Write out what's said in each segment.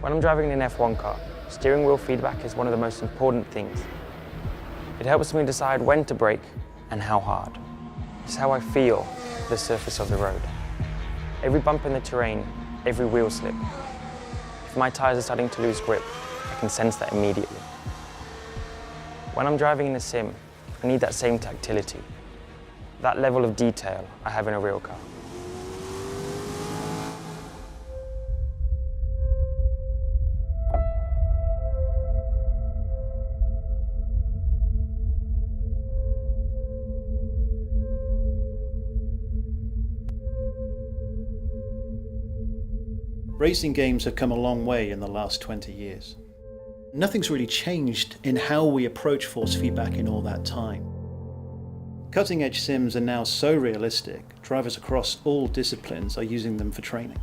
When I'm driving an F1 car, steering wheel feedback is one of the most important things. It helps me decide when to brake and how hard. It's how I feel the surface of the road. Every bump in the terrain, every wheel slip. If my tyres are starting to lose grip, I can sense that immediately. When I'm driving in a sim, I need that same tactility, that level of detail I have in a real car. Racing games have come a long way in the last 20 years. Nothing's really changed in how we approach force feedback in all that time. Cutting-edge sims are now so realistic, drivers across all disciplines are using them for training.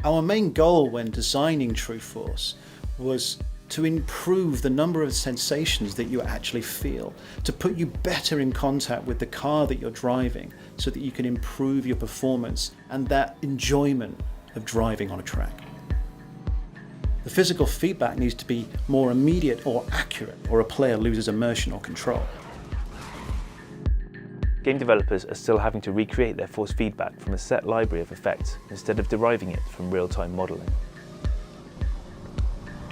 Our main goal when designing True Force was to improve the number of sensations that you actually feel, to put you better in contact with the car that you're driving so that you can improve your performance and that enjoyment of driving on a track. The physical feedback needs to be more immediate or accurate, or a player loses immersion or control. Game developers are still having to recreate their force feedback from a set library of effects instead of deriving it from real-time modelling.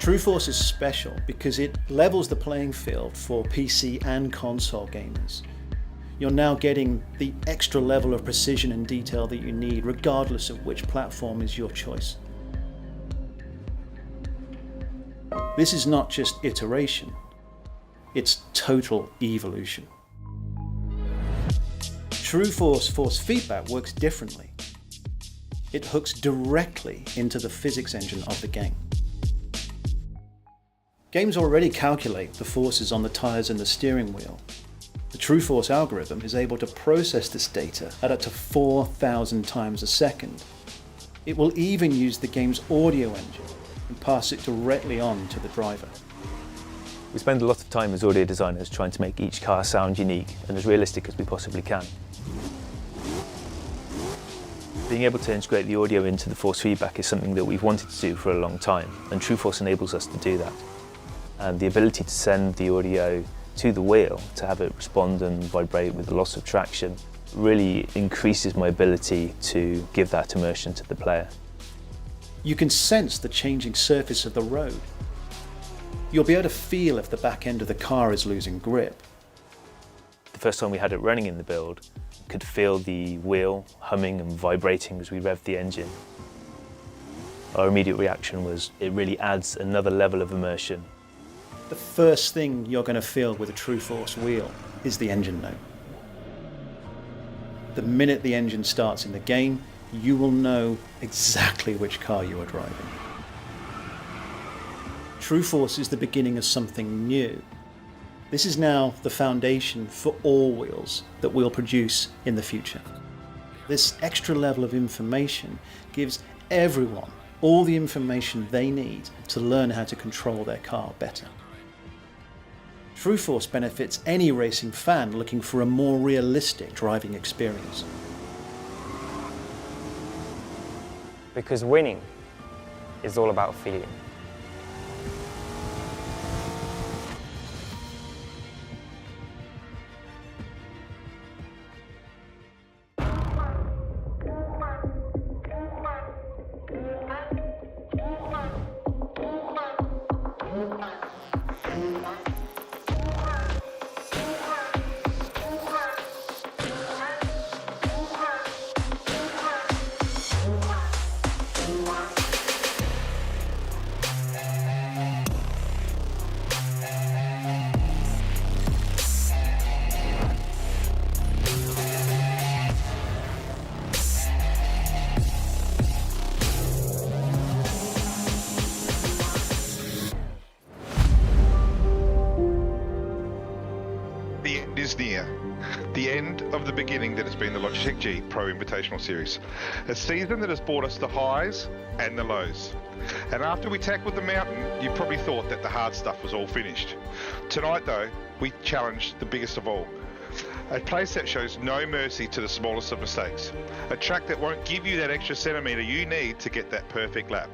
True Force is special because it levels the playing field for PC and console gamers. You're now getting the extra level of precision and detail that you need, regardless of which platform is your choice. This is not just iteration, it's total evolution. True Force force feedback works differently. It hooks directly into the physics engine of the game. Games already calculate the forces on the tyres and the steering wheel. The True Force algorithm is able to process this data at up to 4,000 times a second. It will even use the game's audio engine and pass it directly on to the driver. We spend a lot of time as audio designers trying to make each car sound unique and as realistic as we possibly can. Being able to integrate the audio into the force feedback is something that we've wanted to do for a long time, and True Force enables us to do that. And the ability to send the audio to the wheel, to have it respond and vibrate with the loss of traction, really increases my ability to give that immersion to the player. You can sense the changing surface of the road. You'll be able to feel if the back end of the car is losing grip. The first time we had it running in the build, could feel the wheel humming and vibrating as we revved the engine. Our immediate reaction was, it really adds another level of immersion. The first thing you're going to feel with a True Force wheel is the engine note. The minute the engine starts in the game, you will know exactly which car you are driving. True Force is the beginning of something new. This is now the foundation for all wheels that we'll produce in the future. This extra level of information gives everyone all the information they need to learn how to control their car better. True Force benefits any racing fan looking for a more realistic driving experience. Because winning is all about feeling. Is near. The end of the beginning that has been the Logitech G Pro Invitational Series. A season that has brought us the highs and the lows. And after we tackled the mountain, you probably thought that the hard stuff was all finished. Tonight though, we challenged the biggest of all. A place that shows no mercy to the smallest of mistakes. A track that won't give you that extra centimetre you need to get that perfect lap.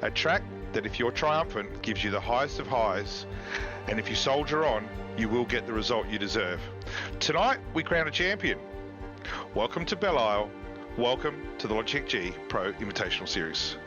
A track that, if you're triumphant, gives you the highest of highs, and if you soldier on, you will get the result you deserve. Tonight, we crown a champion. Welcome to Belle. Welcome to the Logitech G Pro Invitational Series.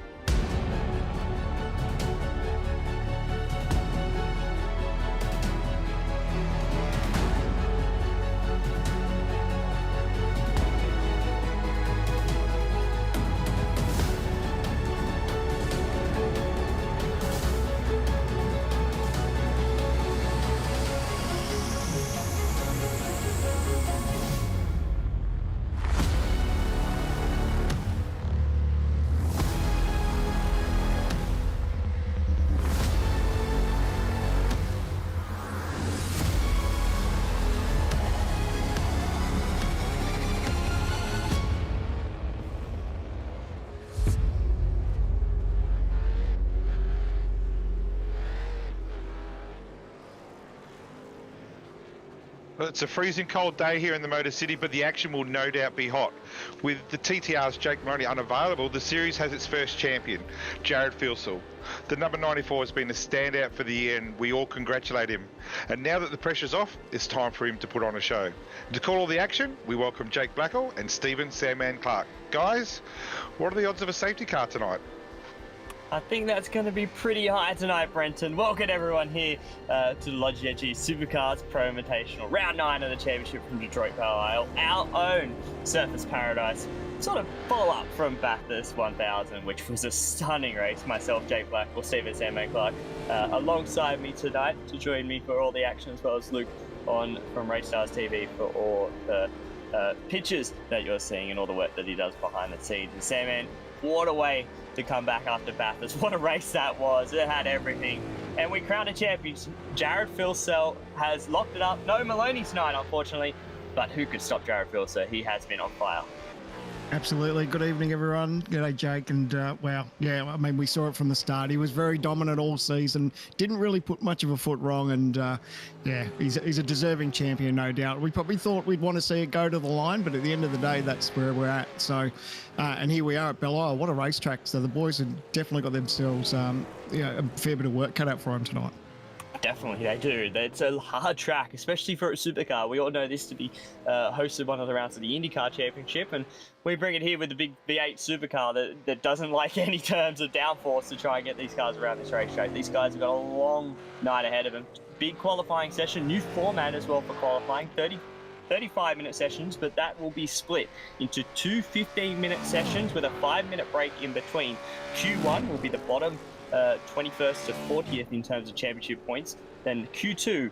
Well, it's a freezing cold day here in the Motor City, but the action will no doubt be hot. With the TTR's Jake Maloney unavailable, the series has its first champion, Jared Filsell. The number 94 has been a standout for the year, and we all congratulate him. And now that the pressure's off, it's time for him to put on a show. To call all the action, we welcome Jake Blackall and Stephen Sandman Clark. Guys, what are the odds of a safety car tonight? I think that's going to be pretty high tonight, Brenton. Welcome everyone here to the Logitech Supercars Pro Invitational, round 9 of the championship from Detroit, Carlisle. Our own Surface Paradise. Sort of follow-up from Bathurst 1000, which was a stunning race. Myself, Jake Blackall, Stephen Sandman Clark, alongside me tonight to join me for all the action, as well as Luke from Race Stars TV for all the pictures that you're seeing and all the work that he does behind the scenes. And Sandman, what a way to come back after Bathurst. What a race that was. It had everything. And we crowned a champion. Jared Filsell has locked it up. No Maloney tonight, unfortunately. But who could stop Jared Filsell? He has been on fire. Absolutely. Good evening, everyone. G'day, Jake. And wow, yeah, I mean, we saw it from the start. He was very dominant all season. Didn't really put much of a foot wrong. And yeah, he's a deserving champion, no doubt. We probably thought we'd want to see it go to the line, but at the end of the day, that's where we're at. So, and here we are at Belle. What a racetrack. So the boys have definitely got themselves a fair bit of work cut out for them tonight. Definitely, they do. It's a hard track, especially for a supercar. We all know this to be hosted one of the rounds of the IndyCar Championship, and we bring it here with the big V8 Supercar that doesn't like any terms of downforce to try and get these cars around this racetrack. These guys have got a long night ahead of them. Big qualifying session, new format as well for qualifying, 35-minute sessions, but that will be split into two 15-minute sessions with a 5-minute break in between. Q1 will be the bottom 21st to 40th in terms of championship points. Then Q2,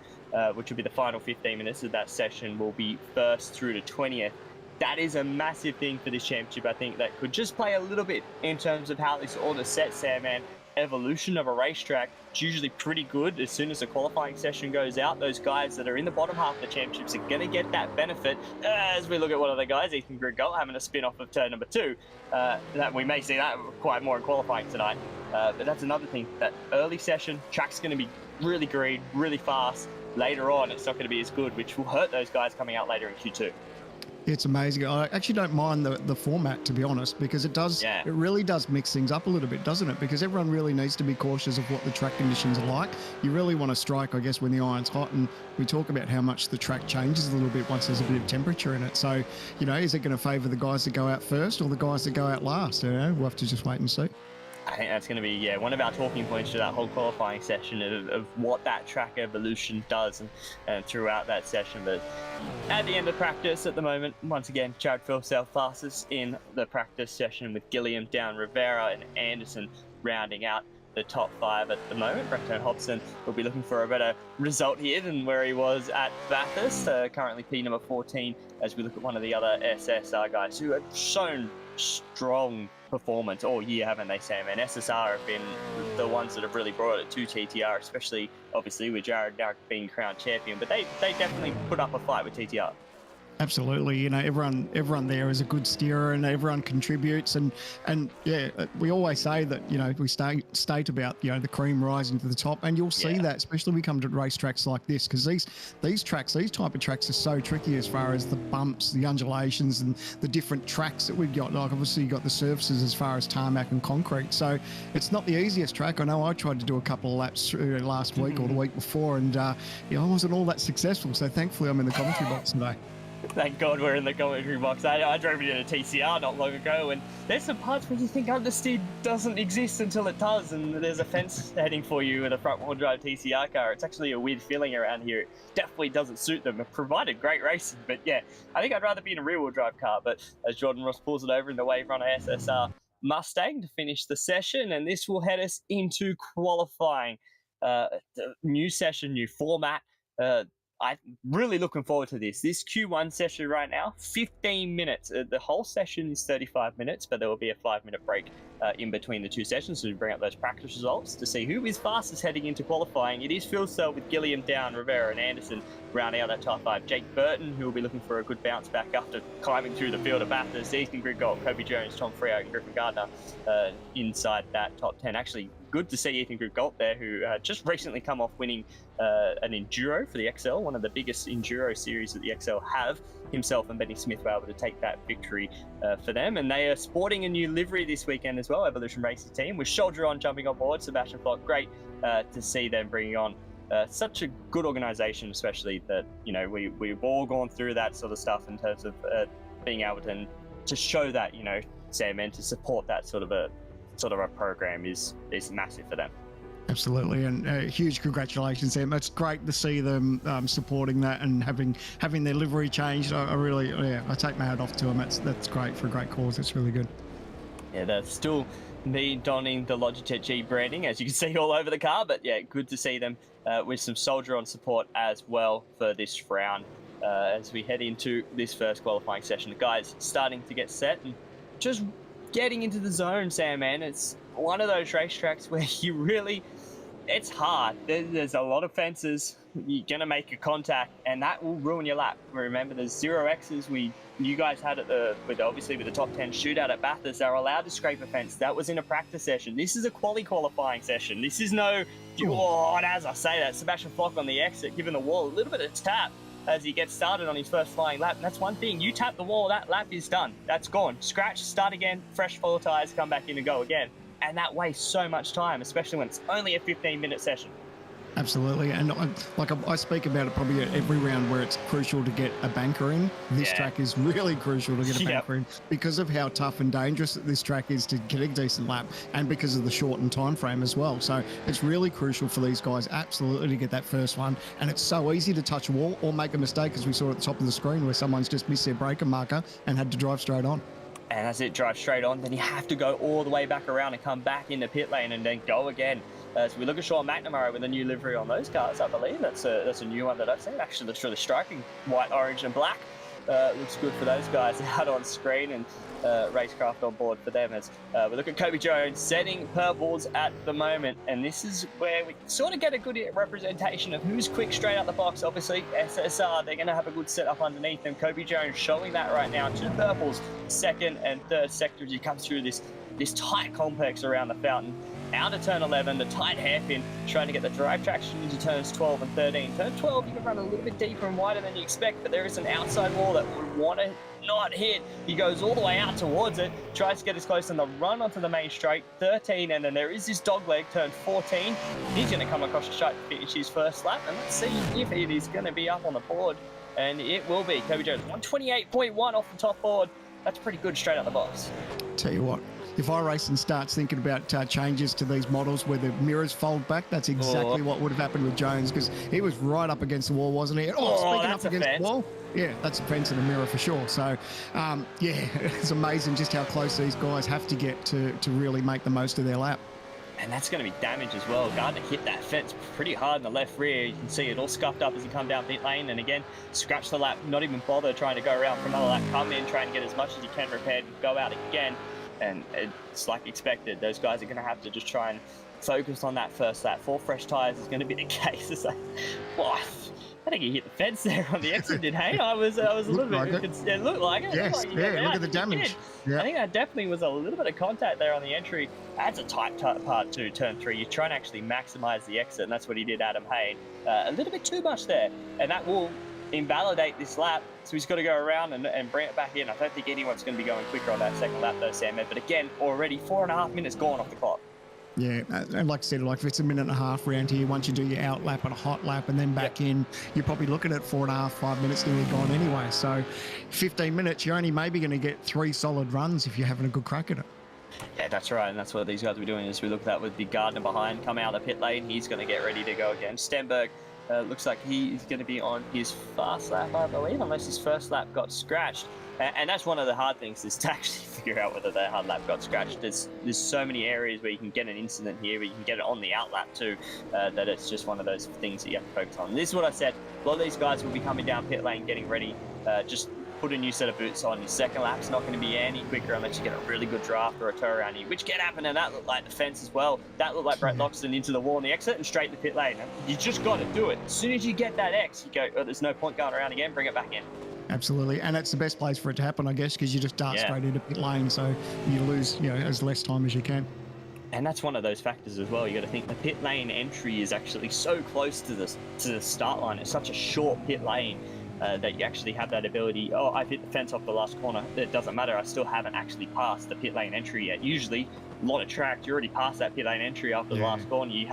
which will be the final 15 minutes of that session, will be 1st through to 20th. That is a massive thing for this championship. I think that could just play a little bit in terms of how this order sets, Sandman. Evolution of a racetrack. It's usually pretty good. As soon as the qualifying session goes out, those guys that are in the bottom half of the championships are going to get that benefit. As we look at one of the guys, Ethan Grigol, having a spin off of turn number 2. That we may see that quite more in qualifying tonight. But that's another thing. That early session, track's going to be really green, really fast. Later on, it's not going to be as good, which will hurt those guys coming out later in Q2. It's amazing. I actually don't mind the format, to be honest, because it does. Yeah. It really does mix things up a little bit, doesn't it? Because everyone really needs to be cautious of what the track conditions are like. You really want to strike, I guess, when the iron's hot, and we talk about how much the track changes a little bit once there's a bit of temperature in it. So, you know, is it going to favour the guys that go out first or the guys that go out last? You know, we'll have to just wait and see. I think that's going to be, one of our talking points to that whole qualifying session of what that track evolution does and throughout that session. But at the end of practice at the moment, once again, Jared Filsell fastest in the practice session with Gilliam down, Rivera and Anderson rounding out the top 5 at the moment. Brenton Hobson will be looking for a better result here than where he was at Bathurst, currently P number 14, as we look at one of the other SSR guys who have shown strong performance all year, haven't they, Sam? And SSR have been the ones that have really brought it to TTR, especially obviously with Jared now being crowned champion, but they definitely put up a fight with TTR. Absolutely, you know, everyone there is a good steerer, and everyone contributes, and yeah, we always say that, you know, we state about, you know, the cream rising to the top, and you'll see that, especially when we come to racetracks like this, because these type of tracks are so tricky as far as the bumps, the undulations, and the different tracks that we've got. Like, obviously you got the surfaces as far as tarmac and concrete, so it's not the easiest track. I know I tried to do a couple of laps last week or the week before, and you know, I wasn't all that successful. So thankfully I'm in the commentary box today. Thank God we're in the commentary box. I drove it in a TCR not long ago, and there's some parts where you think understeer doesn't exist until it does, and there's a fence heading for you with a front-wheel drive TCR car. It's actually a weird feeling around here. It definitely doesn't suit them. It provided great racing, but yeah, I think I'd rather be in a rear-wheel drive car. But as Jordan Ross pulls it over in the Wave Runner SSR Mustang to finish the session, and this will head us into qualifying. The new session, new format. I'm really looking forward to this. This Q1 session right now, 15 minutes. The whole session is 35 minutes, but there will be a 5-minute break in between the two sessions, so we bring up those practice results to see who is fastest heading into qualifying. It is field cell with Gilliam, Down, Rivera, and Anderson rounding out that top 5. Jake Burton, who will be looking for a good bounce back after climbing through the field of Bathurst. Ethan Grigol, Kobe Jones, Tom Freo, and Griffin Gardner inside that top 10. Actually, good to see Ethan Grigol there, who just recently come off winning an Enduro for the XL, one of the biggest Enduro series that the XL have. Himself and Benny Smith were able to take that victory for them, and they are sporting a new livery this weekend as well. Evolution Racing team with Shoulder On jumping on board. Sebastian Flock, great to see them bringing on such a good organisation, especially that, you know, we've all gone through that sort of stuff in terms of being able to show that, you know, Sam, and to support that sort of a program is massive for them. Absolutely, and huge congratulations, Sam. It's great to see them supporting that and having their livery changed. I really, I take my hat off to them. That's great for a great cause. It's really good. Yeah, they're still donning the Logitech G branding, as you can see all over the car. But yeah, good to see them with some Soldier On support as well for this round as we head into this first qualifying session. The guys starting to get set and just getting into the zone, Sam, man. It's one of those racetracks where you really, it's hard. There's a lot of fences. You're going to make a contact, and that will ruin your lap. Remember, there's 0Xs. You guys had it with the top 10 shootout at Bathurst. They're allowed to scrape a fence. That was in a practice session. This is a qualifying session. This is no, and as I say that, Sebastian Flock on the exit, giving the wall a little bit of tap as he gets started on his first flying lap. And that's one thing. You tap the wall, that lap is done. That's gone. Scratch, start again, fresh full tires, come back in and go again. And that wastes so much time, especially when it's only a 15-minute session. Absolutely, and I speak about it probably at every round where it's crucial to get a banker in. This track is really crucial to get a banker in because of how tough and dangerous this track is to get a decent lap, and because of the shortened time frame as well. So it's really crucial for these guys absolutely to get that first one, and it's so easy to touch a wall or make a mistake, as we saw at the top of the screen where someone's just missed their breaker marker and had to drive straight on. And as it drives straight on, then you have to go all the way back around and come back in the pit lane and then go again. So we look at Sean McNamara with a new livery on those cars, I believe. That's a new one that I've seen. Actually looks really striking. White, orange and black. Looks good for those guys out on screen, and racecraft on board for them. As we look at Kobe Jones setting purples at the moment, and this is where we sort of get a good representation of who's quick straight out the box. Obviously SSR, they're going to have a good setup underneath them. Kobe Jones showing that right now. 2 purples, second and third sector as he comes through this tight complex around the fountain. Out of turn 11, the tight hairpin, trying to get the drive traction into turns 12 and 13. Turn 12, you can run a little bit deeper and wider than you expect, but there is an outside wall that would want to not hit. He goes all the way out towards it, tries to get as close on the run onto the main straight. 13, and then there is this dog leg, turn 14. He's going to come across the straight to finish his first lap, and let's see if it is going to be up on the board. And it will be. Kobe Jones, 128.1 off the top board. That's pretty good straight out the box. Tell you what, if iRacing starts thinking about changes to these models where the mirrors fold back, that's exactly what would have happened with Jones, because he was right up against the wall, wasn't he? Speaking up against the wall, yeah, that's a fence and a mirror for sure. So, yeah, it's amazing just how close these guys have to get to really make the most of their lap. And that's going to be damage as well. Gardner hit that fence pretty hard in the left rear. You can see it all scuffed up as he come down pit lane. And again, scratch the lap, not even bother trying to go around for another lap. Come in, try and get as much as you can repaired and go out again. And it's like expected. Those guys are going to have to just try and focus on that first lap. 4 fresh tyres is going to be the case. It's like, I think he hit the fence there on the exit, did hey? I was a little Looked bit. like it. It looked like it. Yes, Looked like he got yeah, out. look at the He damage. did. Yeah. I think that definitely was a little bit of contact there on the entry. That's a tight part to turn 3. You're trying to actually maximise the exit, and that's what he did, Adam Hayne. A little bit too much there, and that will invalidate this lap. So he's got to go around and bring it back in. I don't think anyone's going to be going quicker on that second lap though, Sam. But again, already 4.5 minutes gone off the clock. Yeah, and like I said, like if it's a minute and a half round here, once you do your out lap and a hot lap and then back in, you're probably looking at 4.5, 5 minutes nearly gone anyway. So 15 minutes, you're only maybe going to get 3 solid runs if you're having a good crack at it. Yeah, that's right, and that's what these guys were doing. As we look at that with the Gardner behind, come out of the pit lane, he's going to get ready to go again. Stenberg looks like he's going to be on his fast lap, I believe, unless his first lap got scratched. And that's one of the hard things, is to actually figure out whether that hard lap got scratched. There's so many areas where you can get an incident here, but you can get it on the out lap too, that it's just one of those things that you have to focus on. And this is what I said. A lot of these guys will be coming down pit lane, getting ready, just put a new set of boots on. Your second lap's not going to be any quicker unless you get a really good draft or a tow around here, which can happen, and that looked like the fence as well. That looked like Brett Loxton into the wall on the exit and straight to pit lane. You just got to do it. As soon as you get that X, you go, oh, there's no point going around again, bring it back in. Absolutely, and it's the best place for it to happen, I guess, because you just dart straight into pit lane, so you lose, as less time as you can. And that's one of those factors as well. You got to think the pit lane entry is actually so close to the start line. It's such a short pit lane that you actually have that ability. Oh, I've hit the fence off the last corner. It doesn't matter. I still haven't actually passed the pit lane entry yet. Usually, a lot of track, you already passed that pit lane entry after the last corner. You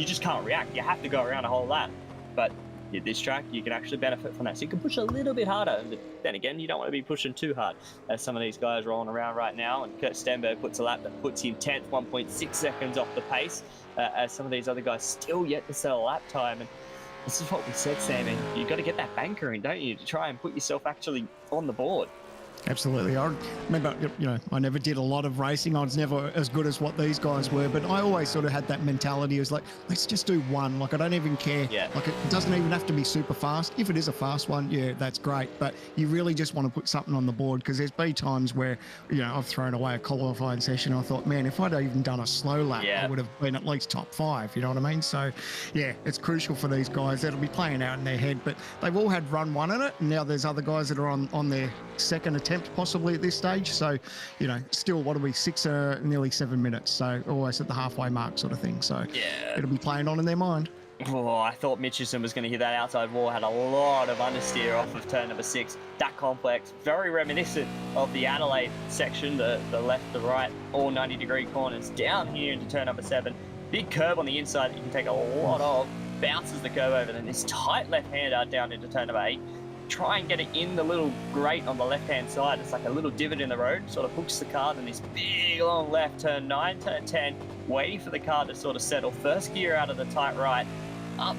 just can't react. You have to go around a whole lap. But this track, you can actually benefit from that. So you can push a little bit harder. But then again, you don't want to be pushing too hard. As some of these guys rolling around right now, and Kurt Stenberg puts a lap that puts him 10th, 1.6 seconds off the pace, as some of these other guys still yet to set a lap time. And this is what we said, Sam, and you've got to get that banker in, don't you, to try and put yourself actually on the board. Absolutely. I remember, I never did a lot of racing. I was never as good as what these guys were, but I always sort of had that mentality. It was like, let's just do one. Like, I don't even care. Yeah. Like, it doesn't even have to be super fast. If it is a fast one, yeah, that's great. But you really just want to put something on the board, because there's been times where, I've thrown away a qualifying session. I thought, man, if I'd even done a slow lap, I would have been at least top 5. You know what I mean? So, yeah, it's crucial for these guys. That'll be playing out in their head, but they've all had run 1 in it. And now there's other guys that are on their second attempt possibly at this stage. So, still, what are we, nearly 7 minutes. So always at the halfway mark sort of thing. So it'll be playing on in their mind. Oh, I thought Mitchelson was going to hit that outside wall. Had a lot of understeer off of turn number 6. That complex, very reminiscent of the Adelaide section, the left, the right, all 90-degree corners down here into turn number 7. Big curve on the inside that you can take a lot of. Bounces the curve over, then this tight left-hander down into turn number 8. Try and get it in the little grate on the left-hand side. It's like a little divot in the road, sort of hooks the car, then this big long left, turn 9, turn 10, waiting for the car to sort of settle. First gear out of the tight right, up.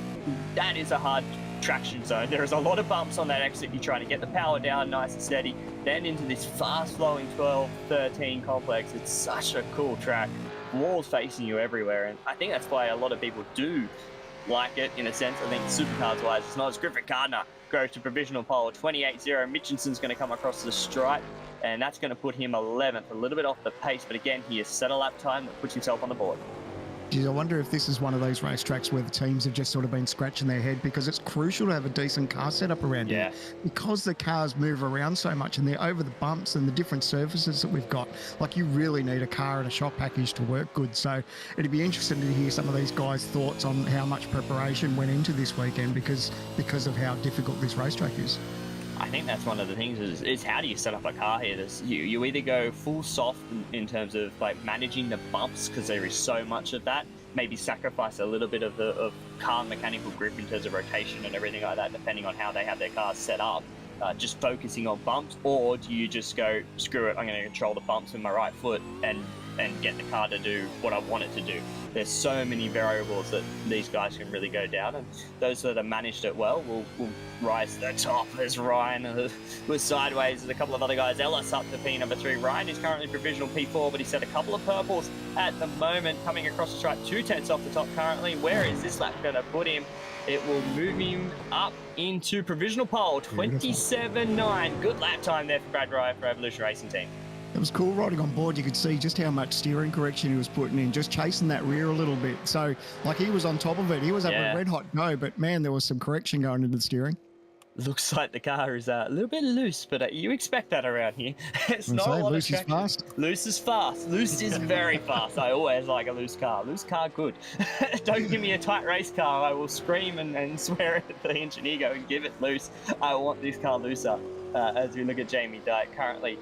That is a hard traction zone. There is a lot of bumps on that exit. You're trying to get the power down nice and steady, then into this fast-flowing 12, 13 complex. It's such a cool track. Walls facing you everywhere, and I think that's why a lot of people do like it, in a sense. I think Supercars wise, it's not as Griffith Gardner goes to provisional pole 28-0. Mitchinson's going to come across the stripe, and that's going to put him 11th, a little bit off the pace, but again, he has set a lap time that puts himself on the board. Geez, I wonder if this is one of those racetracks where the teams have just sort of been scratching their head, because it's crucial to have a decent car setup around here. Because the cars move around so much and they're over the bumps and the different surfaces that we've got. Like, you really need a car and a shock package to work good. So it'd be interesting to hear some of these guys' thoughts on how much preparation went into this weekend because of how difficult this racetrack is. I think that's one of the things is how do you set up a car here? You either go full soft in terms of like managing the bumps, because there is so much of that, maybe sacrifice a little bit of car mechanical grip in terms of rotation and everything like that, depending on how they have their cars set up, just focusing on bumps, or do you just go, screw it, I'm going to control the bumps with my right foot and get the car to do what I want it to do. There's so many variables that these guys can really go down, and those that have managed it well will rise to the top. There's Ryan was sideways. There's a couple of other guys. Ellis up to P number 3. Ryan is currently provisional P4, but he set a couple of purples at the moment, coming across the stripe 2/10 off the top currently. Where is this lap going to put him? It will move him up into provisional pole, 27.9. Good lap time there for Brad Ryan for Evolution Racing Team. It was cool riding on board. You could see just how much steering correction he was putting in, just chasing that rear a little bit. So, like, he was on top of it. He was having a red hot go, but man, there was some correction going into the steering. Looks like the car is a little bit loose, but you expect that around here. It's not a lot of traction. Loose is fast. Loose is fast. Loose is very fast. I always like a loose car. Loose car, good. Don't give me a tight race car. I will scream and swear at the engineer, go and give it loose. I want this car looser. As we look at Jamie Dyke, currently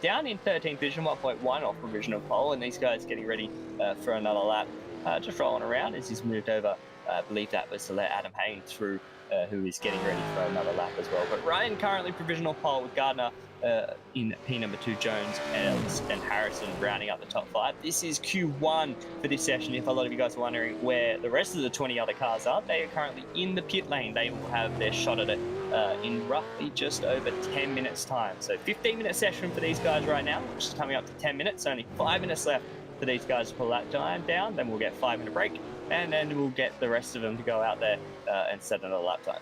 down in 13th position, 1.1 off provisional pole, and these guys getting ready for another lap. Just rolling around as he's moved over. I believe that was to let Adam Haynes through, who is getting ready for another lap as well. But Ryan currently provisional pole with Gardner in P number 2, Jones, Ellis, and Harrison rounding up the top 5. This is Q1 for this session. If a lot of you guys are wondering where the rest of the 20 other cars are, they are currently in the pit lane. They will have their shot at it in roughly just over 10 minutes time. So 15-minute session for these guys right now, which is coming up to 10 minutes. Only 5 minutes left for these guys to pull that time down. Then we'll get 5-minute break, and then we'll get the rest of them to go out there and set another lap time.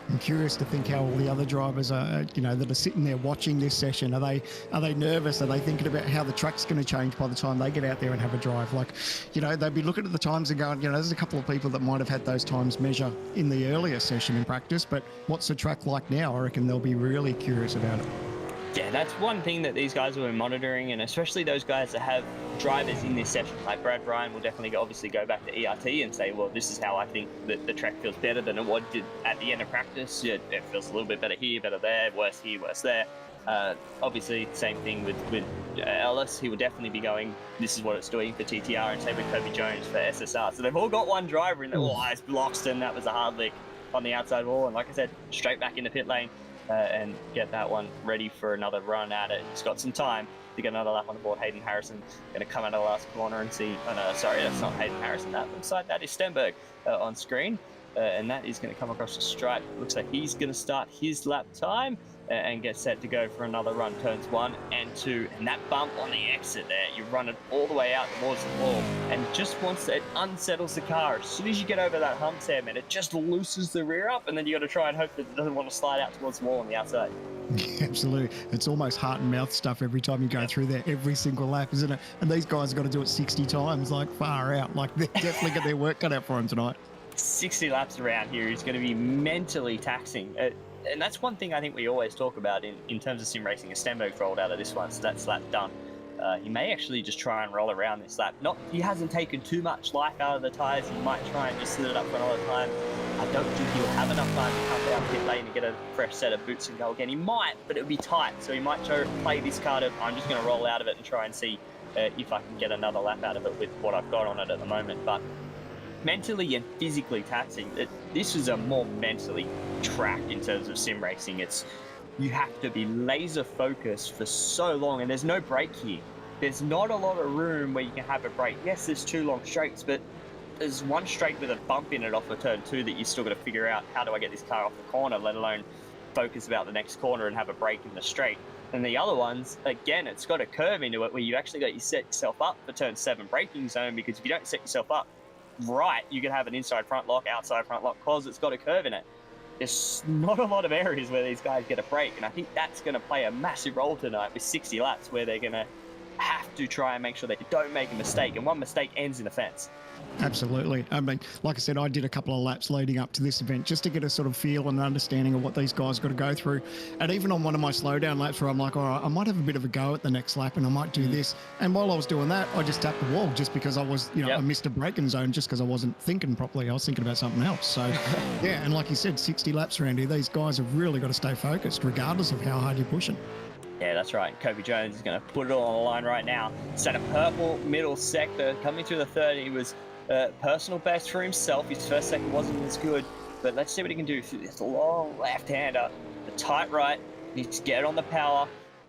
I'm curious to think how all the other drivers are, that are sitting there watching this session. Are they nervous? Are they thinking about how the track's going to change by the time they get out there and have a drive? Like, they'd be looking at the times and going, there's a couple of people that might have had those times measure in the earlier session in practice, but what's the track like now? I reckon they'll be really curious about it. Yeah, that's one thing that these guys were monitoring, and especially those guys that have drivers in this session. Like Brad Ryan will definitely obviously go back to ERT and say, well, this is how I think that the track feels better than it did at the end of practice. It feels a little bit better here, better there, worse here, worse there. Obviously, same thing with Ellis. He will definitely be going, this is what it's doing for TTR, and same with Kobe Jones for SSR. So they've all got one driver in there. Oh, it's Loxton. That was a hard lick on the outside wall. And like I said, straight back into pit lane. And get that one ready for another run at it. He's got some time to get another lap on the board. Hayden Harrison going to come out of the last corner and see. Oh no, sorry, that's not Hayden Harrison. That looks like that is Stenberg on screen, and that is going to come across the stripe. Looks like he's going to start his lap time and get set to go for another run, turns 1 and 2. And that bump on the exit there, you run it all the way out towards the wall, and just it unsettles the car. As soon as you get over that hump, Sam, and it just loosens the rear up, and then you got to try and hope that it doesn't want to slide out towards the wall on the outside. Yeah, absolutely. It's almost heart and mouth stuff every time you go through there, every single lap, isn't it? And these guys have got to do it 60 times, like far out. Like they're definitely got their work cut out for them tonight. 60 laps around here is going to be mentally taxing. And that's one thing I think we always talk about in terms of sim racing. Stenberg's rolled out of this one, so that's lap done. He may actually just try and roll around this lap. He hasn't taken too much life out of the tyres. He might try and just sit it up for another time. I don't think he'll have enough time to come down pit lane and get a fresh set of boots and go again. He might, but it would be tight. So he might play this card of, I'm just going to roll out of it and try and see if I can get another lap out of it with what I've got on it at the moment. But mentally and physically taxing. This is a more mentally track in terms of sim racing. You have to be laser focused for so long, and there's no break here. There's not a lot of room where you can have a break. Yes, there's 2 long straights, but there's one straight with a bump in it off of turn 2 that you still got to figure out, how do I get this car off the corner, let alone focus about the next corner and have a break in the straight. And the other ones, again, it's got a curve into it where you actually got to set yourself up for turn 7 braking zone, because if you don't set yourself up right, you can have an inside front lock, outside front lock, because it's got a curve in it. There's not a lot of areas where these guys get a break, and I think that's going to play a massive role tonight with 60 laps, where they're going to have to try and make sure they don't make a mistake, and one mistake ends in a fence. Absolutely. I mean, like I said, I did a couple of laps leading up to this event just to get a sort of feel and understanding of what these guys got to go through. And even on one of my slowdown laps where I'm like, all right, I might have a bit of a go at the next lap and I might do this. And while I was doing that, I just tapped the wall just because I was, I missed a braking zone just because I wasn't thinking properly. I was thinking about something else. So, yeah, and like you said, 60 laps around here, these guys have really got to stay focused regardless of how hard you're pushing. Yeah, that's right. Kobe Jones is going to put it all on the line right now. Set a purple middle sector coming through the third. He was personal best for himself. His first sector wasn't as good, but let's see what he can do. It's a long left-hander, the tight right, needs to get on the power,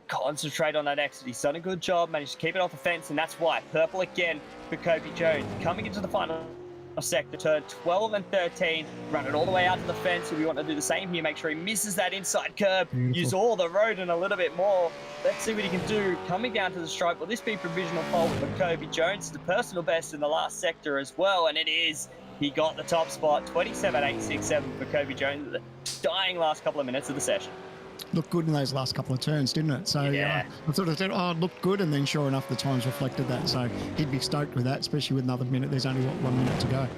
concentrate on that exit. He's done a good job, managed to keep it off the fence, and that's why. Purple again for Kobe Jones. Coming into the final sector, turn 12 and 13, run it all the way out to the fence. So we want to do the same here, make sure he misses that inside curb, use all the road and a little bit more. Let's see what he can do. Coming down to the stripe, will this be provisional pole for Kobe Jones? The personal best in the last sector as well, and it is. He got the top spot, 27.867 for Kobe Jones, the dying last couple of minutes of the session. looked good in those last couple of turns, didn't it? So Yeah. I sort of said, oh, it looked good, and then sure enough, the times reflected that. So he'd be stoked with that, especially with another minute. There's only, 1 minute to go.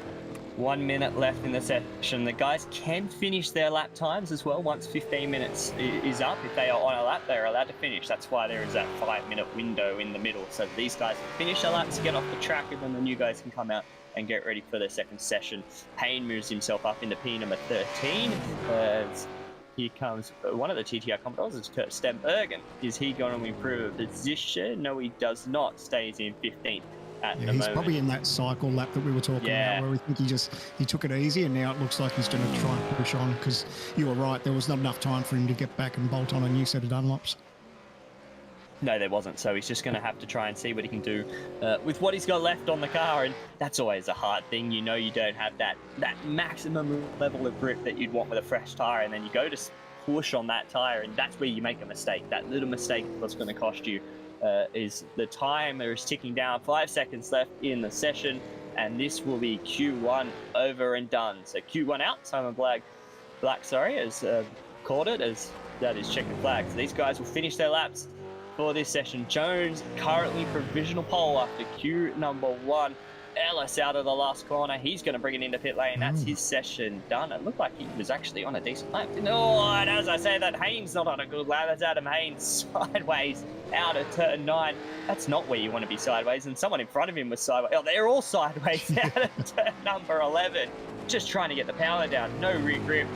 1 minute left in the session. The guys can finish their lap times as well once 15 minutes is up. If they are on a lap, they're allowed to finish. That's why there is that 5-minute window in the middle. So these guys finish their laps, get off the track, and then the new guys can come out and get ready for their second session. Payne moves himself up into P number 13. Here comes one of the TTR Commodores, it's Kurt Stenberg. And is he going to improve a position? No, he does not. Stays in 15th. He's probably in that cycle lap that we were talking about, where we think he took it easy, and now it looks like he's going to try and push on, because you were right, there was not enough time for him to get back and bolt on a new set of Dunlops. No, there wasn't. So he's just going to have to try and see what he can do with what he's got left on the car. And that's always a hard thing. You know, you don't have that maximum level of grip that you'd want with a fresh tyre. And then you go to push on that tyre, and that's where you make a mistake. That little mistake is what's going to cost you. Is the timer is ticking down. 5 seconds left in the session. And this will be Q1 over and done. So Q1 out. Simon Black, has called it as that is checking flags. These guys will finish their laps for this session. Jones currently provisional pole after Q number 1. Ellis out of the last corner. He's going to bring it into pit lane. That's his session done. It looked like he was actually on a decent lap. Oh, and as I say that, Haynes not on a good lap. That's Adam Haynes sideways out of turn 9. That's not where you want to be sideways. And someone in front of him was sideways. Oh, they're all sideways out of turn number 11. Just trying to get the power down. No rear grip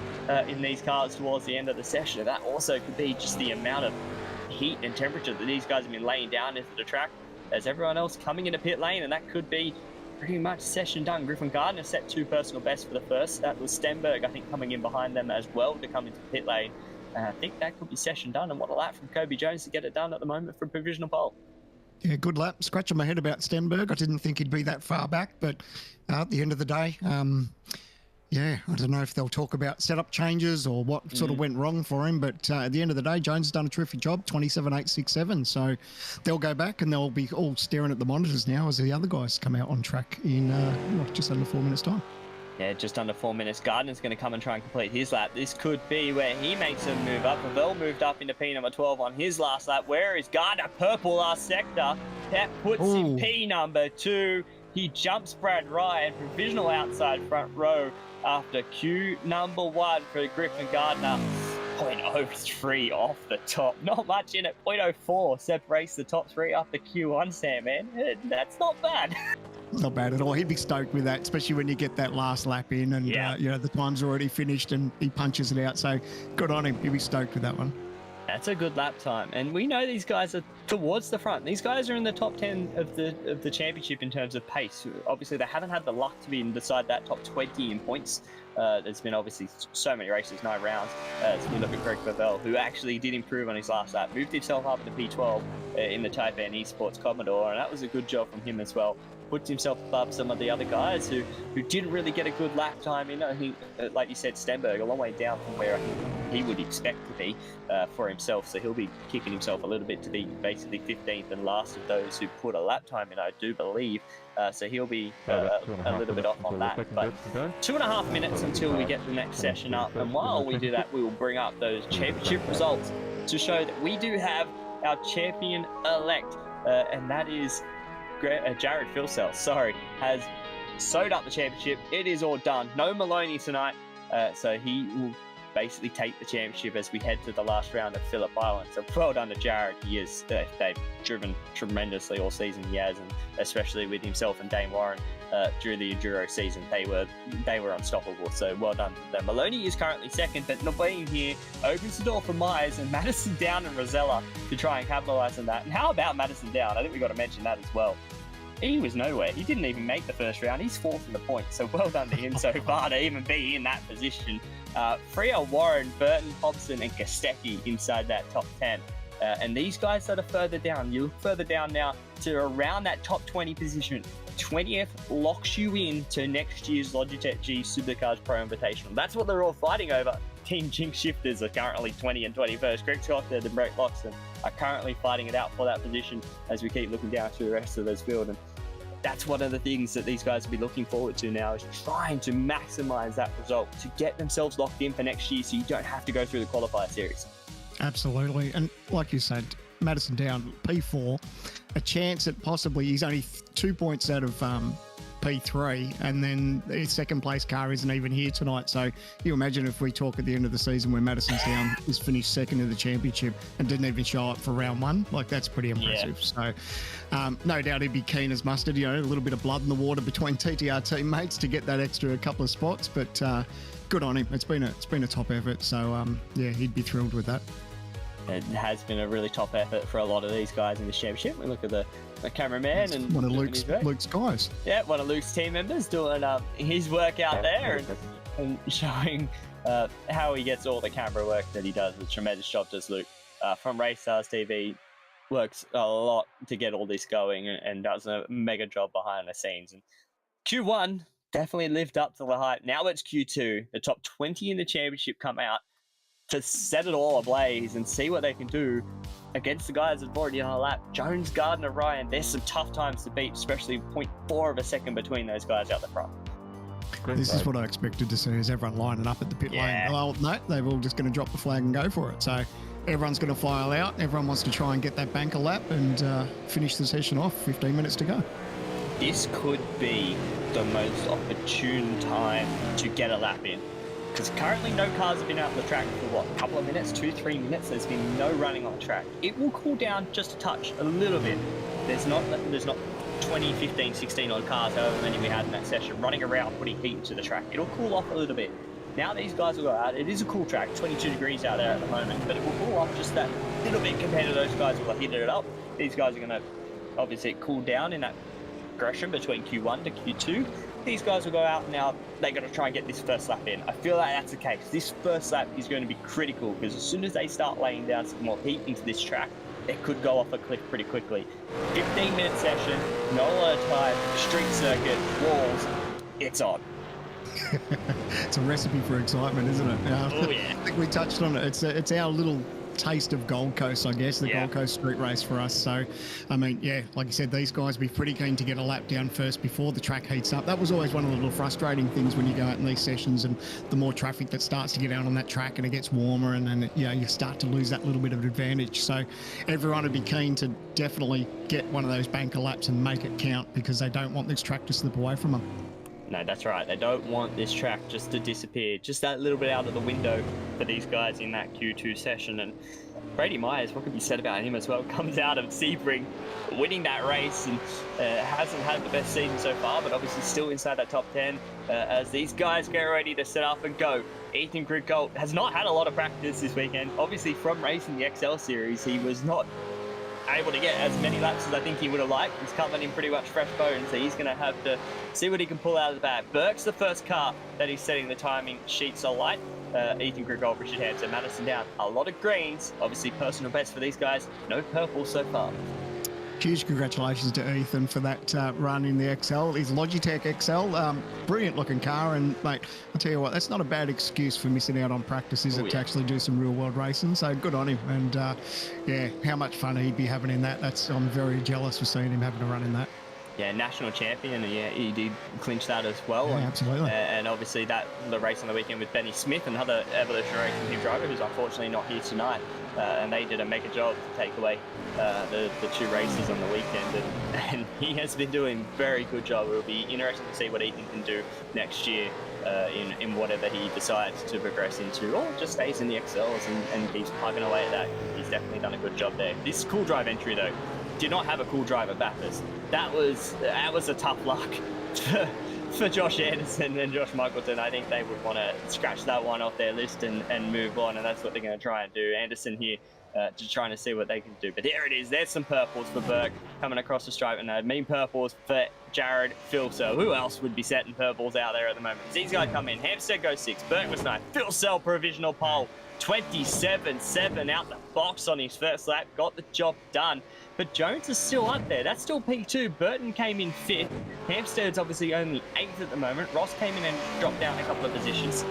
in these cars towards the end of the session. That also could be just the amount of heat and temperature that these guys have been laying down into the track as everyone else coming into pit lane, and that could be pretty much session done. Griffin Gardner set 2 personal bests for the first. That was Stenberg, I think, coming in behind them as well to come into pit lane. And I think that could be session done. And what a lap from Kobe Jones to get it done at the moment for provisional pole. Yeah, good lap. Scratching my head about Stenberg. I didn't think he'd be that far back, but at the end of the day, yeah, I don't know if they'll talk about setup changes or what sort of went wrong for him, but at the end of the day, Jones has done a terrific job, 27.867. So they'll go back and they'll be all staring at the monitors now as the other guys come out on track in just under 4 minutes' time. Yeah, just under 4 minutes. Gardner's going to come and try and complete his lap. This could be where he makes a move up. Pavel moved up into P number 12 on his last lap. Where is Gardner? Purple last sector. That puts him P number 2. He jumps Brad Ryan, provisional outside front row after Q number 1 for Griffin Gardner. 0.03 off the top. Not much in it. 0.04 separates the top 3 after Q1, Sam, man. That's not bad. Not bad at all. He'd be stoked with that, especially when you get that last lap in and the time's already finished and he punches it out. So good on him. He'd be stoked with that one. That's a good lap time. And we know these guys are towards the front. These guys are in the top 10 of the championship in terms of pace. Obviously, they haven't had the luck to be inside that top 20 in points. There's been obviously so many races, 9 rounds. So you look at Greg Belle, who actually did improve on his last lap, moved himself up to P12 in the Type N Esports Commodore, and that was a good job from him as well. Puts himself above some of the other guys who didn't really get a good lap time in. I think, like you said, Stenberg, a long way down from where I think he would expect to be for himself. So he'll be kicking himself a little bit to be basically 15th and last of those who put a lap time in, I do believe. So he'll be a little bit off on that. But 2.5 minutes until we get the next session up. And while we do that, we will bring up those championship results to show that we do have our champion-elect, and that is Jared Filsell, has sewed up the championship. It is all done. No Maloney tonight, so he will basically take the championship as we head to the last round of Phillip Island. So well done to Jared. He is, they've driven tremendously all season, he has, and especially with himself and Dane Warren during the Enduro season, they were unstoppable. So well done to them. Maloney is currently second, but not being here opens the door for Myers and Madison Down and Rosella to try and capitalise on that. And how about Madison Down? I think we've got to mention that as well. He was nowhere. He didn't even make the first round. He's 4th in the points, so well done to him so far to even be in that position. Freya, Warren, Burton, Hobson, and Kostecki inside that top 10. And these guys that are further down, you look further down now to around that top 20 position. 20th locks you in to next year's Logitech G Supercars Pro Invitational. That's what they're all fighting over. Team Jinx Shifters are currently 20 and 21st. Greg Schockstead and Brett Loxton are currently fighting it out for that position as we keep looking down through the rest of this field. And that's one of the things that these guys will be looking forward to now, is trying to maximize that result to get themselves locked in for next year so you don't have to go through the qualifier series. Absolutely. And like you said, Madison down P4, a chance at possibly he's only 2 points out of P3, and then his second place car isn't even here tonight. So you imagine if we talk at the end of the season where Madison's down is finished second in the championship and didn't even show up for round one, like that's pretty impressive. Yeah. So no doubt he'd be keen as mustard, you know, a little bit of blood in the water between TTR teammates to get that extra couple of spots, but good on him. It's been a top effort. So yeah, he'd be thrilled with that. It has been a really top effort for a lot of these guys in this championship. We look at the cameraman and one of Luke's guys. Yeah, one of Luke's team members doing his work out there and showing how he gets all the camera work that he does. A tremendous job does Luke from Race Stars TV. Works a lot to get all this going and does a mega job behind the scenes. And Q1 definitely lived up to the hype. Now it's Q2. The top 20 in the championship come out to set it all ablaze and see what they can do against the guys that have already on a lap. Jones, Gardner, Ryan, there's some tough times to beat, especially 0.4 of a second between those guys out the front. This is what I expected to see, is everyone lining up at the pit lane. Well, no, they're all just going to drop the flag and go for it. So everyone's going to file out. Everyone wants to try and get that banker lap and finish the session off. 15 minutes to go. This could be the most opportune time to get a lap in. Because currently no cars have been out on the track for a couple of minutes, 2-3 minutes. There's been no running on the track. It will cool down just a touch, a little bit. There's not 20, 15, 16 odd cars, however many we had in that session, running around putting heat into the track. It'll cool off a little bit. Now these guys will go out. It is a cool track, 22 degrees out there at the moment, but it will cool off just that little bit compared to those guys who are heating it up. These guys are going to obviously cool down in that progression between Q1 to Q2. These guys will go out now. They're going to try and get this first lap in. I feel like that's the case. This first lap is going to be critical because as soon as they start laying down some more heat into this track, it could go off a cliff pretty quickly. 15-minute session, not a lot of time, street circuit, walls, it's on. It's a recipe for excitement, isn't it? Oh, yeah. I think we touched on it. It's our little taste of Gold Coast, I guess, the Gold Coast street race for us. So, I mean, yeah, like you said, these guys be pretty keen to get a lap down first before the track heats up. That was always one of the little frustrating things when you go out in these sessions and the more traffic that starts to get out on that track and it gets warmer and then, you know, you start to lose that little bit of advantage. So everyone would be keen to definitely get one of those banker laps and make it count because they don't want this track to slip away from them. No, that's right. They don't want this track just to disappear, just that little bit out of the window for these guys in that Q2 session. And Brady Myers, what could be said about him as well, comes out of Sebring winning that race and hasn't had the best season so far, but obviously still inside that top 10 as these guys get ready to set up and go. Ethan Griggold has not had a lot of practice this weekend. Obviously from racing the XL Series, he was not able to get as many laps as I think he would have liked. He's coming in pretty much fresh bones, so he's going to have to see what he can pull out of the bag. Burke's the first car that he's setting the timing sheets alight. Ethan Griggold, Richard Hansen, Madison down. A lot of greens, obviously personal best for these guys. No purple so far. Huge congratulations to Ethan for that run in the XL. His Logitech XL, brilliant looking car. And mate, I'll tell you what, that's not a bad excuse for missing out on practice, is it, to actually do some real world racing? So good on him. And yeah, how much fun he'd be having in that. I'm very jealous for seeing him having a run in that. Yeah, national champion, and yeah, he did clinch that as well. Yeah, absolutely. And obviously the race on the weekend with Benny Smith, another Evolution Racing team driver who's unfortunately not here tonight. And they did a mega job to take away the two races on the weekend. And he has been doing a very good job. It will be interesting to see what Ethan can do next year in whatever he decides to progress into, or just stays in the XLs and keeps plugging away at that. He's definitely done a good job there. This cool drive entry, though, did not have a cool drive at Bathurst. That was a tough luck for Josh Anderson and Josh Michaelton. I think they would want to scratch that one off their list and move on, and that's what they're going to try and do. Anderson here just trying to see what they can do. But there it is. There's some purples for Burke coming across the stripe, and mean purples for Jared, Phil. So who else would be setting purples out there at the moment? These guys come in. Hampstead goes 6. Burke was 9. Phil Sell provisional pole. 27-7 out the box on his first lap. Got the job done. But Jones is still up there. That's still P2. Burton came in 5th. Hampstead's obviously only 8th at the moment. Ross came in and dropped down a couple of positions.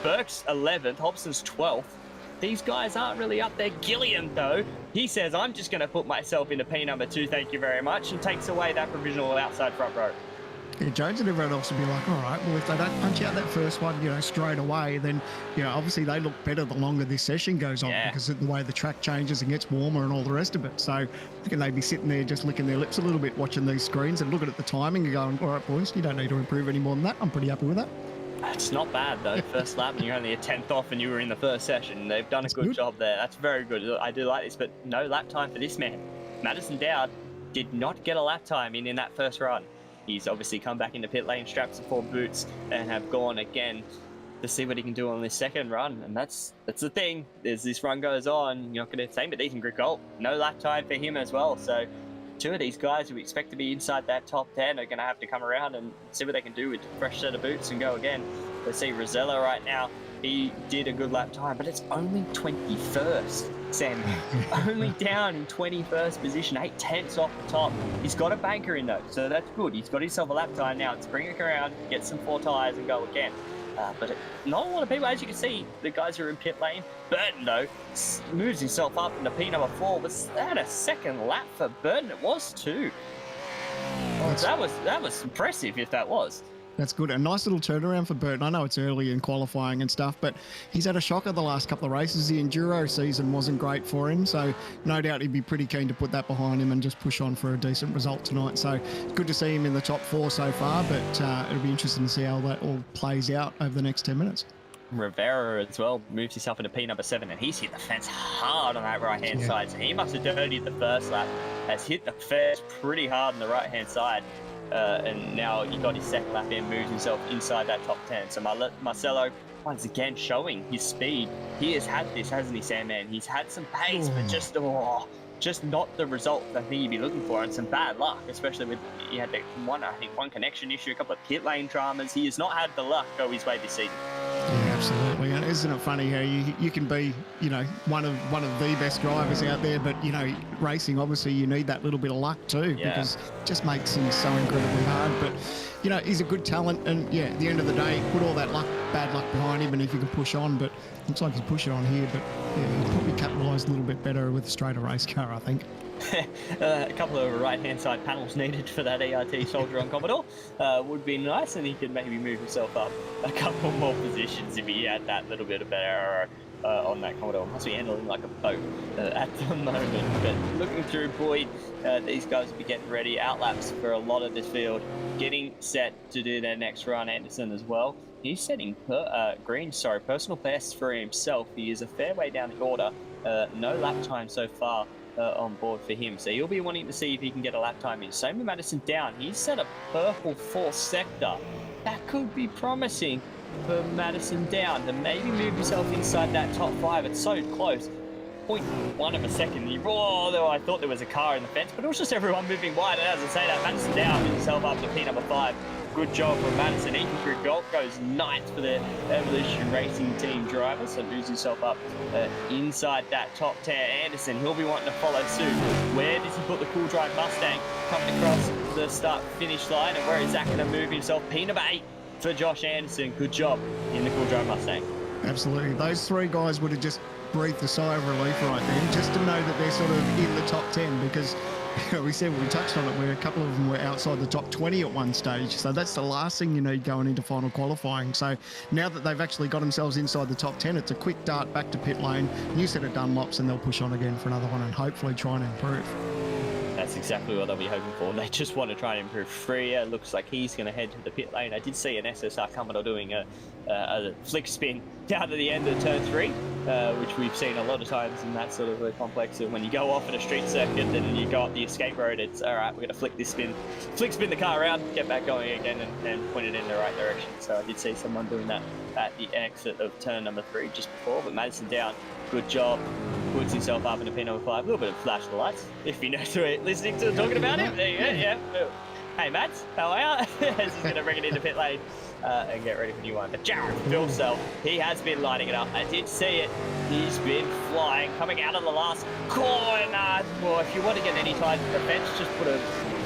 Burke's 11th. Hobson's 12th. These guys aren't really up there. Gilliam, though, he says, I'm just going to put myself into P number 2, thank you very much, and takes away that provisional outside front row. Yeah, Jones and everyone else would be like, all right, well, if they don't punch out that first one, straight away, then, obviously they look better the longer this session goes on because of the way the track changes and gets warmer and all the rest of it. So can they be sitting there just licking their lips a little bit, watching these screens and looking at the timing and going, all right, boys, you don't need to improve any more than that. I'm pretty happy with that. It's not bad, though. First lap, and you're only a 10th off and you were in the first session. They've done a good job there. That's very good. I do like this, but no lap time for this man. Madison Dowd did not get a lap time in that first run. He's obviously come back into pit lane, strapped some 4 boots, and have gone again to see what he can do on this second run. And that's the thing. As this run goes on, you're not going to say, but Ethan Grigol, no lap time for him as well. So 2 of these guys who we expect to be inside that top 10 are going to have to come around and see what they can do with a fresh set of boots and go again. Let's see Rosella right now. He did a good lap time, but it's only 21st, Sam. Only down in 21st position, 8 tenths off the top. He's got a banker in though, so that's good. He's got himself a lap time now. Let's bring it around, get some 4 tyres and go again. But not a lot of people, as you can see, the guys who are in pit lane. Burton, though, moves himself up into P number 4. Was that a second lap for Burton? It was too. Oh, that was impressive if that was. That's good. A nice little turnaround for Burton. I know it's early in qualifying and stuff, but he's had a shocker the last couple of races. The Enduro season wasn't great for him, so no doubt he'd be pretty keen to put that behind him and just push on for a decent result tonight. So good to see him in the top 4 so far, but it'll be interesting to see how that all plays out over the next 10 minutes. Rivera as well moves himself into P number 7, and he's hit the fence hard on that right-hand side. So he must have dirtied the first lap, has hit the fence pretty hard on the right-hand side. And now he got his second lap in, moves himself inside that top 10. So Marcelo, once again, showing his speed. He has had this, hasn't he, Sandman? He's had some pace, but just not the result I think you'd be looking for, and some bad luck, especially with he had one connection issue, a couple of pit lane dramas. He has not had the luck go his way this season. Yeah, absolutely. And isn't it funny how you can be, one of the best drivers out there, but racing, obviously you need that little bit of luck too, because it just makes things so incredibly hard. But he's a good talent, and at the end of the day, put all that bad luck behind him, and if you can push on, but looks like he's pushing on here, but he'll probably capitalise a little bit better with a straighter race car, I think. A couple of right-hand side panels needed for that ERT Soldier on Commodore would be nice, and he could maybe move himself up a couple more positions if he had that little bit of better on that Commodore. Must be handling like a boat at the moment. But looking through Boyd, these guys will be getting ready. Outlaps for a lot of this field, getting set to do their next run. Anderson as well. He's setting personal best for himself. He is a fair way down the order. No lap time so far on board for him, so he'll be wanting to see if he can get a lap time in. Same with Madison Down. He's set a purple 4th sector. That could be promising for Madison Down to maybe move himself inside that top 5. It's so close. 0.1 of a second. I thought there was a car in the fence, but it was just everyone moving wide. And as I say that, Madison Down moves himself up to P number 5. Good job from Madison. Ethan Grigol goes 9th for the Evolution Racing Team driver, so moves himself up inside that top 10. Anderson, he'll be wanting to follow suit. Where does he put the Cool Drive Mustang? Coming across the start-finish line, and where is that going to move himself? P number 8 for Josh Anderson. Good job in the Cool Drive Mustang. Absolutely. Those 3 guys would have just breathed a sigh of relief right then, just to know that they're sort of in the top 10, because we touched on it, where a couple of them were outside the top 20 at one stage. So that's the last thing you need going into final qualifying. So now that they've actually got themselves inside the top 10, it's a quick dart back to pit lane, new set of Dunlops, and they'll push on again for another one and hopefully try and improve. That's exactly what they'll be hoping for. They just want to try and improve. Freya looks like he's going to head to the pit lane. I did see an SSR Commodore doing a flick spin down to the end of turn 3, which we've seen a lot of times in that sort of a complex. And when you go off at a street circuit, then you go up the escape road, it's all right, we're going to flick spin the car around, get back going again, and point it in the right direction. So I did see someone doing that at the exit of turn number 3 just before. But Madison Down, good job. Puts himself up in a P number 5. A little bit of flash of the lights, if you know to listening to talking about him. There you go, yeah. Hey, Mads, how are you? As he's going to bring it into pit lane and get ready for new one. But Jared Philsell, he has been lighting it up. I did see it. He's been flying, coming out of the last corner. Well, if you want to get any time to the fence, just put a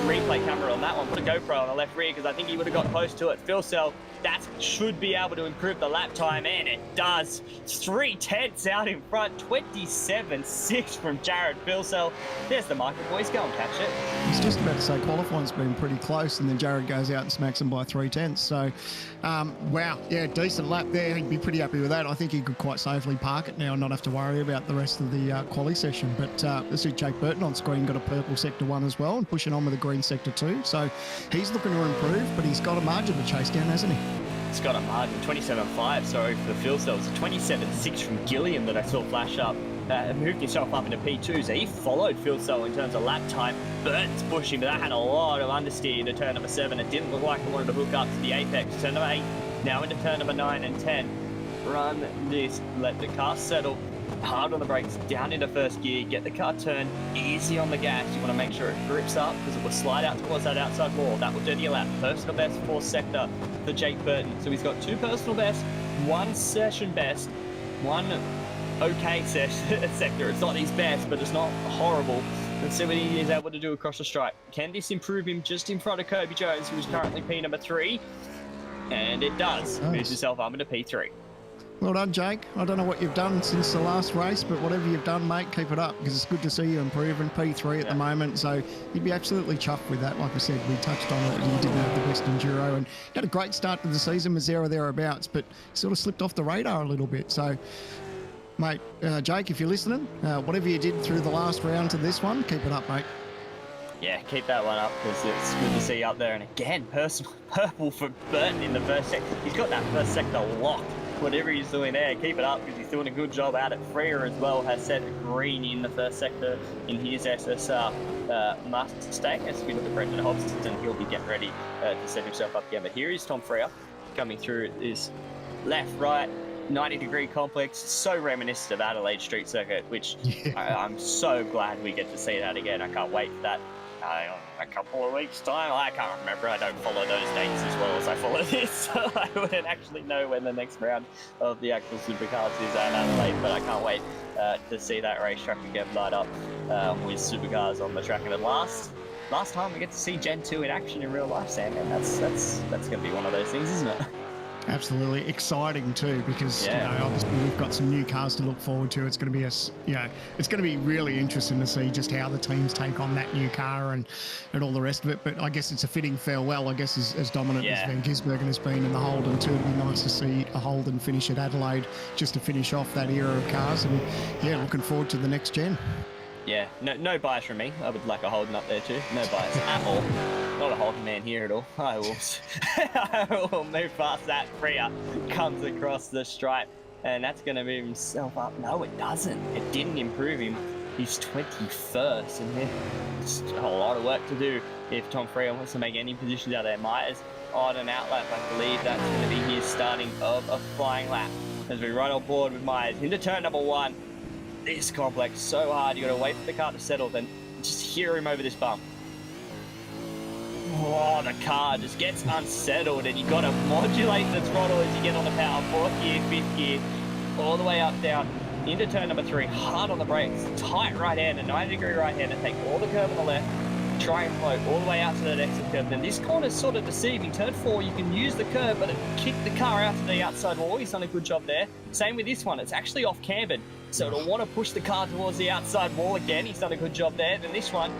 replay camera on that one, put a GoPro on the left rear, because I think he would have got close to it. Phil Sell, that should be able to improve the lap time, and it does. 3/10 out in front, 27.6 from Jared Phil Sell. There's the market, boys, go and catch it. I was just about to say qualifying's been pretty close, and then Jared goes out and smacks him by 3/10. So, wow, yeah, decent lap there. He'd be pretty happy with that. I think he could quite safely park it now and not have to worry about the rest of the quali session. But let's see, Jake Burton on screen got a purple sector 1 as well, and pushing on with a green sector 2. So he's looking to improve, but he's got a margin to chase down, hasn't he? It's got a margin, 27.5, sorry, for Phil Sell. It was a 27.6 from Gilliam that I saw flash up. Moved himself up into P2, so he followed Phil Sell in terms of lap time. Burton's pushing, but that had a lot of understeer into turn number 7. It didn't look like it wanted to hook up to the apex. Turn number 8, now into turn number 9 and 10. Run this, let the car settle. Hard on the brakes, down into first gear, get the car turned, easy on the gas. You want to make sure it grips up because it will slide out towards that outside wall. That will dirty a lap. Personal best fourth sector for Jake Burton. So he's got 2 personal bests, 1 session best, 1 okay sector. It's not his best, but it's not horrible. Let's see what he is able to do across the stripe. Can this improve him just in front of Kobe Jones, who is currently P number 3? And it does. Nice. Moves himself up into P3. Well done, Jake. I don't know what you've done since the last race, but whatever you've done, mate, keep it up, because it's good to see you improving. P3 at the moment, so you'd be absolutely chuffed with that. Like I said, we touched on it, and you didn't have the best enduro, and had a great start to the season with 0 thereabouts, but sort of slipped off the radar a little bit. So, mate, Jake, if you're listening, whatever you did through the last round to this one, keep it up, mate. Yeah, keep that one up, because it's good to see you up there. And again, personal purple for Burton in the first sector. He's got that first sector locked. Whatever he's doing there, keep it up, because he's doing a good job at it. Freer as well has set green in the first sector in his SSR Mustang. As we look at Brendan Hobson, he'll be getting ready to set himself up again. But here is Tom Freer coming through this left, right, 90-degree complex. So reminiscent of Adelaide Street Circuit, which I'm so glad we get to see that again. I can't wait for that. A couple of weeks' time. I can't remember. I don't follow those dates as well as I follow this, so I wouldn't actually know when the next round of the actual Supercars is at Adelaide, but I can't wait to see that racetrack again light up with Supercars on the track. And the last time we get to see Gen 2 in action in real life, Sam, and that's going to be one of those things, isn't it? Absolutely exciting too, because you know, obviously we've got some new cars to look forward to. It's going to be it's going to be really interesting to see just how the teams take on that new car and all the rest of it. But I guess it's a fitting farewell, I guess, as dominant as Van Gisbergen has been in the Holden too. It'd be nice to see a Holden finish at Adelaide just to finish off that era of cars. And yeah, looking forward to the next gen. Yeah, no bias from me. I would like a Holden up there too. No bias at all. Not a Holden man here at all. I will move past that. Freer comes across the stripe, and that's going to move himself up. No, it doesn't. It didn't improve him. He's 21st, and there's a lot of work to do if Tom Freer wants to make any positions out there. Myers on an outlap. I believe that's going to be his starting of a flying lap as we run on board with Myers into turn number 1. This complex so hard, you got to wait for the car to settle, then just hear him over this bump. Oh, the car just gets unsettled, and you got to modulate the throttle as you get on the power. 4th gear, 5th gear, all the way up, down into turn number 3. Hard on the brakes, tight right hand, a 90-degree right hand, and take all the curve on the left. Try and float all the way out to that exit curve. Then this corner's sort of deceiving. Turn 4, you can use the curve, but it kicked the car out to the outside wall. He's done a good job there. Same with this one. It's actually off cambered, so it'll want to push the car towards the outside wall again. He's done a good job there. Then this one,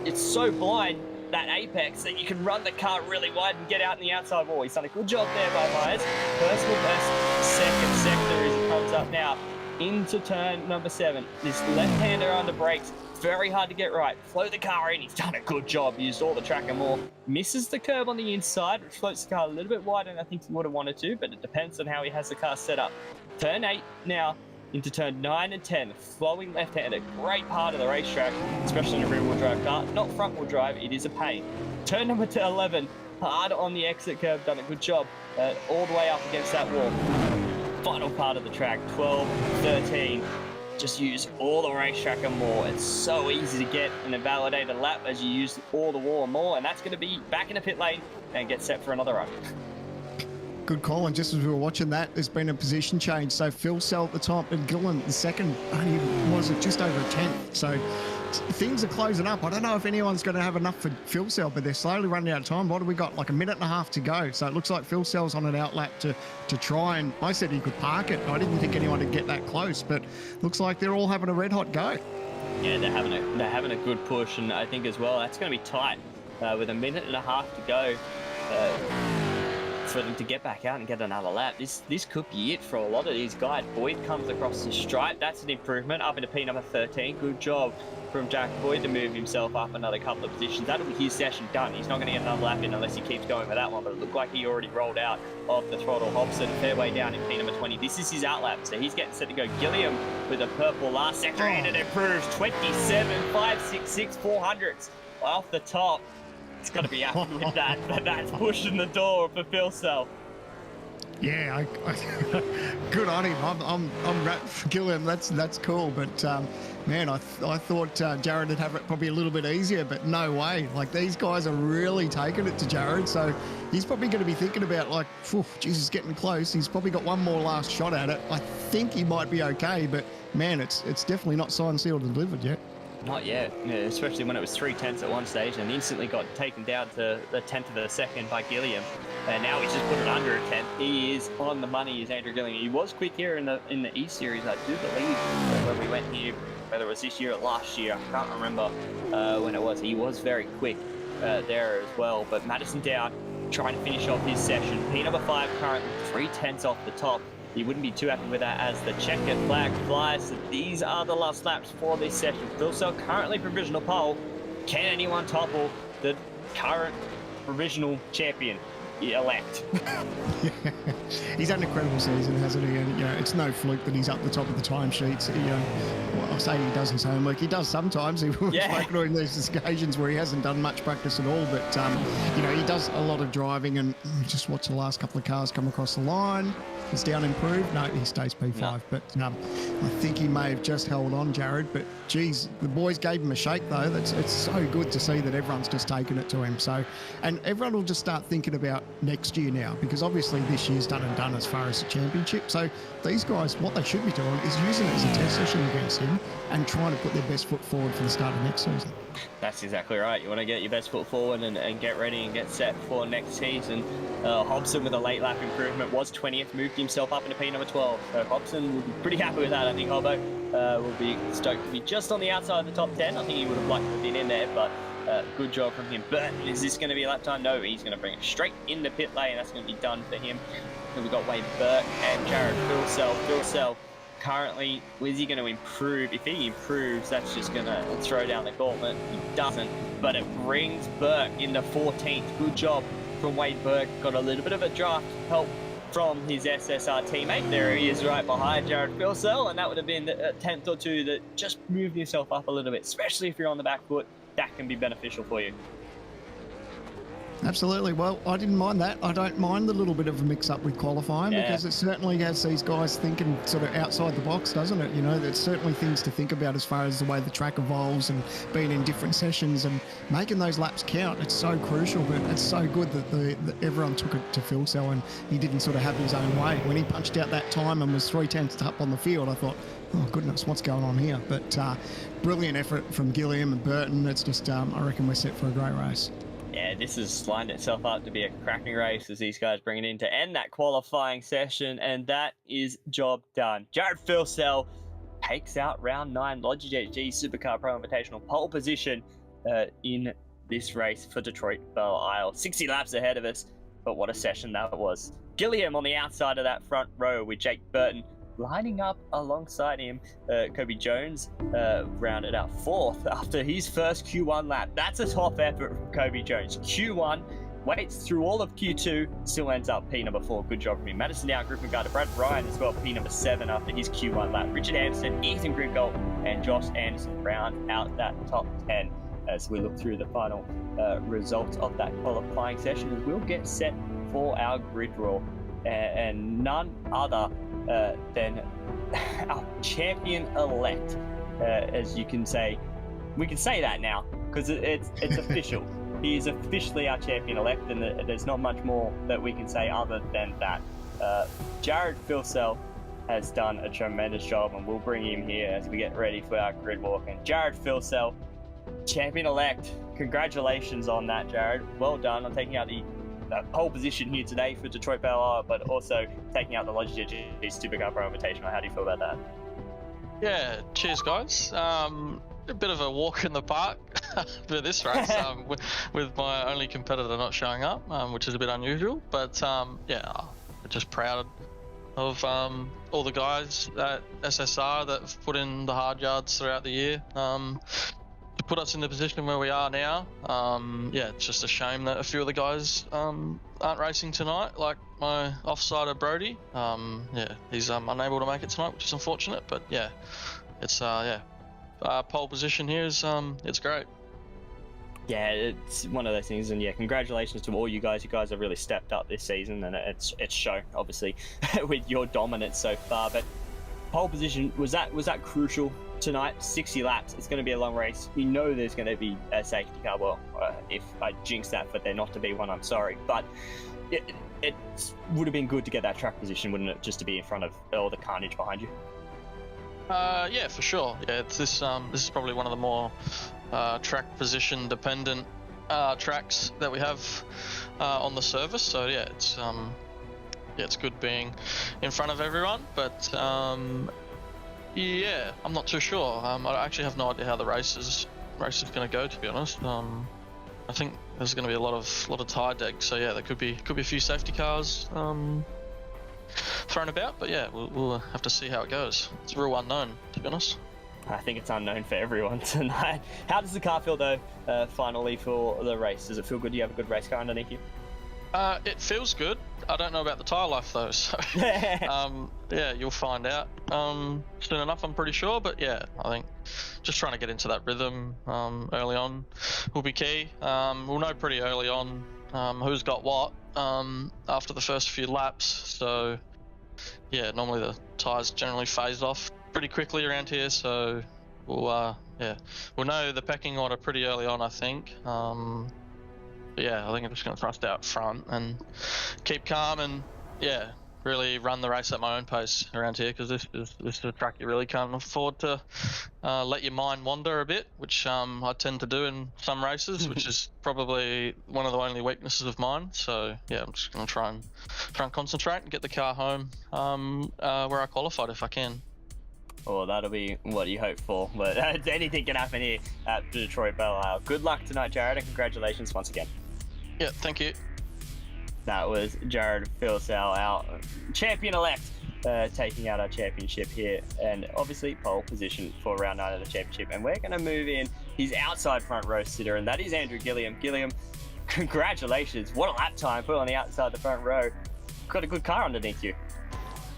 it's so blind, that apex, that you can run the car really wide and get out in the outside wall. He's done a good job there by Myers. Personal best second sector as he comes up now into turn number 7. This left-hander under brakes. Very hard to get right. Float the car in. He's done a good job. Used all the track and more. Misses the curve on the inside, which floats the car a little bit wider than I think he would have wanted to, but it depends on how he has the car set up. Turn 8 now into turn 9 and 10. Flowing left-hander. Great part of the racetrack, especially in a rear-wheel drive car. Not front-wheel drive. It is a pain. Turn number 11. Hard on the exit curve. Done a good job. All the way up against that wall. Final part of the track. 12, 13. Just use all the racetrack and more. It's so easy to get an invalidated lap as you use all the wall and more, and that's going to be back in the pit lane and get set for another run. Good call, and just as we were watching that, there's been a position change. So Phil Sell at the top and Gillen the second, only was it just over a 10th. So things are closing up. I don't know if anyone's going to have enough for Phil Cell, but they're slowly running out of time. What have we got? Like a minute and a half to go. So it looks like Phil Cell's on an outlap to try, and I said he could park it. I didn't think anyone would get that close, but looks like they're all having a red hot go. Yeah, they're having a good push, and I think as well that's going to be tight with a minute and a half to go for them to get back out and get another lap. This could be it for a lot of these guys. Boyd comes across the stripe. That's an improvement up into P number 13. Good job from Jack Boyd to move himself up another couple of positions. That'll be his session done. He's not going to get another lap in unless he keeps going with that one, but it looked like he already rolled out of the throttle. Hobson fair way down in P number 20. This is his outlap, so he's getting set to go. Gilliam with a purple last sector, and it improves 27.566 400s off the top. It's got to be happy with that, but that's pushing the door for Phil Cell. Yeah, good on him. I'm Gilliam. That's cool. But man, I thought Jared would have it probably a little bit easier, but no way. Like, these guys are really taking it to Jared, so he's probably going to be thinking about, like, Jesus, getting close. He's probably got one more last shot at it. I think he might be okay, but man, it's definitely not signed, sealed, and delivered yet. Not yet, yeah, especially when it was 3/10 at one stage and instantly got taken down to the 10th of a second by Gilliam. And now he's just put it under a 10th. He is on the money, is Andrew Gilliam. He was quick here in the E Series, I do believe, when we went here, whether it was this year or last year. I can't remember when it was. He was very quick there as well. But Madison down, trying to finish off his session. P number 5 currently 3/10 off the top. He wouldn't be too happy with that as the checkered flag flies. So these are the last laps for this session. Phil Cell currently provisional pole. Can anyone topple the current provisional champion elect? He's had an incredible season, hasn't he? And it's no fluke that he's up the top of the timesheets. Well, I say he does his homework. He does sometimes. We've spoken on these occasions where he hasn't done much practice at all. But he does a lot of driving. And just watch the last couple of cars come across the line. Is down improved? No, he stays P5. No. But I think he may have just held on, Jared. But geez, the boys gave him a shake though. It's so good to see that everyone's just taken it to him. So, and everyone will just start thinking about next year now, because obviously this year's done and done as far as the championship. So these guys, what they should be doing is using it as a test session against him and trying to put their best foot forward for the start of next season. That's exactly right. You want to get your best foot forward and get ready and get set for next season. Hobson with a late lap improvement was 20th, moved himself up into P number 12. So Hobson will be pretty happy with that. I think Hobbo will be stoked to be just on the outside of the top 10. I think he would have liked to have been in there, but good job from him. But is this going to be a lap time? No, he's going to bring it straight in the pit lane. That's going to be done for him. Then we've got Wade Burke and Jared Phil Cell. Currently, is he going to improve? If he improves, that's just going to throw down the gauntlet. He doesn't, but it brings Burke into 14th. Good job from Wade Burke. Got a little bit of a draft help from his SSR teammate. There he is right behind Jared Phil Cell, and that would have been a 10th or two that just moved yourself up a little bit, especially if you're on the back foot. That can be beneficial for you. Absolutely. Well, I didn't mind that. I don't mind the little bit of a mix-up with qualifying because it certainly has these guys thinking sort of outside the box, doesn't it? There's certainly things to think about as far as the way the track evolves and being in different sessions and making those laps count. It's so crucial, but it's so good that everyone took it to Phil Cell and he didn't sort of have his own way. When he punched out that time and was 3/10 up on the field, I thought, oh, goodness, what's going on here? But brilliant effort from Gilliam and Burton. It's just, I reckon we're set for a great race. Yeah, this has lined itself up to be a cracking race as these guys bring it in to end that qualifying session, and that is job done. Jared Phil Cell takes out round 9 Logitech G Supercar Pro Invitational pole position in this race for Detroit Belle Isle. 60 laps ahead of us, but what a session that was. Gilliam on the outside of that front row with Jake Burton lining up alongside him. Kobe Jones rounded out 4th after his first Q1 lap. That's a top effort from Kobe Jones. Q1, waits through all of Q2, still ends up P number 4. Good job from him. Madison down, Griffin Gardner, Brad Ryan as well, P number 7 after his Q1 lap. Richard Anderson, Ethan Gringold, and Josh Anderson round out that top 10 as we look through the final results of that qualifying session as we'll get set for our grid roll. And none other than our champion-elect, as you can say. We can say that now because it's official. He is officially our champion-elect, and there's not much more that we can say other than that. Jared Phil Cell has done a tremendous job, and we'll bring him here as we get ready for our grid walk. And Jared Filsell, champion-elect. Congratulations on that, Jared. Well done on taking out the pole position here today for Detroit Belle, but also taking out the Logitech Supercar Pro Invitational. How do you feel about that? Yeah, cheers guys. A bit of a walk in the park for this race, with my only competitor not showing up, which is a bit unusual, but yeah, I'm just proud of all the guys at SSR that have put in the hard yards throughout the year to put us in the position where we are now. Yeah, it's just a shame that a few of the guys aren't racing tonight, like my offsider Brody. Yeah, he's unable to make it tonight, which is unfortunate, but yeah, it's pole position here is it's great. Yeah, it's one of those things, and yeah, congratulations to all you guys. You guys have really stepped up this season, and it's shown obviously with your dominance so far. But pole position, was that crucial tonight? 60 laps. It's going to be a long race. You know there's going to be a safety car. Well, if I jinx that for there not to be one, I'm sorry. But it would have been good to get that track position, wouldn't it? Just to be in front of all the carnage behind you. Yeah, for sure. Yeah, this is probably one of the more track position dependent tracks that we have on the service. So yeah, it's good being in front of everyone. But yeah, I'm not too sure. I actually have no idea how the race is going to go, to be honest. I think there's going to be a lot of tire deck. So yeah, there could be a few safety cars thrown about, but yeah, we'll have to see how it goes. It's real unknown, to be honest. I think it's unknown for everyone tonight. How does the car feel though, finally for the race? Does it feel good? Do you have a good race car underneath you? It feels good. I don't know about the tyre life though, so yeah, you'll find out soon enough, I'm pretty sure. But yeah, I think just trying to get into that rhythm early on will be key. We'll know pretty early on who's got what after the first few laps. So yeah, normally the tyres generally phase off pretty quickly around here, so we'll know the pecking order pretty early on, I think. But yeah, I think I'm just going to thrust out front and keep calm and yeah, really run the race at my own pace around here, because this is a track you really can't afford to let your mind wander a bit, which I tend to do in some races, which is probably one of the only weaknesses of mine. So yeah, I'm just going to try and concentrate and get the car home where I qualified if I can. Well, that'll be what you hope for, but anything can happen here at Detroit Belle. Good luck tonight, Jared, and congratulations once again. Yeah, thank you. That was Jared Filsell, our champion-elect, taking out our championship here, and obviously pole position for round 9 of the championship. And we're going to move in his outside front row sitter, and that is Andrew Gilliam. Gilliam, congratulations. What a lap time put on the outside the front row. Got a good car underneath you.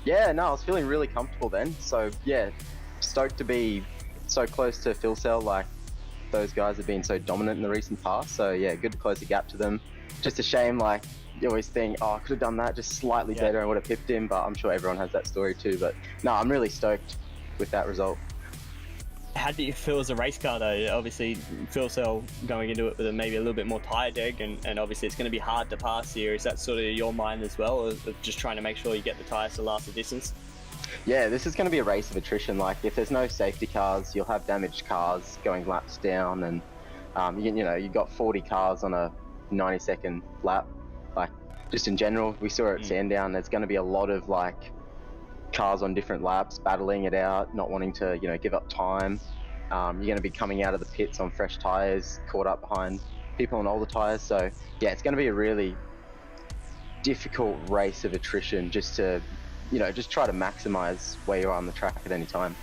Yeah, no, I was feeling really comfortable then. So yeah, stoked to be so close to Filsell. Like, those guys have been so dominant in the recent past. So yeah, good to close the gap to them. Just a shame, like, you always think, oh, I could have done that just slightly better and would have pipped him, but I'm sure everyone has that story too. But no, I'm really stoked with that result. How do you feel as a race car though? Obviously, Filsell going into it with maybe a little bit more tyre deg, and obviously it's going to be hard to pass here. Is that sort of your mind as well, of just trying to make sure you get the tyres to last the distance? Yeah, this is going to be a race of attrition. Like, if there's no safety cars, you'll have damaged cars going laps down, and you've got 40 cars on a 90-second lap. Like, just in general, we saw it at Sandown. There's going to be a lot of like cars on different laps battling it out, not wanting to give up time. You're going to be coming out of the pits on fresh tires, caught up behind people on older tires. So yeah, it's going to be a really difficult race of attrition, just to just try to maximize where you are on the track at any time.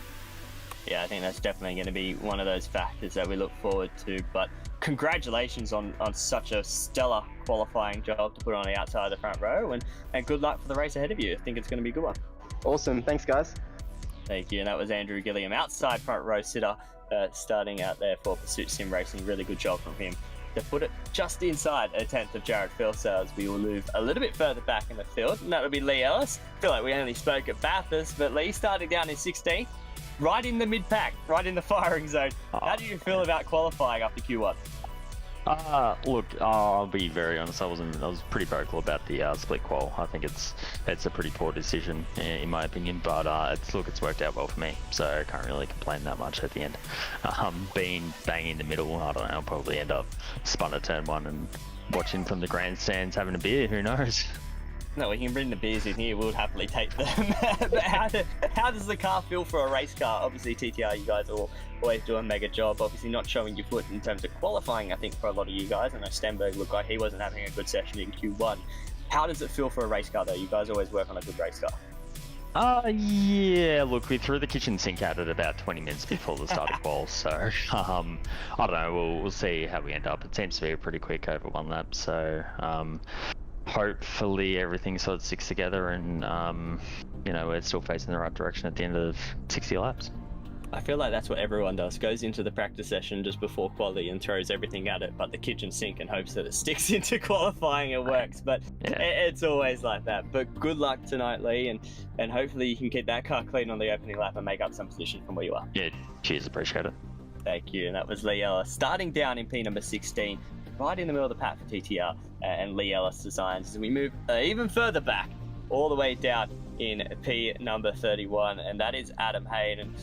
Yeah, I think that's definitely going to be one of those factors that we look forward to. But congratulations on such a stellar qualifying job to put on the outside of the front row, and good luck for the race ahead of you. I think it's going to be a good one. Awesome, thanks guys. Thank you. And that was Andrew Gilliam, outside front row sitter, starting out there for Pursuit Sim Racing. Really good job from him to put it just inside a tenth of Jared Filsell. We will move a little bit further back in the field, and that would be Lee Ellis. I feel like we only spoke at Bathurst, but Lee started down in 16th, right in the mid-pack, right in the firing zone. How do you feel about qualifying after Q1? Look, I'll be very honest. I was pretty vocal about the split qual. I think it's a pretty poor decision in my opinion. But it's worked out well for me, so I can't really complain that much at the end. Being bang in the middle, I don't know. I'll probably end up spun at turn 1 and watching from the grandstands having a beer. Who knows? No, we can bring the beers in here. We'll happily take them. But how does the car feel for a race car? Obviously, TTR, you guys all always do a mega job. Obviously, not showing your foot in terms of qualifying, I think, for a lot of you guys. I know Stenberg looked like he wasn't having a good session in Q1. How does it feel for a race car, though? You guys always work on a good race car. Yeah, look, we threw the kitchen sink out at about 20 minutes before the start of qual, so I don't know, we'll see how we end up. It seems to be pretty quick over 1 lap, so hopefully everything sort of sticks together and we're still facing the right direction at the end of 60 laps. I feel like that's what everyone does, goes into the practice session just before quali and throws everything at it but the kitchen sink and hopes that it sticks into qualifying and works, but yeah. It's always like that. But good luck tonight, Lee, and hopefully you can keep that car clean on the opening lap and make up some position from where you are. Yeah, cheers, appreciate it. Thank you. And that was Lee Ellis starting down in P number 16, right in the middle of the pack for TTR and Lee Ellis Designs, as we move even further back all the way down in P number 31, and that is Adam Hayden. And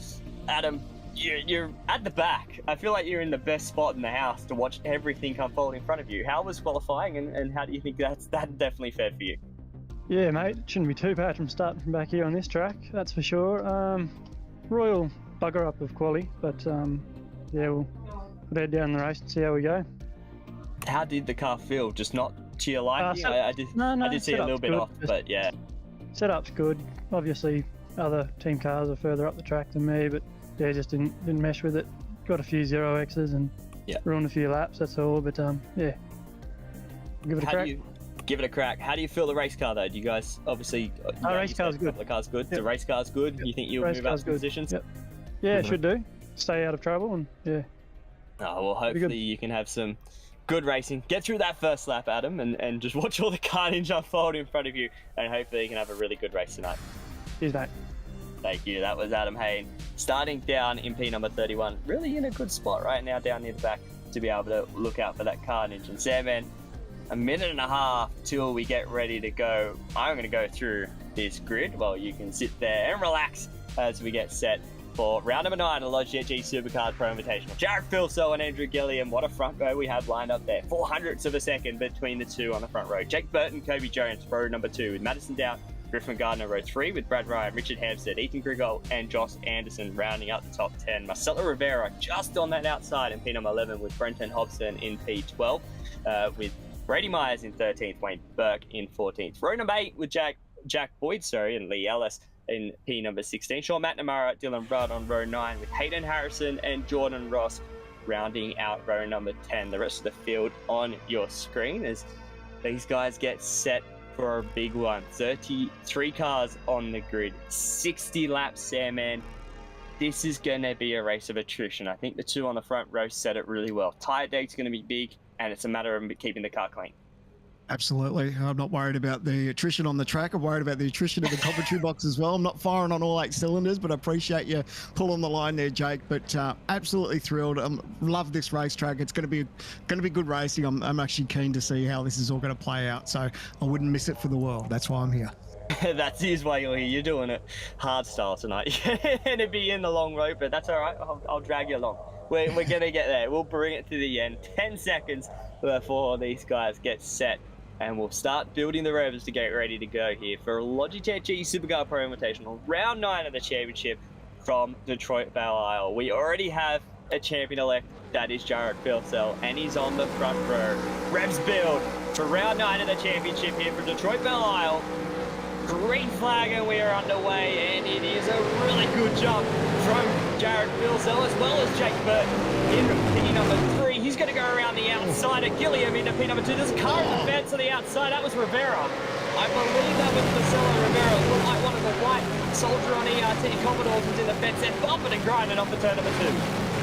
Adam, you're at the back. I feel like you're in the best spot in the house to watch everything unfold in front of you. How was qualifying, and how do you think that definitely fared for you? Yeah, mate, it shouldn't be too bad from starting from back here on this track, that's for sure. Royal bugger up of quali, but yeah, we'll head down the race and see how we go. How did the car feel? Just not to your liking? I did see a little bit off, but yeah. Setup's good. Obviously, other team cars are further up the track than me, but yeah, just didn't mesh with it. Got a few 0Xs and ruined a few laps, that's all. But yeah, give it a crack. Give it a crack. How do you feel the race car though? Do you guys obviously? Race car's good. The car's good. Yep. The race car's good. You think you'll move up some positions? Yep. Yeah, should do. Stay out of trouble and yeah. Oh well, hopefully you can have some good racing. Get through that first lap, Adam, and just watch all the carnage unfold in front of you, and hopefully you can have a really good race tonight. Cheers, mate. Thank you. That was Adam Hayden starting down in P number 31. Really in a good spot right now down near the back to be able to look out for that carnage. And Sam, man, a minute and a half till we get ready to go. I'm going to go through this grid while you can sit there and relax as we get set for round number 9 of Logitech Supercars Pro Invitational. Jared Filso and Andrew Gilliam, what a front row we have lined up there. 0.04 of a second between the two on the front row. Jake Burton, Kobe Jones, row number 2 with Madison Down, Griffin Gardner, row 3 with Brad Ryan, Richard Hampstead, Ethan Grigol, and Josh Anderson rounding out the top 10. Marcelo Rivera just on that outside in P number 11 with Brenton Hobson in P12, with Brady Myers in 13th, Wayne Burke in 14th. Row number 8 with Jack Boyd, and Lee Ellis in P number 16. Sean McNamara, Dylan Rudd on row 9 with Hayden Harrison and Jordan Ross rounding out row number 10. The rest of the field on your screen as these guys get set for a big one. 33 cars on the grid, 60 laps, Sam, man. This is going to be a race of attrition. I think the two on the front row said it really well. Tire date's going to be big, and it's a matter of keeping the car clean. Absolutely. I'm not worried about the attrition on the track. I'm worried about the attrition in the commentary box as well. I'm not firing on all 8 cylinders, but I appreciate you pulling the line there, Jake. But absolutely thrilled. Love this racetrack. It's going to be good racing. I'm actually keen to see how this is all going to play out. So I wouldn't miss it for the world. That's why I'm here. That is why you're here. You're doing it hard style tonight. You're going to be in the long road, but that's all right. I'll drag you along. We're going to get there. We'll bring it to the end. 10 seconds before these guys get set. And we'll start building the revs to get ready to go here for Logitech Supercar Pro Invitational, round 9 of the championship from Detroit Belle Isle. We already have a champion-elect, that is Jared Filsell, and he's on the front row. Revs build for round 9 of the championship here for Detroit Belle Isle. Green flag and we are underway, and it is a really good jump from Jared Filsell as well as Jake Burton in P number 3. He's going to go around the outside at Gilliam into P number 2. There's a car in the fence on the outside. That was Rivera. I believe that was Marcelo Rivera. It looked like one of the white soldier on ERT Commodores was in the fence there, bumping and grinding off the turn number 2.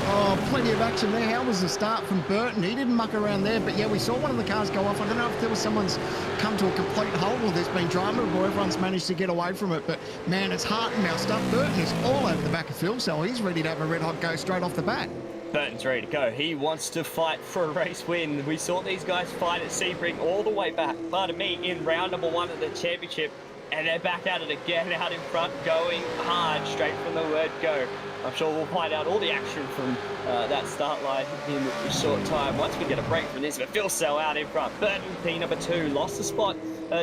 Oh, plenty of action there. How was the start from Burton? He didn't muck around there, but yeah, we saw one of the cars go off. I don't know if there was someone's come to a complete halt or there's been drama or everyone's managed to get away from it, but man, it's heart and our stuff. Burton is all over the back of Phil, so he's ready to have a red hot go straight off the bat. Burton's ready to go. He wants to fight for a race win. We saw these guys fight at Sebring all the way back, pardon me, in round number 1 of the championship, and they're back at it again, out in front, going hard, straight from the word go. I'm sure we'll find out all the action from that start line in a short time once we get a break from this. But Phil Sell out in front. Burton, P number 2, lost the spot.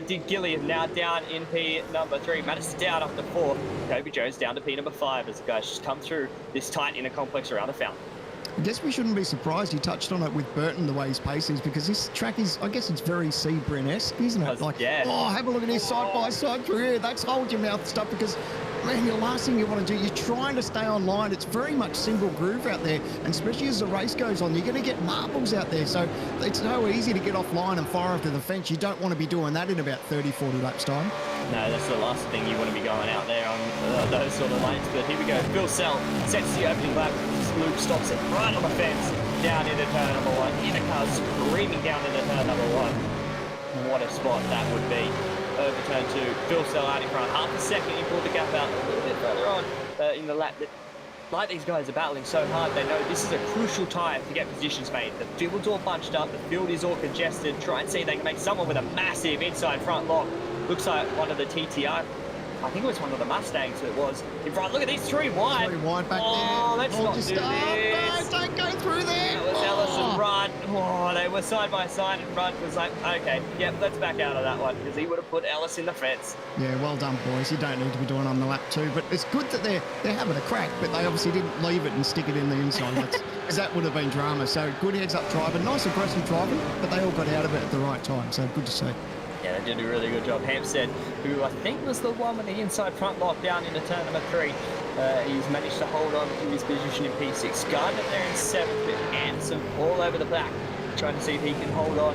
Did Gillian now down in P number 3. Madison down up to 4. Kobe Jones down to P number 5 as the guys just come through this tight inner complex around the fountain. I guess we shouldn't be surprised you touched on it with Burton, the way his pace is, because this track is, I guess it's very Sebring-esque, isn't it? Like, yeah. Oh, have a look at this side by side through here. That's hold your mouth stuff, because, man, the last thing you want to do, you're trying to stay online. It's very much single groove out there, and especially as the race goes on, you're going to get marbles out there. So it's so easy to get offline and fire off to the fence. You don't want to be doing that in about 30, 40 laps time. No, that's the last thing you want to be going out there on those sort of lanes. But here we go. Phil Sell sets the opening lap. Luke stops it right on the fence, down into turn number 1. Here the car's screaming down into turn number 1. What a spot that would be. Over turn 2, Phil Sell out in front. Half a second, he pulled the gap out a little bit further on in the lap. Like these guys are battling so hard, they know this is a crucial time to get positions made. The field's all bunched up, the field is all congested. Try and see if they can make someone with a massive inside front lock. Looks like one of the TTR. I think it was one of the Mustangs that was in front. Look at these 3 wide. 3 wide back there. Let's not do this. No, don't go through there. That was Ellison Rudd. Oh, they were side by side, and Rudd was like, okay, yep, let's back out of that one, because he would have put Ellis in the fence. Yeah, well done, boys. You don't need to be doing on the lap 2, but it's good that they're having a crack, but they obviously didn't leave it and stick it in the inside, because that would have been drama. So good heads up driving, nice aggressive driving, but they all got out of it at the right time, so good to see. Yeah, they did a really good job. Hampstead, who I think was the one with the inside front lock down into turn number 3. He's managed to hold on to his position in P6. Gardner there in 7th, but Anderson all over the back, trying to see if he can hold on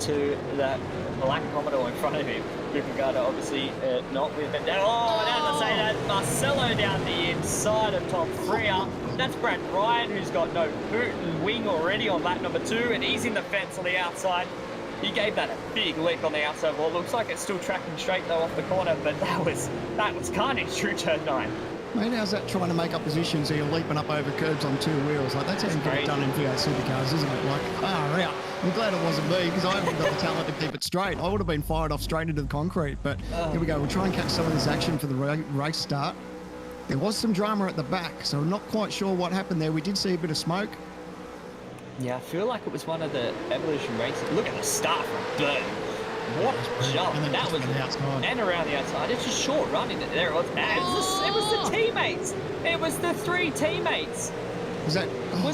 to that black Commodore in front of him. Griffin Gardner obviously not with him. Oh, and as I say that, Marcelo down the inside of Tom Freer. That's Brad Ryan, who's got no boot and wing already on lap number 2, and he's in the fence on the outside. He gave that a big leap on the outside wall. Looks like it's still tracking straight though off the corner, but that was carnage through turn 9. Mate, how's that trying to make up positions so you're leaping up over curbs on 2 wheels? Like, that's how you get it done in V8 Supercars, isn't it? Like, out. I'm glad it wasn't me, because I haven't got the talent to keep it straight. I would have been fired off straight into the concrete, but here we go. We'll try and catch some of this action for the race start. There was some drama at the back, so I'm not quite sure what happened there. We did see a bit of smoke. Yeah, I feel like it was one of the Evolution races. Look at the start from Burton. What a jump. That was and around the outside. It's just short running. There it was. It was the teammates. It was the 3 teammates. Was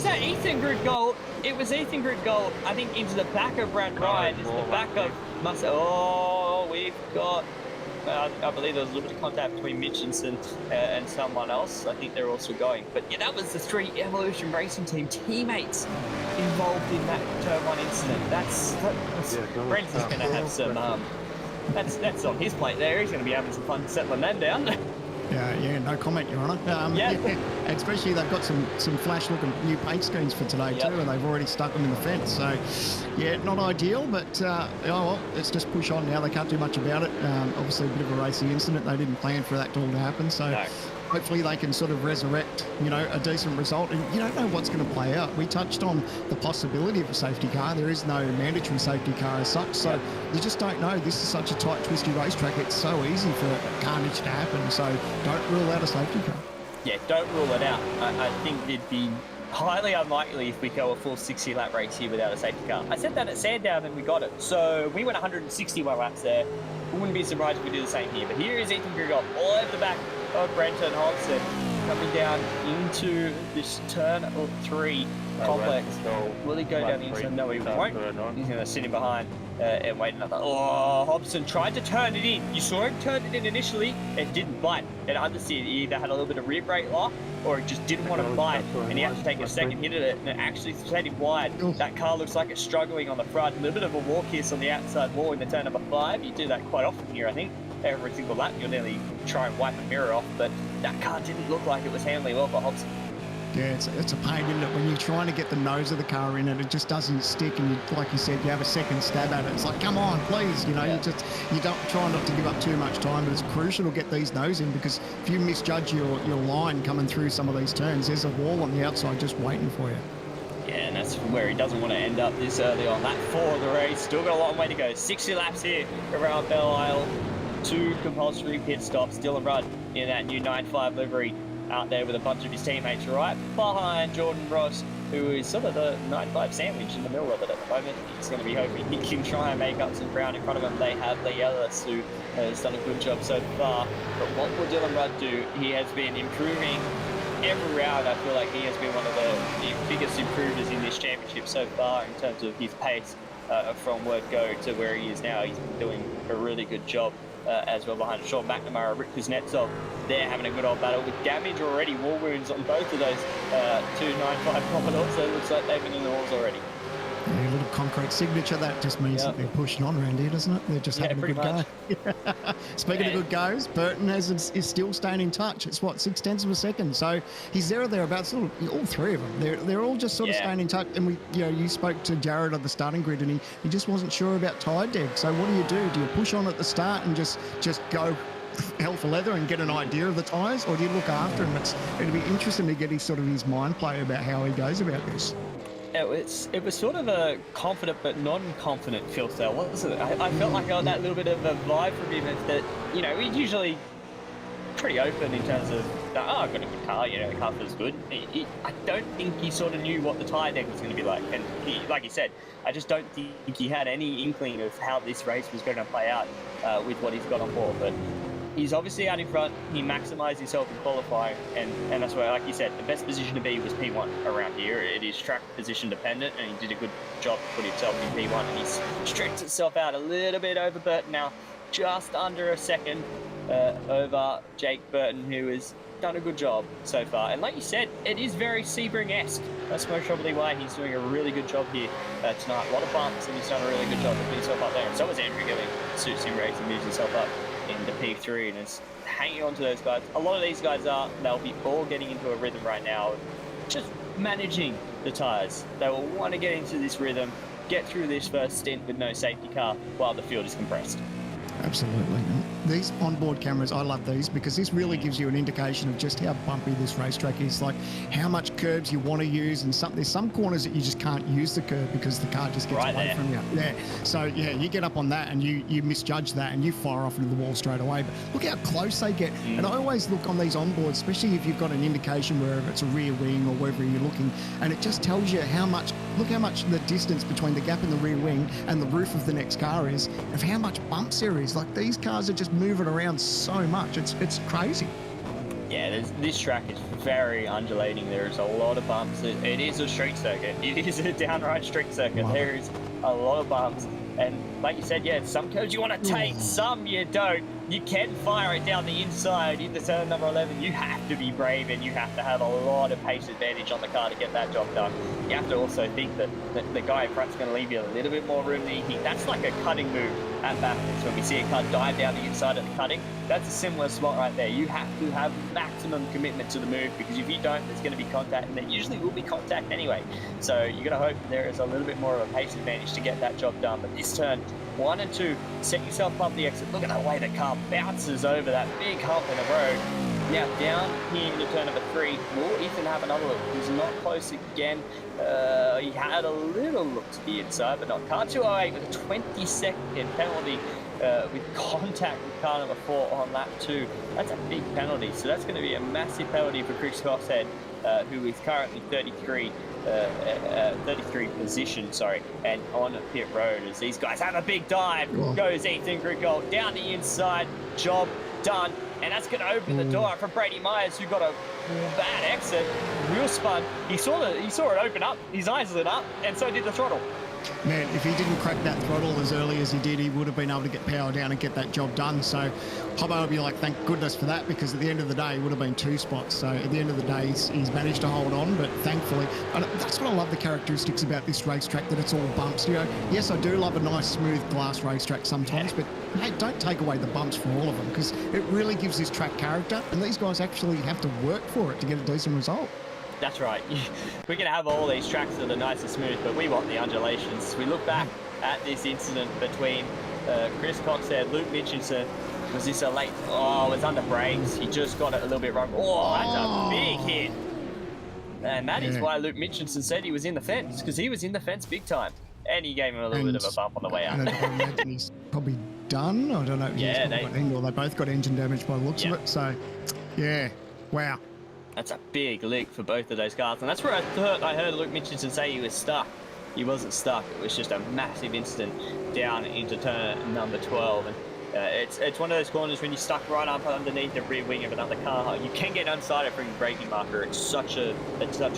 that Ethan Griggold? It was Ethan Griggold, I think, into the back of Brad Ryan. It's the back of Marcel. Oh, we've got... I believe there was a little bit of contact between Mitchinson and someone else. I think they're also going. But yeah, that was the 3 Evolution Racing Team teammates involved in that turn 1 incident. That's Brent's going to have some... that's on his plate there. He's going to be having some fun settling that down. Yeah, no comment, Your Honour. And especially they've got some flash-looking new paint schemes for today too, and they've already stuck them in the fence. So, yeah, not ideal, but oh well, let's just push on now. They can't do much about it. Obviously, a bit of a racing incident. They didn't plan for that all to happen. So, hopefully they can sort of resurrect, a decent result. And you don't know what's going to play out. We touched on the possibility of a safety car. There is no mandatory safety car as such, so you just don't know. This is such a tight, twisty racetrack. It's so easy for carnage to happen. So don't rule out a safety car. Yeah, don't rule it out. I think it'd be highly unlikely if we go a full 60-lap race here without a safety car. I said that at Sandown and we got it. So we went 161 laps there. We wouldn't be surprised if we do the same here. But here is Ethan Griggold all over the back of Brenton Hobson coming down into this turn 3 complex. Will he go down the inside? No, he won't. He's going to sit in behind and wait another. Oh, Hobson tried to turn it in. You saw him turn it in initially. It didn't bite. And understeer, he either had a little bit of rear brake lock or it just didn't want to bite. And he had to take a second hit at it. And it actually set him wide. That car looks like it's struggling on the front. A little bit of a wall kiss on the outside wall in the turn number 5. You do that quite often here, I think. Every single lap, you'll nearly try and wipe a mirror off, but that car didn't look like it was handling well for Hobson. Yeah, it's a pain, isn't it? When you're trying to get the nose of the car in and it just doesn't stick, and like you said, you have a second stab at it. It's like, come on, please, you don't try not to give up too much time, but it's crucial to get these nose in, because if you misjudge your line coming through some of these turns, there's a wall on the outside just waiting for you. Yeah, and that's where he doesn't want to end up this early on lap 4 of the race. Still got a long way to go. 60 laps here around Belle Isle. 2 compulsory pit stops. Dylan Rudd in that new 9.5 livery out there with a bunch of his teammates right behind Jordan Ross, who is sort of the 9.5 sandwich in the middle of it at the moment. He's going to be hoping he can try and make up some ground in front of him. They have Lee Ellis, who has done a good job so far. But what will Dylan Rudd do? He has been improving every round. I feel like he has been one of the biggest improvers in this championship so far in terms of his pace from word go to where he is now. He's been doing a really good job as well behind Sean McNamara, Rick Kuznetsov. They're having a good old battle with damage already, war wounds on both of those 2 9.5 Commodores, so it looks like they've been in the walls already. Yeah, a little concrete signature, that just means that they're pushing on around here, doesn't it? They're just having a good go. Speaking of good goes, Burton is still staying in touch. It's what, 0.6 of a second. So he's there or thereabouts. All 3 of them. They're all just sort of staying in touch. And you spoke to Jared on the starting grid, and he just wasn't sure about tyre deg. So what do? Do you push on at the start and just go hell for leather and get an idea of the tyres, or do you look after him? It'd be interesting to get his mind play about how he goes about this. It was sort of a confident but non-confident feel style, wasn't it? I felt like I got that little bit of a vibe from him that, he's usually pretty open in terms of, I've got a good car, the car feels good. I don't think he sort of knew what the tyre deck was going to be like. And like he said, I just don't think he had any inkling of how this race was going to play out with what he's got on board. But he's obviously out in front. He maximised himself in qualifying, and that's why, like you said, the best position to be was P1 around here. It is track position dependent, and he did a good job to put himself in P1, and he's stretched himself out a little bit over Burton now, just under a second over Jake Burton, who has done a good job so far. And like you said, it is very Sebring-esque. That's most probably why he's doing a really good job here tonight. A lot of bumps, and he's done a really good job of putting himself up there. And so was Andrew Gilling, Suit Sim Racing, moves himself up into P3 and is hanging on to those guys. A lot of these guys they'll be all getting into a rhythm right now, just managing the tyres. They will want to get into this rhythm, get through this first stint with no safety car while the field is compressed. Absolutely. These onboard cameras, I love these because this really gives you an indication of just how bumpy this racetrack is, like how much curbs you want to use, and there's some corners that you just can't use the curb because the car just gets away from you. Yeah. So you get up on that and you misjudge that and you fire off into the wall straight away. But look how close they get. And I always look on these onboards, especially if you've got an indication wherever it's a rear wing or wherever you're looking, and it just tells you how much the distance between the gap in the rear wing and the roof of the next car is, of how much bumps there is. Like, these cars are just moving around so much. It's crazy. Yeah, this track is very undulating. There's a lot of bumps. It is a street circuit. It is a downright street circuit. Wow. There is a lot of bumps. And like you said, some curves you want to take, some you don't. You can fire it down the inside into turn number 11. You have to be brave, and you have to have a lot of pace advantage on the car to get that job done. You have to also think that the guy in front's going to leave you a little bit more room than you think. That's like a cutting move at Bathurst. When we see a car dive down the inside of the cutting, that's a similar spot right there. You have to have maximum commitment to the move, because if you don't, there's going to be contact, and there usually will be contact anyway. So you're going to hope there is a little bit more of a pace advantage to get that job done. But this turn 1 and 2, set yourself up the exit. Look at the way the car bounces over that big hump in the road. Now down here into turn number 3, will Ethan have another look? He's not close again. He had a little look to the inside, but not. Car 208 with a 20-second penalty with contact with car number 4 on lap 2. That's a big penalty, so that's going to be a massive penalty for Chris Coxhead, who is currently 33 position, and on pit road as these guys have a big dive. Goes Ethan Grigol down the inside, job done, and that's going to open the door for Brady Myers, who got a bad exit, wheel spun. He saw it open up, his eyes lit up, and so did the throttle. Man, if he didn't crack that throttle as early as he did, he would have been able to get power down and get that job done. So Hobbo will be like, thank goodness for that, because at the end of the day, it would have been 2 spots. So at the end of the day, he's managed to hold on, but thankfully, and that's what I love the characteristics about this racetrack, that it's all bumps. Yes, I do love a nice, smooth glass racetrack sometimes, but hey, don't take away the bumps from all of them, because it really gives this track character, and these guys actually have to work for it to get a decent result. That's right. We can have all these tracks that are nice and smooth, but we want the undulations. We look back at this incident between Chris Coxhead, Luke Mitchinson. Was this a late? Oh, it was under brakes. He just got it a little bit wrong. Oh, that's a big hit. And that is why Luke Mitchinson said he was in the fence, because he was in the fence big time. And he gave him a little bit of a bump on the way out. And I imagine he's probably done. I don't know. Yeah, they both got engine damage by the looks of it. So, yeah, wow. That's a big lick for both of those cars. And that's where I heard Luke Mitchinson say he was stuck. He wasn't stuck. It was just a massive incident down into turn number 12. And it's one of those corners when you're stuck right up underneath the rear wing of another car. You can get unsighted from your braking marker. It's such a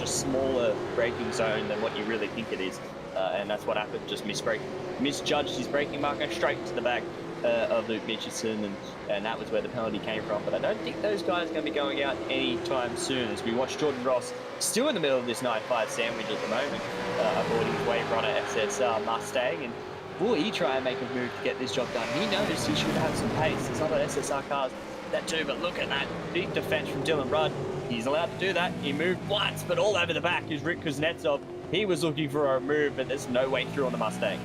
smaller braking zone than what you really think it is. And that's what happened, just misjudged his braking marker straight to the back of Luke Mitchinson, and that was where the penalty came from. But I don't think those guys are going to be going out anytime soon, as we watch Jordan Ross still in the middle of this 9-5 sandwich at the moment, avoiding his wave runner SSR Mustang, and will he try and make a move to get this job done? He knows he should have some pace. There's other SSR cars that do, but look at that big defense from Dylan Rudd. He's allowed to do that. He moved once, but all over the back is Rick Kuznetsov. He was looking for a move, but there's no way through on the Mustang.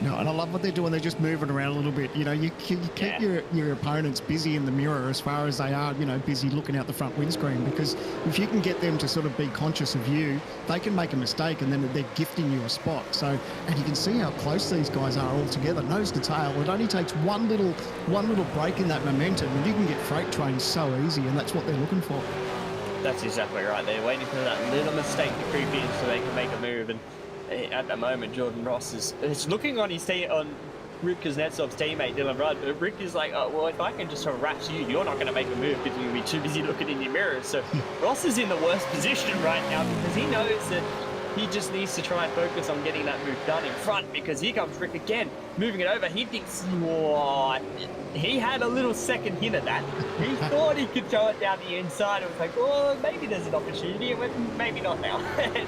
No, and I love what they're doing. They're just moving around a little bit. You know, you keep your opponents busy in the mirror as far as they are, you know, busy looking out the front windscreen, because if you can get them to sort of be conscious of you, they can make a mistake and then they're gifting you a spot. So, and you can see how close these guys are all together, nose to tail. It only takes one little break in that momentum and you can get freight trains so easy, and that's what they're looking for. That's exactly right. They're waiting for that little mistake to creep in so they can make a move. And at the moment, Jordan Ross is looking on Rick Kuznetsov's teammate, Dylan Rudd. But Rick is like, oh, well, if I can just harass you, you're not going to make a move because you'll be too busy looking in your mirrors. So Ross is in the worst position right now because he knows that he just needs to try and focus on getting that move done in front, because here comes Rick again, moving it over. He thinks, he had a little second hint at that. He thought he could throw it down the inside. It was like, oh, maybe there's an opportunity. Maybe not now.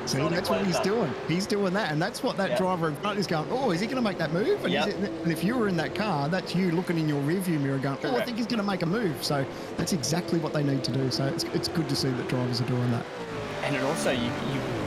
See, that's what he's doing. He's doing that, and that's what that driver in front is going, oh, is he going to make that move? And, and if you were in that car, that's you looking in your rearview mirror going, oh, I think he's going to make a move. So that's exactly what they need to do. So it's good to see that drivers are doing that. And then also, you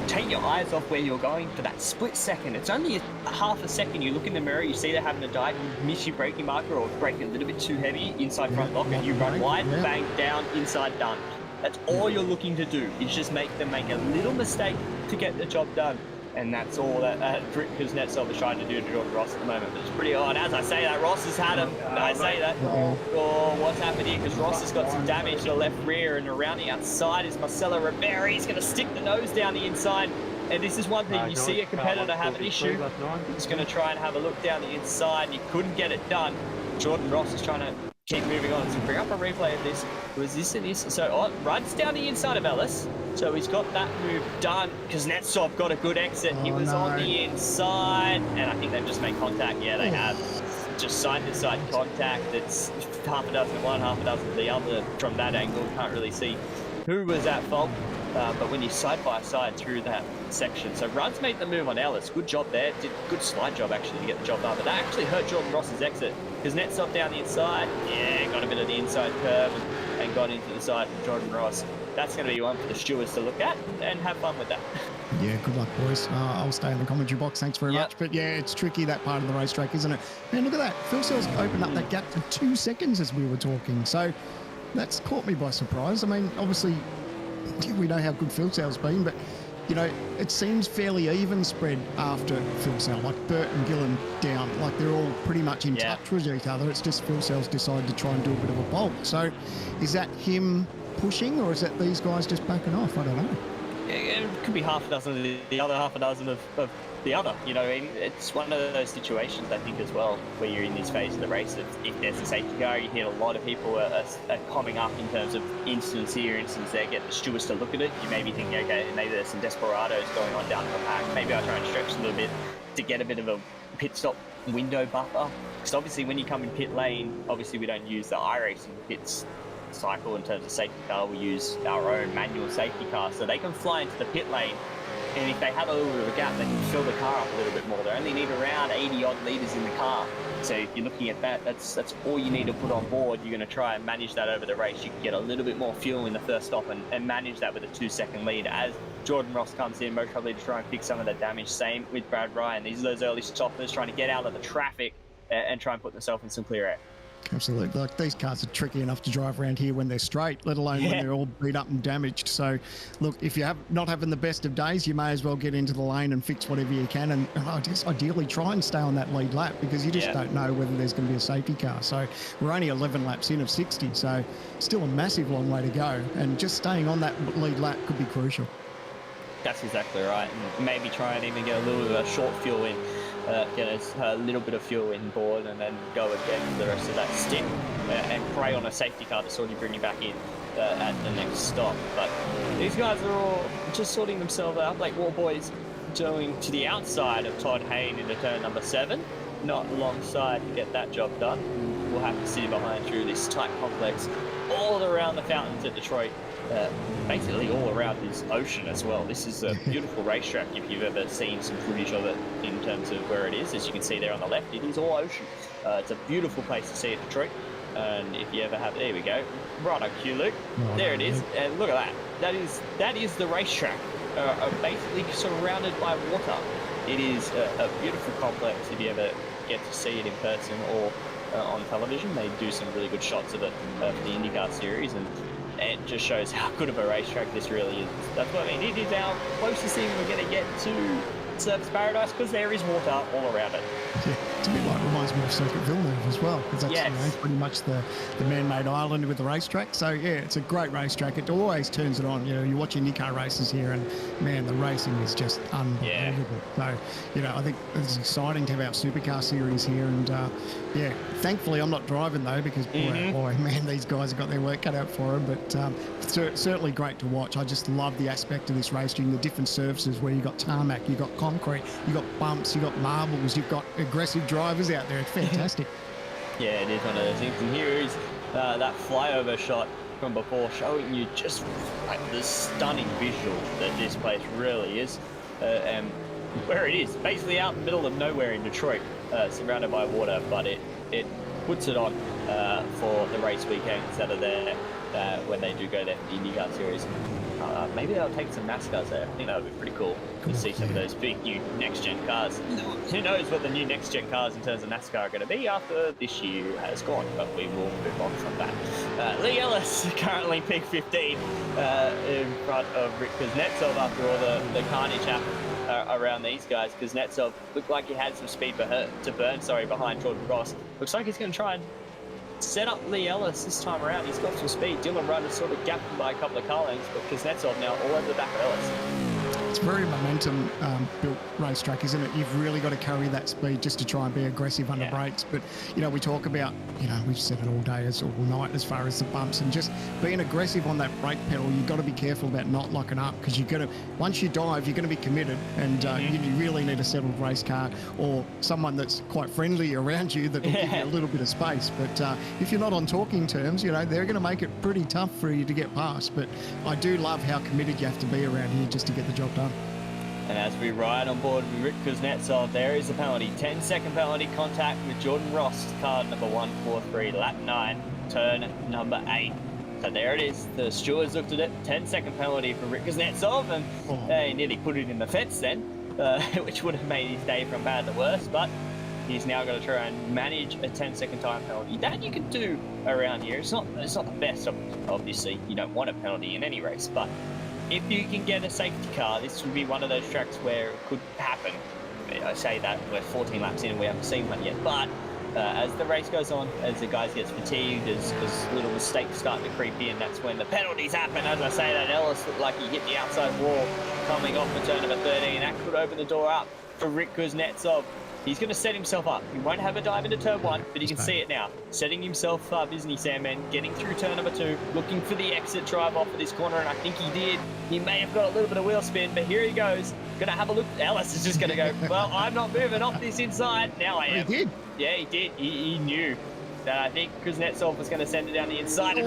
take your eyes off where you're going for that split second. It's only a half a second. You look in the mirror, you see they're having a dive, you miss your braking marker or brake a little bit too heavy, inside front lock, and you run wide, bang, down, inside, done. That's all you're looking to do, is just make them make a little mistake to get the job done. And that's all that Rick Kuznetsov is trying to do to Jordan Ross at the moment. But it's pretty odd. As I say that, Ross has had him. I say that. Oh, what's happened here? Because Ross has got some damage to the left rear, and around the outside is Marcelo Rivera. He's going to stick the nose down the inside. And this is one thing, you see a competitor have an issue, he's going to try and have a look down the inside, and he couldn't get it done. Jordan Ross is trying to keep moving on. So bring up a replay of this. Was this and this? So Rudd's down the inside of Ellis. So he's got that move done. Kuznetsov got a good exit. He was on the inside. And I think they've just made contact. Yeah, they have. Just side-to-side contact. It's half a dozen one, half a dozen the other. From that angle, can't really see who was at fault. But when you're side by side through that section. So Rudd's made the move on Ellis. Good job there. Did a good slide job actually to get the job done. But that actually hurt Jordan Ross's exit. Kuznetsov down the inside. Yeah, got a bit of the inside curve and got into the side from Jordan Ross. That's going to be one for the stewards to look at and have fun with that. Yeah, good luck, boys. I'll stay in the commentary box. Thanks very much. But yeah, it's tricky, that part of the racetrack, isn't it? And look at that. Phil Sells opened up that gap to 2 seconds as we were talking. So that's caught me by surprise. I mean, obviously, we know how good Phil Sells been, but you know, it seems fairly even spread after Phil Sells. Like Burt and Gillen down, like they're all pretty much in touch with each other. It's just Phil Sells decided to try and do a bit of a bulk. So is that him pushing, or is that these guys just backing off? I don't know. It could be half a dozen of the other, half a dozen of the other. You know, it's one of those situations, I think, as well, where you're in this phase of the race. If there's a safety car, you hear a lot of people are coming up in terms of instance here, instance there, get the stewards to look at it. You may be thinking, okay, maybe there's some desperados going on down the pack. Maybe I'll try and stretch a little bit to get a bit of a pit stop window buffer. Because obviously when you come in pit lane, obviously we don't use the iRacing pits cycle in terms of safety car. We use our own manual safety car, so they can fly into the pit lane, and if they have a little bit of a gap, they can fill the car up a little bit more. They only need around 80 odd litres in the car, so if you're looking at that, that's all you need to put on board. You're going to try and manage that over the race. You can get a little bit more fuel in the first stop and manage that with a 2-second lead as Jordan Ross comes in, most probably to try and fix some of the damage. Same with Brad Ryan. These are those early stoppers trying to get out of the traffic and try and put themselves in some clear air. Absolutely. Like, these cars are tricky enough to drive around here when they're straight, let alone when they're all beat up and damaged. So, look, if you're not having the best of days, you may as well get into the lane and fix whatever you can. And just ideally try and stay on that lead lap, because you just don't know whether there's going to be a safety car. So we're only 11 laps in of 60, so still a massive long way to go. And just staying on that lead lap could be crucial. That's exactly right. And maybe try and even get a little bit of short fuel in. Get a little bit of fuel in board, and then go again for the rest of that stint, and prey on a safety car to sort of bring you back in at the next stop. But these guys are all just sorting themselves out, like War Boys doing to the outside of Todd Hayne into turn number 7, not alongside to get that job done. We'll have to see behind through this tight complex all around the fountains at Detroit. Basically all around this ocean as well. This is a beautiful racetrack if you've ever seen some footage of it in terms of where it is. As you can see there on the left, it is all ocean. It's a beautiful place to see at Detroit. And if you ever have, there we go, right on cue, Luke. There it is, and look at that. That is the racetrack, basically surrounded by water. It is a beautiful complex if you ever get to see it in person or on television. They do some really good shots of it for the IndyCar series, and it just shows how good of a racetrack this really is. That's what I mean. It is our closest thing we're going to get to Surfers Paradise, because there is water all around it. Yeah, it's a bit like, reminds me of Circuit Villeneuve as well, because that's pretty much the man-made island with the racetrack. So yeah, it's a great racetrack. It always turns it on. You watch IndyCar races here, and man, the racing is just unbelievable. So I think it's exciting to have our Supercar series here, and thankfully I'm not driving though, because boy, man, these guys have got their work cut out for them. But certainly great to watch. I just love the aspect of this racing, the different surfaces where you got tarmac, you got concrete, you got bumps, you got marbles, you've got aggressive drivers out there. It's fantastic. Yeah, it is one of those things. And here is that flyover shot from before, showing you just like the stunning visual that this place really is, and where it is, basically out in the middle of nowhere in Detroit, surrounded by water. But it puts it on for the race weekends that are there when they do go there for the IndyCar series. Maybe they'll take some NASCARs there. I think that would be pretty cool to see some of those big new next-gen cars. Who knows what the new next-gen cars in terms of NASCAR are going to be after this year has gone, but we will move on from that. Lee Ellis currently P15 in front of Rick Kuznetsov after all the carnage happened around these guys. Kuznetsov looked like he had some speed to burn behind Jordan Ross. Looks like he's going to try and set up Lee Ellis this time around. He's got some speed. Dylan Rudd has sort of gapped him by a couple of car lengths, but Kuznetsov now all over the back of Ellis. It's very momentum built racetrack, isn't it? You've really got to carry that speed just to try and be aggressive under brakes. But we talk about, we've said it all day, all night, as far as the bumps, and just being aggressive on that brake pedal. You've got to be careful about not locking up, because once you dive, you're going to be committed, and you really need a settled race car or someone that's quite friendly around you that will give you a little bit of space. But if you're not on talking terms, they're going to make it pretty tough for you to get past. But I do love how committed you have to be around here just to get the job done. And as we ride on board with Rick Kuznetsov, there is the penalty. 10-second penalty, contact with Jordan Ross, car number 143, lap 9, turn number 8. So there it is. The stewards looked at it. 10-second penalty for Rick Kuznetsov, and he nearly put it in the fence then, which would have made his day from bad to worse. But he's now got to try and manage a 10-second time penalty. That you can do around here. It's not the best, obviously. You don't want a penalty in any race, but if you can get a safety car, this would be one of those tracks where it could happen. I say that we're 14 laps in and we haven't seen one yet, but as the race goes on, as the guys get fatigued, as little mistakes start to creep in, that's when the penalties happen. As I say, that Ellis looked like he hit the outside wall coming off the turn number 13. That could open the door up for Rick Kuznetsov. He's going to set himself up. He won't have a dive into turn 1, but he can see it now. Setting himself up, isn't he, Sandman? Getting through turn number 2, looking for the exit drive off of this corner, and I think he did. He may have got a little bit of wheel spin, but here he goes. Going to have a look. Ellis is just going to go, well, I'm not moving off this inside. Now I am. He did. Yeah, he did. He knew that I think Kuznetsov was going to send it down the inside, and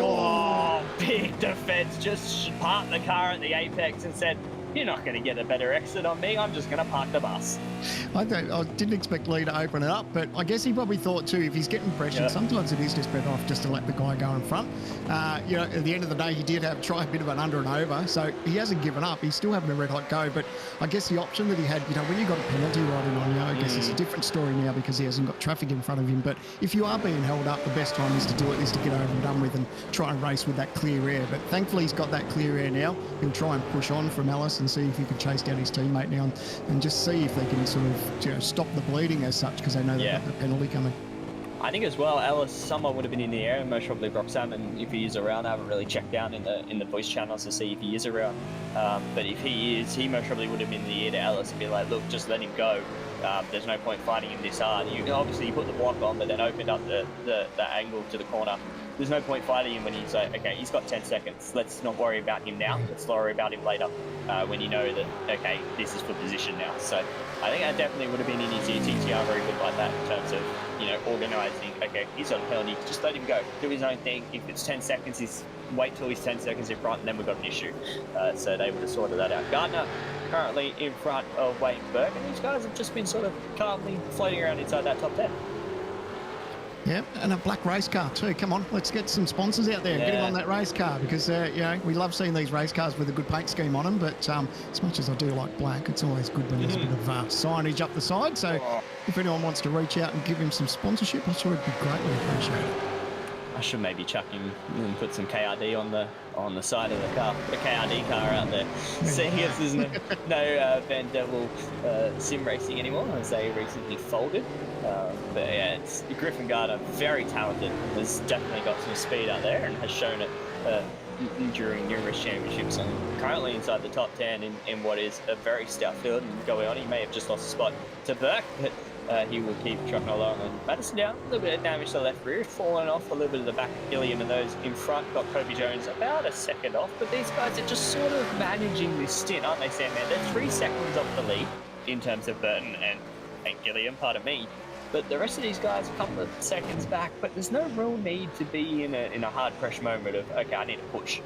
big defense. Just parked the car at the apex and said, you're not going to get a better exit on me. I'm just going to park the bus. I didn't expect Lee to open it up, but I guess he probably thought too, if he's getting pressured, sometimes it is just better off just to let the guy go in front. You know, at the end of the day, he did try a bit of an under and over, so he hasn't given up. He's still having a red hot go, but I guess the option that he had, you know, when you got a penalty riding on you, I guess it's a different story now because he hasn't got traffic in front of him. But if you are being held up, the best time is to do it, is to get over and done with and try and race with that clear air. But thankfully, he's got that clear air now. He'll try and push on from Ellis and see if he can chase down his teammate now and just see if they can sort of, you know, stop the bleeding as such, because they know they've got the penalty coming. I think as well, Ellis, someone would have been in the air, most probably Brock Salmon, if he is around. I haven't really checked down in the voice channels to see if he is around. But if he is, he most probably would have been in the air to Ellis and be like, look, just let him go. There's no point fighting him this hard. Obviously, you put the block on, but then opened up the angle to the corner. There's no point fighting him when he's like, okay, he's got 10 seconds. Let's not worry about him now. Let's worry about him later when you know that, okay, this is for position now. So I think that definitely would have been in his ear. TTR very good like that in terms of, you know, organising, okay, he's on a penalty, just let him go. Do his own thing. If it's 10 seconds, wait till he's 10 seconds in front, and then we've got an issue. So they would have sorted that out. Gardner currently in front of Wayne Burke, and these guys have just been sort of calmly floating around inside that top 10. Yeah, and a black race car too. Come on, let's get some sponsors out there and get him on that race car, because you know, we love seeing these race cars with a good paint scheme on them, but as much as I do like black, it's always good when there's a bit of signage up the side. So if anyone wants to reach out and give him some sponsorship, I'm sure it'd be greatly appreciated. I should maybe chuck him and put some KRD on the side of the car. Put a KRD car out there. Seeing as there's no Van Devil sim racing anymore, as they recently folded. But yeah, it's Griffin Gardner, very talented. Has definitely got some speed out there and has shown it during numerous championships, and currently inside the top 10 in what is a very stout field and going on. He may have just lost a spot to Burke, but he will keep trucking along. And Madison down, a little bit of damage to the left rear, falling off a little bit of the back of Gilliam, and those in front got Kobe Jones about a second off. But these guys are just sort of managing this stint, aren't they, Sam? They're 3 seconds off the lead in terms of Burton and Gilliam, pardon me. But the rest of these guys a couple of seconds back, but there's no real need to be in a hard pressure moment of, okay, I need to push.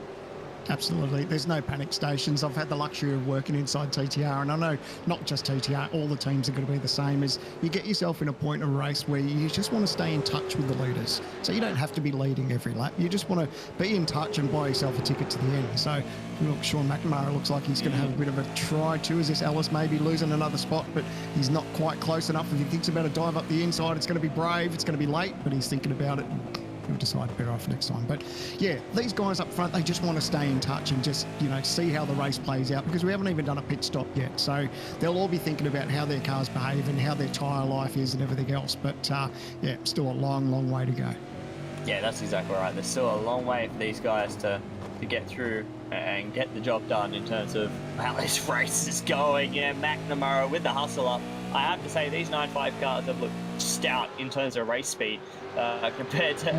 Absolutely. There's no panic stations. I've had the luxury of working inside TTR, and I know not just TTR, all the teams are going to be the same. As you get yourself in a point of a race where you just want to stay in touch with the leaders. So you don't have to be leading every lap. You just want to be in touch and buy yourself a ticket to the end. So look, Sean McNamara looks like he's going to have a bit of a try too, as this Ellis may be losing another spot, but he's not quite close enough. If he thinks about a dive up the inside, it's going to be brave, it's going to be late, but he's thinking about it. He'll decide better off next time. But yeah, these guys up front, they just want to stay in touch and just, you know, see how the race plays out, because we haven't even done a pit stop yet. So they'll all be thinking about how their cars behave and how their tyre life is and everything else. But yeah, still a long, long way to go. Yeah, that's exactly right. There's still a long way for these guys to get through and get the job done in terms of how this race is going. Yeah, McNamara with the hustle up. I have to say, these 9.5 cars have looked stout in terms of race speed compared to,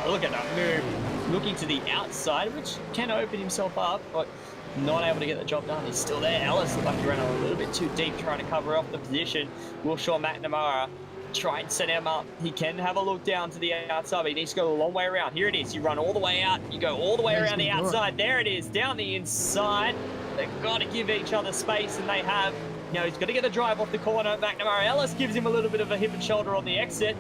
look at that move. Looking to the outside, which can open himself up, but not able to get the job done. He's still there. Ellis looked like he ran a little bit too deep trying to cover off the position. Will Sean McNamara try and set him up? He can have a look down to the outside, but he needs to go a long way around. Here it is. You run all the way out. You go all the way around the outside. There it is, down the inside. They've got to give each other space, and they have. You know, he's got to get the drive off the corner. McNamara, Ellis gives him a little bit of a hip and shoulder on the exit.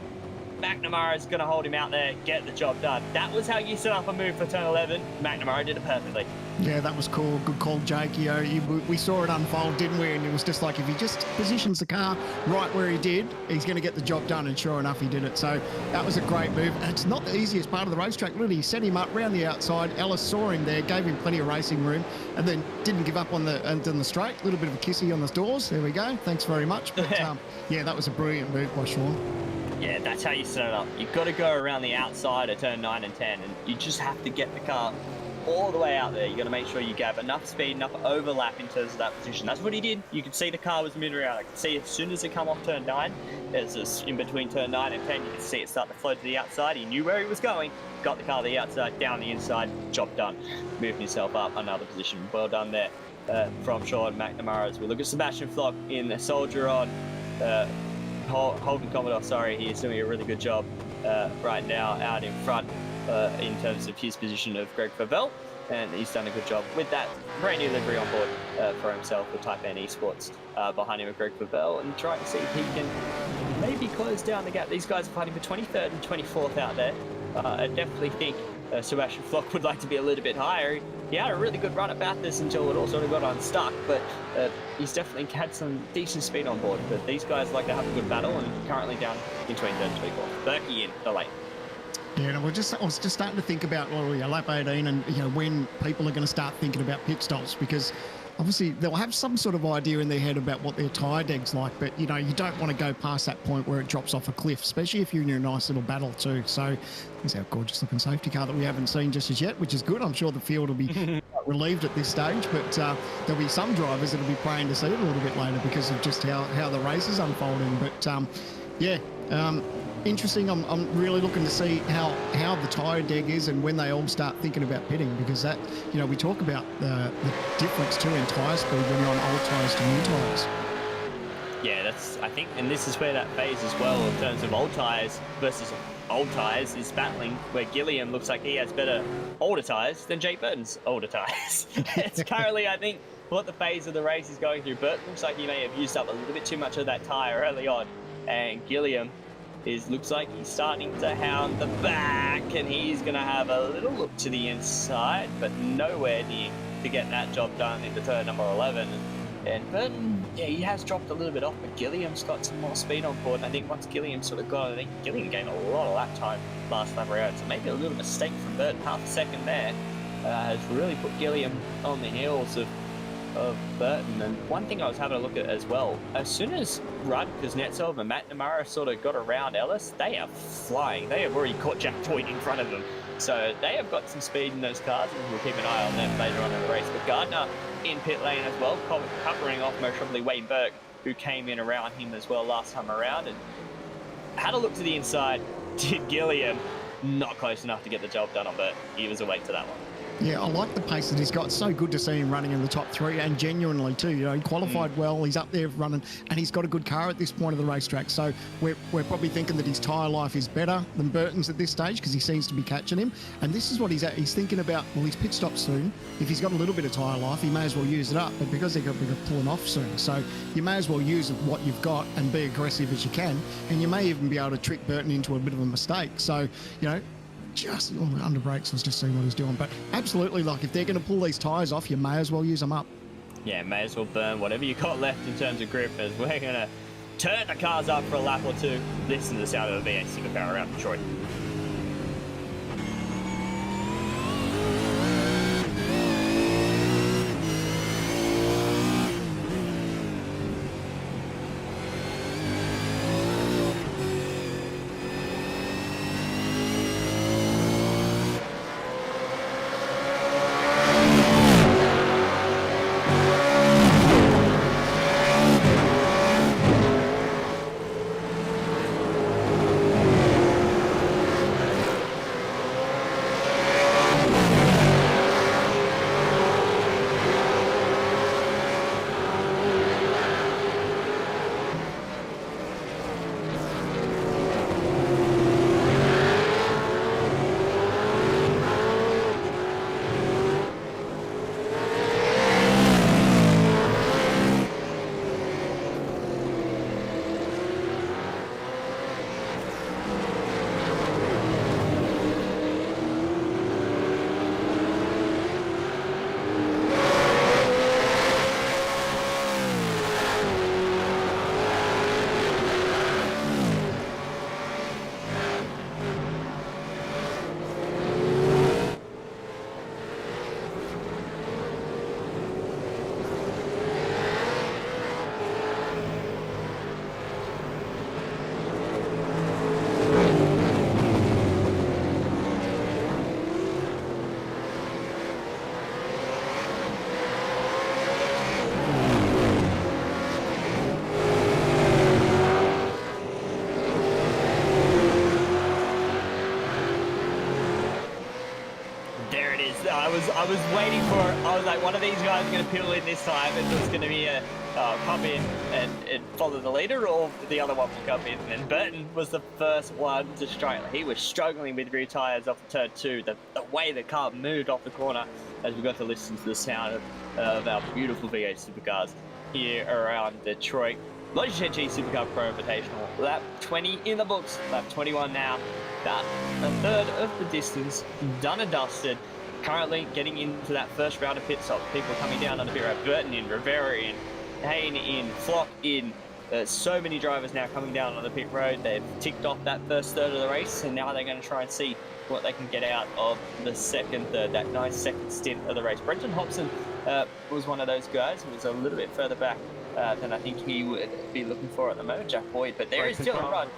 McNamara is going to hold him out there, get the job done. That was how you set up a move for turn 11. McNamara did it perfectly. Yeah, that was cool. Good call, Jake. You know, we saw it unfold, didn't we? And it was just like, if he just positions the car right where he did, he's going to get the job done. And sure enough, he did it. So that was a great move. And it's not the easiest part of the racetrack, really. He set him up round the outside. Ellis saw him there, gave him plenty of racing room, and then didn't give up on the straight. A little bit of a kissy on the doors. There we go. Thanks very much. But yeah, that was a brilliant move by Sean. Yeah, that's how you set it up. You've got to go around the outside of turn 9 and 10, and you just have to get the car all the way out there. You've got to make sure you have enough speed, enough overlap in terms of that position. That's what he did. You could see the car was moving around. I could see as soon as it come off turn 9, as it's in between turn 9 and 10, you could see it start to flow to the outside. He knew where he was going, got the car to the outside, down the inside, job done. Moving himself up another position. Well done there from Sean McNamara. As we look at Sebastian Flock in the Soldier on. Holden Commodore, sorry, he is doing a really good job right now out in front. in terms of his position of Greg Belle, and he's done a good job with that brand new livery on board for himself with Type N Esports behind him with Greg Belle, and trying to see if he can maybe close down the gap. These guys are fighting for 23rd and 24th out there. I definitely think Sebastian Flock would like to be a little bit higher. He had a really good run at Bathurst until it all sort of got unstuck, but he's definitely had some decent speed on board. But these guys like to have a good battle, and currently down in 23rd and 24th. Berkey in the lane. Yeah, and I was just starting to think about lap 18, and when people are going to start thinking about pit stops, because obviously they'll have some sort of idea in their head about what their tyre deg's like, but you don't want to go past that point where it drops off a cliff, especially if you're in a nice little battle too. So there's our gorgeous looking safety car that we haven't seen just as yet, which is good. I'm sure the field will be relieved at this stage, but there'll be some drivers that'll be praying to see it a little bit later because of just how the race is unfolding. But interesting. I'm really looking to see how the tyre deg is and when they all start thinking about pitting, because that, we talk about the difference too in tyre speed when you're on old tyres to new tyres. Yeah, I think, and this is where that phase as well in terms of old tyres versus old tyres is battling, where Gilliam looks like he has better older tyres than Jake Burton's older tyres. It's currently, I think, what the phase of the race is going through. Burton looks like he may have used up a little bit too much of that tyre early on, and Gilliam looks like he's starting to hound the back, and he's going to have a little look to the inside, but nowhere near to get that job done into turn number 11. And Burton, he has dropped a little bit off, but Gilliam's got some more speed on board, and I think once Gilliam sort of got it, I think Gilliam gained a lot of lap time last time around, so maybe a little mistake from Burton, half a second there, has really put Gilliam on the heels of Burton. And one thing I was having a look at as well, as soon as Rudd, Kuznetsov and McNamara sort of got around Ellis, they are flying. They have already caught Jack Boyd in front of them. So they have got some speed in those cars, and we'll keep an eye on them later on in the race. But Gardner in pit lane as well, covering off most probably Wayne Burke, who came in around him as well last time around, and had a look to the inside. Did Gilliam, not close enough to get the job done on Burke. He was awake to that one. Yeah, I like the pace that he's got. So good to see him running in the top three, and genuinely too. He qualified well. He's up there running, and he's got a good car at this point of the racetrack. So we're probably thinking that his tyre life is better than Burton's at this stage, because he seems to be catching him. And this is what he's at. He's thinking about, well, his pit stop soon. If he's got a little bit of tyre life, he may as well use it up. But because they're going to be pulling off soon, so you may as well use what you've got and be aggressive as you can. And you may even be able to trick Burton into a bit of a mistake. So just under brakes, was just seeing what he's doing. But absolutely, like, if they're going to pull these tyres off, you may as well use them up. Yeah, may as well burn whatever you got left in terms of grip, as we're going to turn the cars up for a lap or two. Listen to the sound of the V8 Supercar around Detroit. I was waiting for it. I was like, one of these guys are going to peel in this time. It was going to be a come in and follow the leader, or the other one will come in. And Burton was the first one to struggle. He was struggling with rear tyres off the turn 2. The way the car moved off the corner as we got to listen to the sound of our beautiful V8 Supercars here around Detroit. Logitech G Supercar Pro Invitational. Lap 20 in the books. Lap 21 now. About a third of the distance done and dusted. Currently getting into that first round of pit stop. People coming down on the pit road. Burton in, Rivera in, Hayne in, Flock in. So many drivers now coming down on the pit road. They've ticked off that first third of the race, and now they're going to try and see what they can get out of the second third, that nice second stint of the race. Brenton Hobson was one of those guys who was a little bit further back than I think he would be looking for at the moment, Jack Boyd. But there is still a run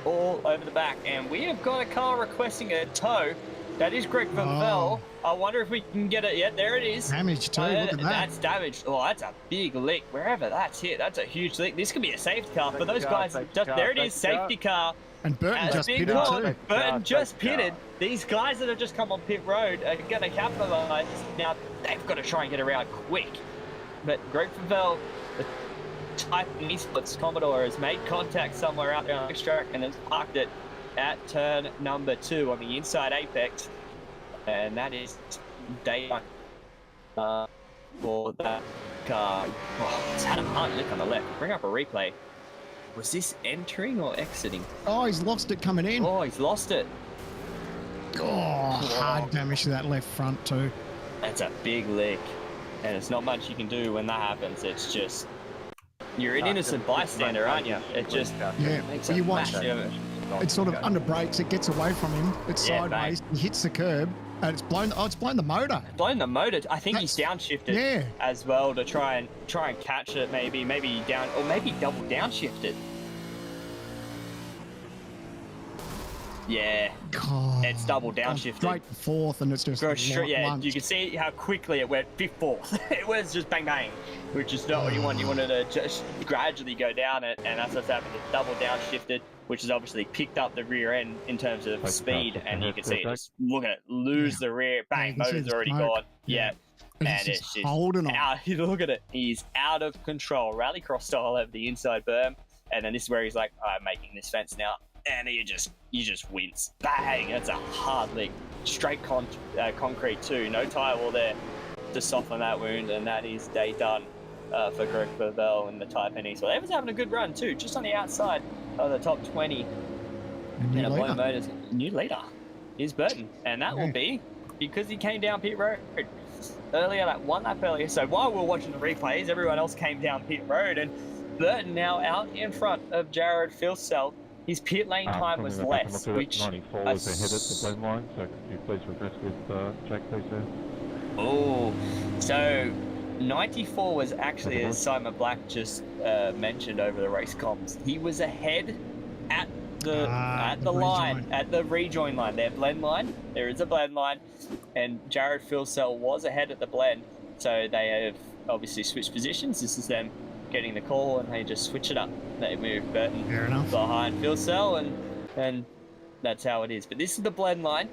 all over the back, and we have got a car requesting a tow. That is Greg Van Belle. I wonder if we can get it. Yeah, there it is. Damaged too. Look at that. That's damaged. Oh, that's a big lick. Wherever that's hit, that's a huge lick. This could be a safety car for those guys. There it is, safety car. And Burton just pitted too. Burton just pitted. These guys that have just come on pit road are going to capitalize. Now, they've got to try and get around quick. But Greg Van Belle, the Type Esports Commodore, has made contact somewhere out there on the track and has parked it at turn number 2 on the inside apex, and that is day 1 for that car. Oh, it's had a hard lick on the left. Bring up a replay. Was this entering or exiting? Oh, he's lost it coming in. Oh, he's lost it. Oh, hard damage to that left front too. That's a big lick, and it's not much you can do when that happens. It's just, you're an innocent bystander, aren't you? It just makes a massive... It's sort of under brakes, it gets away from him, it's sideways, he hits the curb, and it's blown the motor. Blown the motor. I think he's downshifted as well to try and catch it, maybe down, or maybe double downshifted. Yeah, God, it's double downshifted. Straight to 4th, and it's just you can see how quickly it went 5th, 4th. It was just bang bang, which is not what you want. You wanted to just gradually go down it, and that's what's happened. It's double downshifted, which has obviously picked up the rear end in terms of speed, and you can see it just look at it lose the rear. Bang, motor's already gone. And it's just holding on. Look at it. He's out of control. Rallycross style over the inside berm, and then this is where he's like, I'm making this fence now. And you just wince. Bang! That's a hard lick. Straight concrete too. No tyre wall there to soften that wound, and that is day done for Greg Van Belle and the Type N. So they was having a good run too, just on the outside of the top 20. And a blown motors. New leader is Burton, and that will be because he came down pit road earlier, like 1 lap earlier. So while we were watching the replays, everyone else came down pit road, and Burton now out in front of Jared Filsell. His pit lane time was less, which... 94 was ahead at the blend line, so could you please regress with Jack, please, sir? Oh, so 94 was actually, as Simon Black just mentioned over the race comms, he was ahead at the line, at the rejoin line, their blend line. There is a blend line, and Jared Filsell was ahead at the blend, so they have obviously switched positions. This is them getting the call, and they just switch it up. They move Burton behind Filsell, and that's how it is. But this is the blend line.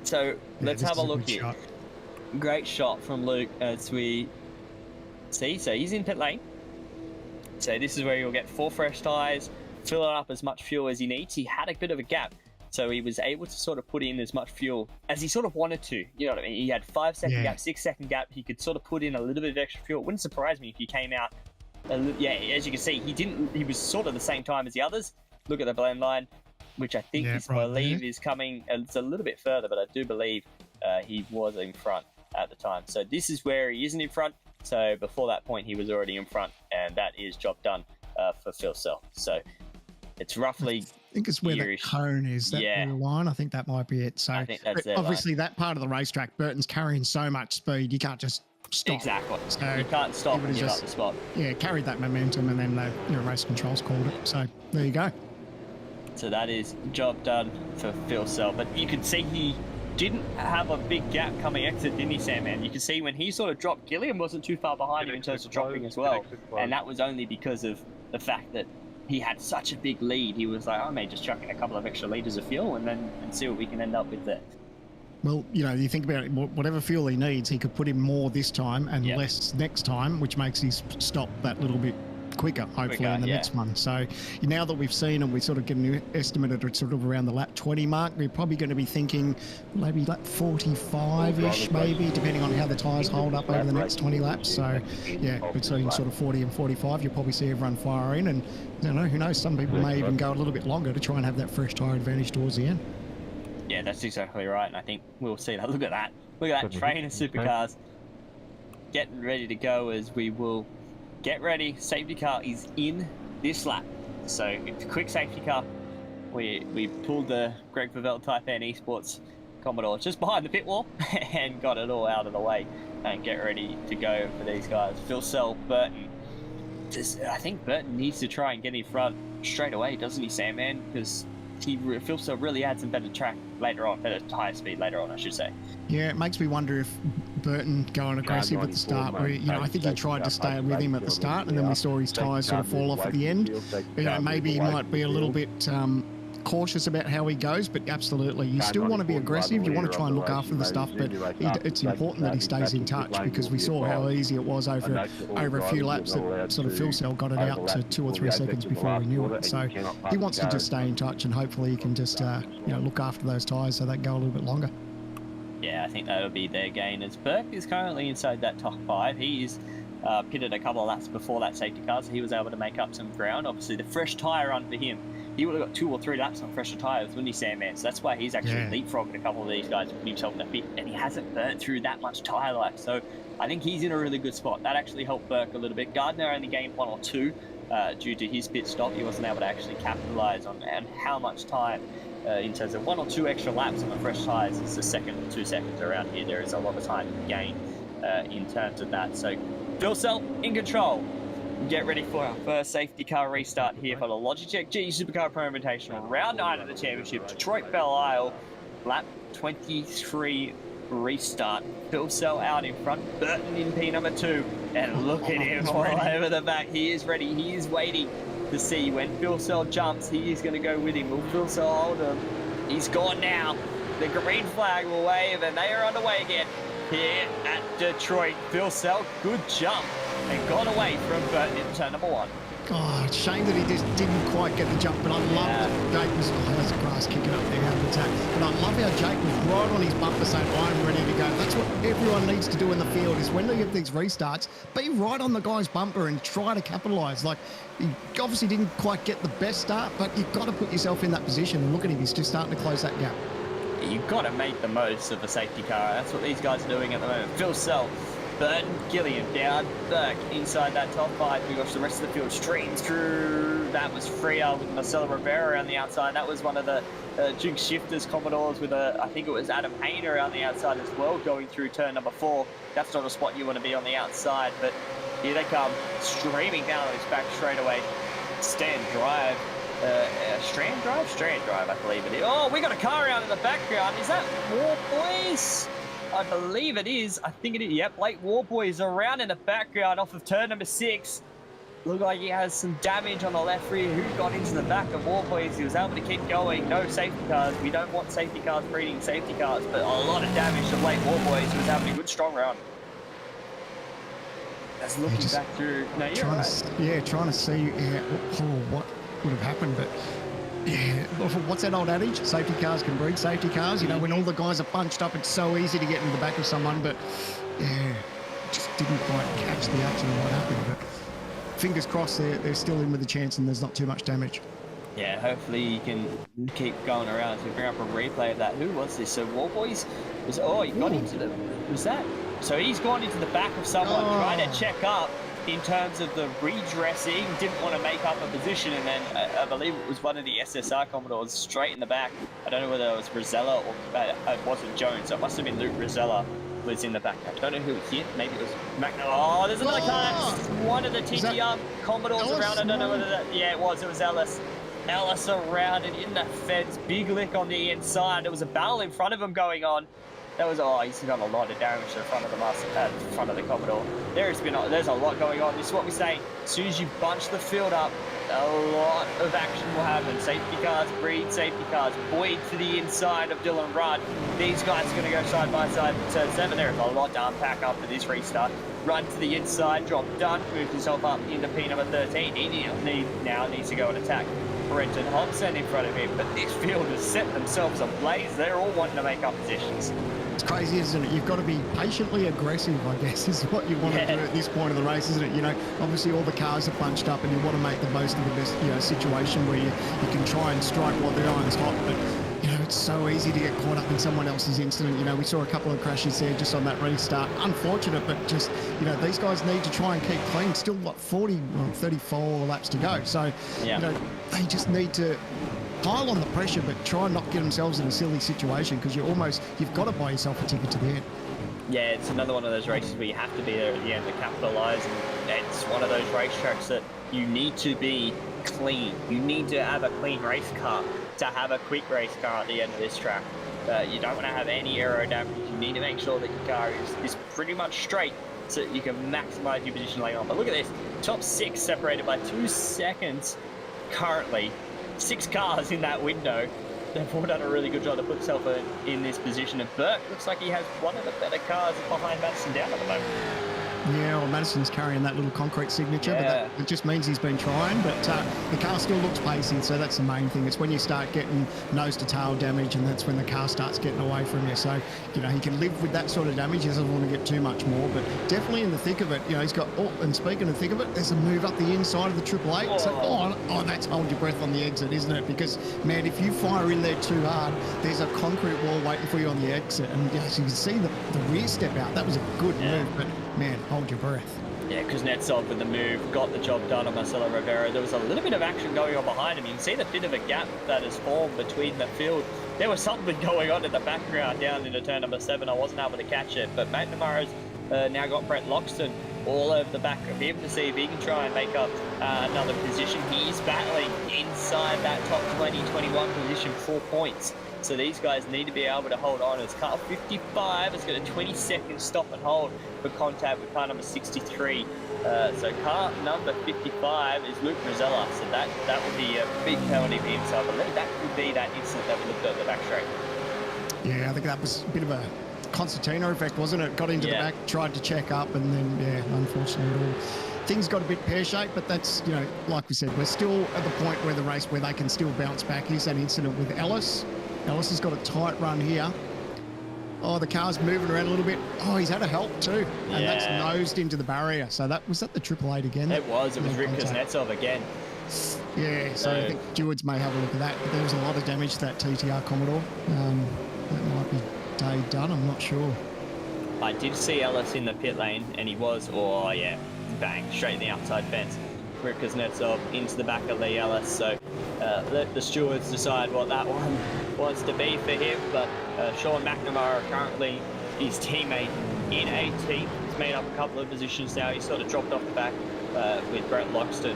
So let's have a look here. Shot. Great shot from Luke as we see. So he's in pit lane. So this is where you'll get 4 fresh tyres, fill it up as much fuel as he needs. He had a bit of a gap, so he was able to sort of put in as much fuel as he sort of wanted to. You know what I mean? He had 5-second gap, 6-second gap. He could sort of put in a little bit of extra fuel. It wouldn't surprise me if he came out. As you can see, he was sort of the same time as the others. Look at the blend line, which I think is coming. It's a little bit further, but I do believe he was in front at the time. So this is where he isn't in front. So before that point, he was already in front, and that is job done for Filsell. So it's roughly... I think it's where the cone is, that blue line. I think that might be it. So I think that's obviously that part of the racetrack, Burton's carrying so much speed, you can't just stop. Exactly. So you can't stop and give up the spot. Yeah, carried that momentum, and then the race controls called it. So there you go. So that is job done for Filsell. But you could see he didn't have a big gap coming exit, didn't he, Sandman? You can see when he sort of dropped, Gilliam wasn't too far behind him in terms of dropping as well. And that was only because of the fact that he had such a big lead. He was like, I may just chuck in a couple of extra litres of fuel and see what we can end up with there. Well, you know, you think about it, whatever fuel he needs, he could put in more this time and less next time, which makes his stop that little bit quicker, hopefully, in the next one. So now that we've seen and we sort of get an estimate at sort of around the lap 20 mark, we're probably going to be thinking maybe lap 45-ish, maybe, depending on how the tyres hold up over the next 20 laps. So, yeah, between sort of 40 and 45, you'll probably see everyone fire in. And, you know, who knows, some people may even go a little bit longer to try and have that fresh tyre advantage towards the end. Yeah, that's exactly right, and I think we'll see that. Look at that. Look at that train of supercars getting ready to go as we will get ready. Safety car is in this lap. So it's a quick safety car. We pulled the Greg Favell Type N Esports Commodore just behind the pit wall and got it all out of the way and get ready to go for these guys. Phil Sell, Burton. I think Burton needs to try and get in front straight away, doesn't he, Sam, man? Because Phil Sell really had some better track later on, better tyre speed later on, I should say. Yeah, it makes me wonder if Burton going aggressive at the start, where, you know, I think he tried to stay with him at the start, and then we saw his tyres sort of fall off at the end. You know, maybe he might be a little bit cautious about how he goes, but absolutely, you still want to be aggressive. You want to try and look after the stuff, but it's important that he stays in touch, because we saw how easy it was over a few laps that sort of Phil Sell got it out to 2 or 3 seconds before we knew it. So he wants to just stay in touch, and hopefully he can just you know, look after those tyres so they go a little bit longer. Yeah, I think that'll be their gain, as Burke is currently inside that top 5. He is pitted a couple of laps before that safety car, so he was able to make up some ground. Obviously, the fresh tyre run for him, he would have got 2 or 3 laps on fresher tyres, wouldn't he, Sam, man? So that's why he's actually leapfrogged a couple of these guys to put himself in a pit, and he hasn't burnt through that much tyre life. So I think he's in a really good spot. That actually helped Burke a little bit. Gardner only gained 1 or 2 due to his pit stop. He wasn't able to actually capitalise on how much time in terms of 1 or 2 extra laps on the fresh tyres. It's the second or 2 seconds around here. There is a lot of time to gain in terms of that. So Phil Sell in control. Get ready for our first safety car restart here for the Logitech G Supercar Pro Invitational, round 9 of the championship, Detroit Belle Isle, lap 23 restart. Phil Sell out in front, Burton in P number 2, and look at him all over the back. He is ready, he is waiting to see when Phil Sell jumps. He is going to go with him. Will Phil Sell hold him? He's gone now. The green flag will wave, and they are underway again here at Detroit. Phil Sell, good jump, and got away from Burton in turn number 1. Oh, it's a shame that he just didn't quite get the jump, but I love that Jake was, there's grass kicking up there out of attack. But I love how Jake was right on his bumper saying, I'm ready to go. That's what everyone needs to do in the field, is when they get these restarts, be right on the guy's bumper and try to capitalise. Like, he obviously didn't quite get the best start, but you've got to put yourself in that position, and look at him, he's just starting to close that gap. You've got to make the most of the safety car. That's what these guys are doing at the moment. Phil Sell, Burton, Gilliam down, Burke inside that top 5. We watch the rest of the field streams through. That was Freya with Marcelo Rivera around the outside. That was one of the Duke Shifters Commodores with I think it was Adam Payne around the outside as well, going through turn number 4. That's not a spot you want to be on the outside, but here they come, streaming down on his back straight away. Strand Drive, I believe it is. Oh, we got a car out in the background. Is that War Boys? I believe it is. I think it is. Yep, Blake Warboy is around in the background off of turn number 6. Look like he has some damage on the left rear. Who got into the back of Warboy? He was able to keep going. No safety cars. We don't want safety cars breeding safety cars, but a lot of damage to Blake Warboy, who was having a good strong run. That's looking back through. No, you're right. Trying to see what would have happened, but yeah, what's that old adage? Safety cars can breed safety cars. You know, when all the guys are bunched up, it's so easy to get into the back of someone, but yeah, just didn't quite catch the action of what happened. But fingers crossed they're still in with a chance and there's not too much damage. Yeah, hopefully you can keep going around as we bring up a replay of that. Who was this? So Warboys was, he got into the, was that? So he's gone into the back of someone, trying to check up in terms of the redressing, didn't want to make up a position, and then I believe it was one of the SSR Commodores straight in the back. I don't know whether it was Rosella or it wasn't Jones, so it must have been Luke Rosella was in the back. I don't know who hit, maybe it was Magna. Oh, there's another car. One of the TTR Commodores around. I don't know whether that, it was Ellis. Ellis around and in the fence, big lick on the inside. There was a battle in front of him going on. That was, he's done a lot of damage to the front of the front of the Commodore. There's a lot going on. This is what we say. As soon as you bunch the field up, a lot of action will happen. Safety cars, Breed safety cars, Boyd to the inside of Dylan Rudd. These guys are going to go side by side in turn 7. There's a lot to unpack after this restart. Rudd to the inside, drop done, moves himself up into P number 13. He now needs to go and attack Brenton Hodgson in front of him, but this field has set themselves ablaze. They're all wanting to make up positions. It's crazy, isn't it? You've got to be patiently aggressive, I guess, is what you want to do at this point of the race, isn't it? You know, obviously all the cars are bunched up and you want to make the most of the best, you know, situation where you can try and strike while the iron's hot, but you know, it's so easy to get caught up in someone else's incident. You know, we saw a couple of crashes there just on that restart. Unfortunate, but just, you know, these guys need to try and keep clean. Still, what, 34 laps to go. So, you know, they just need to pile on the pressure, but try and not get themselves in a silly situation, because you've got to buy yourself a ticket to the end. Yeah, it's another one of those races where you have to be there at the end to capitalise, and it's one of those racetracks that you need to be clean. You need to have a clean race car to have a quick race car at the end of this track. You don't want to have any aero damage. You need to make sure that your car is pretty much straight so that you can maximise your position later on. But look at this, top 6 separated by 2 seconds currently. 6 cars in that window. They've all done a really good job to put themselves in this position. And Burke looks like he has one of the better cars behind Madison down at the moment. Yeah, well, Madison's carrying that little concrete signature, but it just means he's been trying. But the car still looks pacey, so that's the main thing. It's when you start getting nose-to-tail damage, and that's when the car starts getting away from you. So, you know, he can live with that sort of damage. He doesn't want to get too much more, but definitely in the thick of it. You know, he's got, and speaking of the thick of it, there's a move up the inside of the Triple Eight. So, that's hold your breath on the exit, isn't it? Because, man, if you fire in there too hard, there's a concrete wall waiting for you on the exit. And as you can see the rear step out, that was a good move, but man, hold your breath. Yeah, Kuznetsov with the move got the job done on Marcelo Rivera. There was a little bit of action going on behind him. You can see the bit of a gap that has formed between the field. There was something going on in the background down into turn number 7. I wasn't able to catch it, but McNamara's now got Brett Loxton all over the back of him to see if he can try and make up another position. He's battling inside that top 20-21 position, 4 points. So these guys need to be able to hold on. As car 55 has got a 20-second stop and hold for contact with car number 63. So car number 55 is Luke Rosella. So that would be a big penalty for him. So I believe that could be that incident that we looked at the back straight. Yeah, I think that was a bit of a Constantino effect, wasn't it? Got into the back, tried to check up, and then, unfortunately, things got a bit pear-shaped, but that's, you know, like we said, we're still at the point where the race where they can still bounce back. Here's that incident with Ellis. Ellis has got a tight run here. Oh, the car's moving around a little bit. Oh, he's had a help too. And that's nosed into the barrier. So was that the Triple Eight again? It was Rick Kuznetsov again. Yeah, so I think Stewards may have a look at that. But there was a lot of damage to that TTR Commodore. That might be day done, I'm not sure. I did see Ellis in the pit lane, and he was, bang, straight in the outside fence. Rick Kuznetsov into the back of Lee Ellis, so let the stewards decide what that one wants to be for him. But Sean McNamara, currently his teammate in 18th, he's made up a couple of positions now. He sort of dropped off the back with Brett Loxton,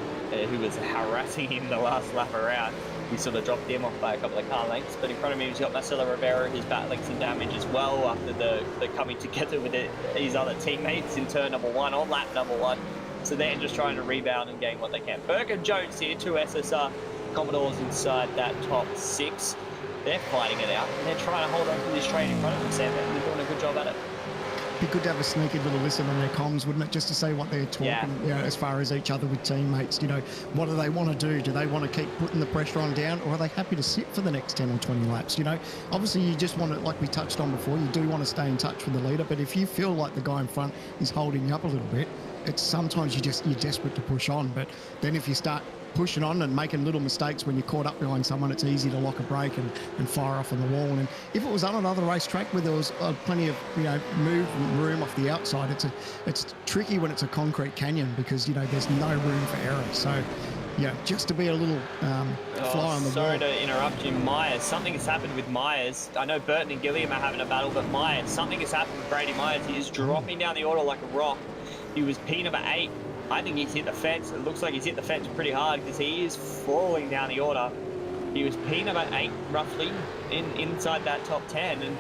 who was harassing him the last lap around. He sort of dropped him off by a couple of car lengths, but in front of him he's got Marcelo Rivera, who's battling some damage as well after the coming together with his other teammates in turn number 1 on lap number 1. So they're just trying to rebound and gain what they can. Burke and Jones here, 2 SSR Commodores inside that top 6. They're fighting it out, and they're trying to hold on to this train in front of them, Sam. They're doing a good job at it. Be good to have a sneaky little listen on their comms, wouldn't it? Just to see what they're talking, you know, as far as each other with teammates. You know, what do they want to do? Do they want to keep putting the pressure on down, or are they happy to sit for the next 10 or 20 laps? You know, obviously you just want to, like we touched on before, you do want to stay in touch with the leader. But if you feel like the guy in front is holding you up a little bit, it's sometimes you're desperate to push on. But then if you start pushing on and making little mistakes when you're caught up behind someone, it's easy to lock a brake and fire off on the wall. And if it was on another racetrack where there was plenty of, you know, room off the outside, it's tricky when it's a concrete canyon, because, you know, there's no room for error. So, yeah, just to be a little fly on the wall. Sorry to interrupt you, Myers. Something has happened with Myers. I know Burton and Gilliam are having a battle, but Myers, something has happened with Brady Myers. He is dropping down the order like a rock. He was P number 8. I think he's hit the fence. It looks like he's hit the fence pretty hard, because he is falling down the order. He was P number 8, roughly, inside that top 10. And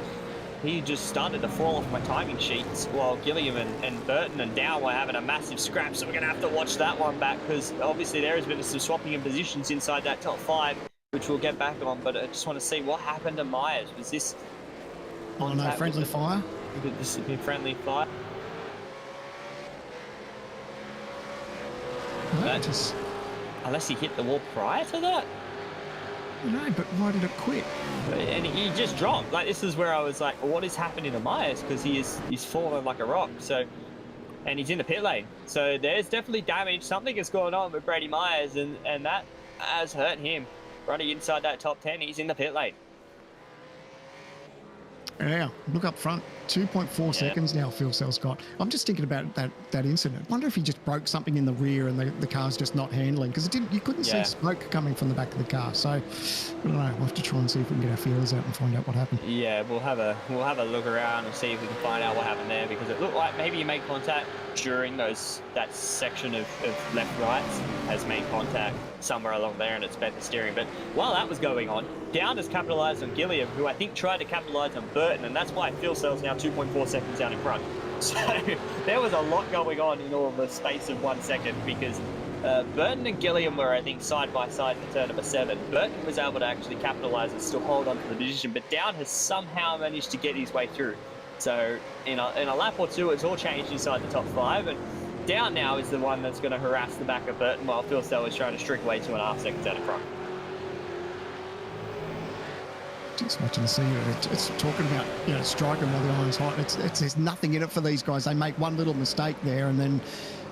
he just started to fall off my timing sheets while Gilliam and Burton and Down were having a massive scrap. So we're going to have to watch that one back, because obviously there has been some swapping in positions inside that top 5, which we'll get back on. But I just want to see what happened to Myers. Was this... Oh, no, friendly fire? This has been friendly fire. Unless he hit the wall prior to that? No, but why did it quit? And he just dropped. Like, this is where I was like, well, what is happening to Myers? Because he's fallen like a rock. So, and he's in the pit lane. So there's definitely damage. Something is going on with Brady Myers, and that has hurt him. Running inside that top 10, he's in the pit lane. Yeah, look up front. 2.4 seconds now, Phil Scott. I'm just thinking about that incident. Wonder if he just broke something in the rear and the car's just not handling, because you couldn't see smoke coming from the back of the car. So I don't know. We'll have to try and see if we can get our feelers out and find out what happened. Yeah, we'll have a look around and see if we can find out what happened there, because it looked like maybe he made contact during that section of left rights, has made contact somewhere along there, and it's bent the steering. But while that was going on, Down has capitalised on Gilliam, who I think tried to capitalise on Burton, and that's why Phil Sell's now 2.4 seconds down in front. So there was a lot going on in all the space of 1 second, because Burton and Gilliam were, I think, side by side for turn number 7. Burton was able to actually capitalise and still hold on to the position, but Down has somehow managed to get his way through. So in a lap or two, it's all changed inside the top 5, and Down now is the one that's going to harass the back of Burton, while Phil Sell is trying to streak away 2.5 seconds out in front. Just watching the scene, it's talking about, striking while the iron's hot. There's nothing in it for these guys. They make one little mistake there, and then,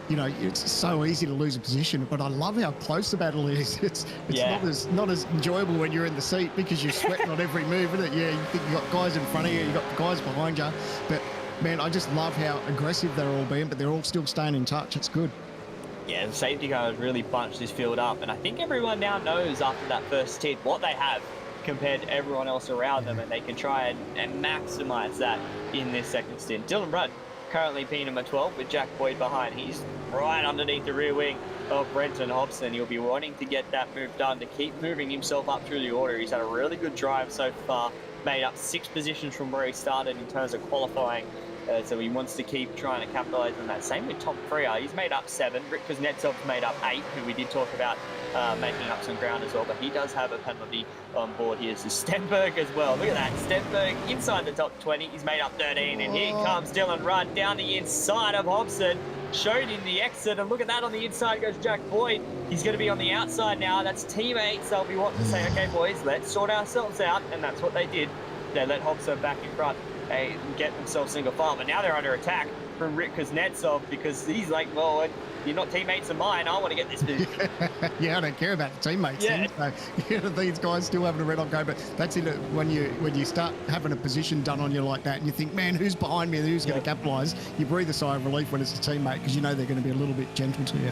it's so easy to lose a position. But I love how close the battle is. It's not as enjoyable when you're in the seat, because you're sweating on every move, isn't it? Yeah, you think you got guys in front of you, you got guys behind you, but man, I just love how aggressive they're all being, but they're all still staying in touch. It's good. Yeah, the safety cars really bunched this field up, and I think everyone now knows after that first stint what they have compared to everyone else around them, and they can try and maximise that in this second stint. Dylan Rudd currently P number 12 with Jack Boyd behind. He's right underneath the rear wing of Brenton Hobson. He'll be wanting to get that move done to keep moving himself up through the order. He's had a really good drive so far, made up 6 positions from where he started in terms of qualifying. So he wants to keep trying to capitalise on that. Same with Tom Freer. He's made up 7. Rick Kuznetsov's made up 8, who we did talk about making up some ground as well. But he does have a penalty on board here. So Stenberg as well. Look at that. Stenberg inside the top 20. He's made up 13. And here comes Dylan Rudd down the inside of Hobson. Showed in the exit. And look at that, on the inside goes Jack Boyd. He's going to be on the outside now. That's teammates. They'll be wanting to say, okay, boys, let's sort ourselves out. And that's what they did. They let Hobson back in front. They get themselves single file, but now they're under attack from Rick Kuznetsov, because he's like, well, you're not teammates of mine. I want to get this dude. Yeah, I don't care about the teammates. Yeah. So, these guys still having a red on go, but that's it. When you start having a position done on you like that, and you think, man, who's behind me and who's going to capitalise? You breathe a sigh of relief when it's a teammate, because you know they're going to be a little bit gentle to you.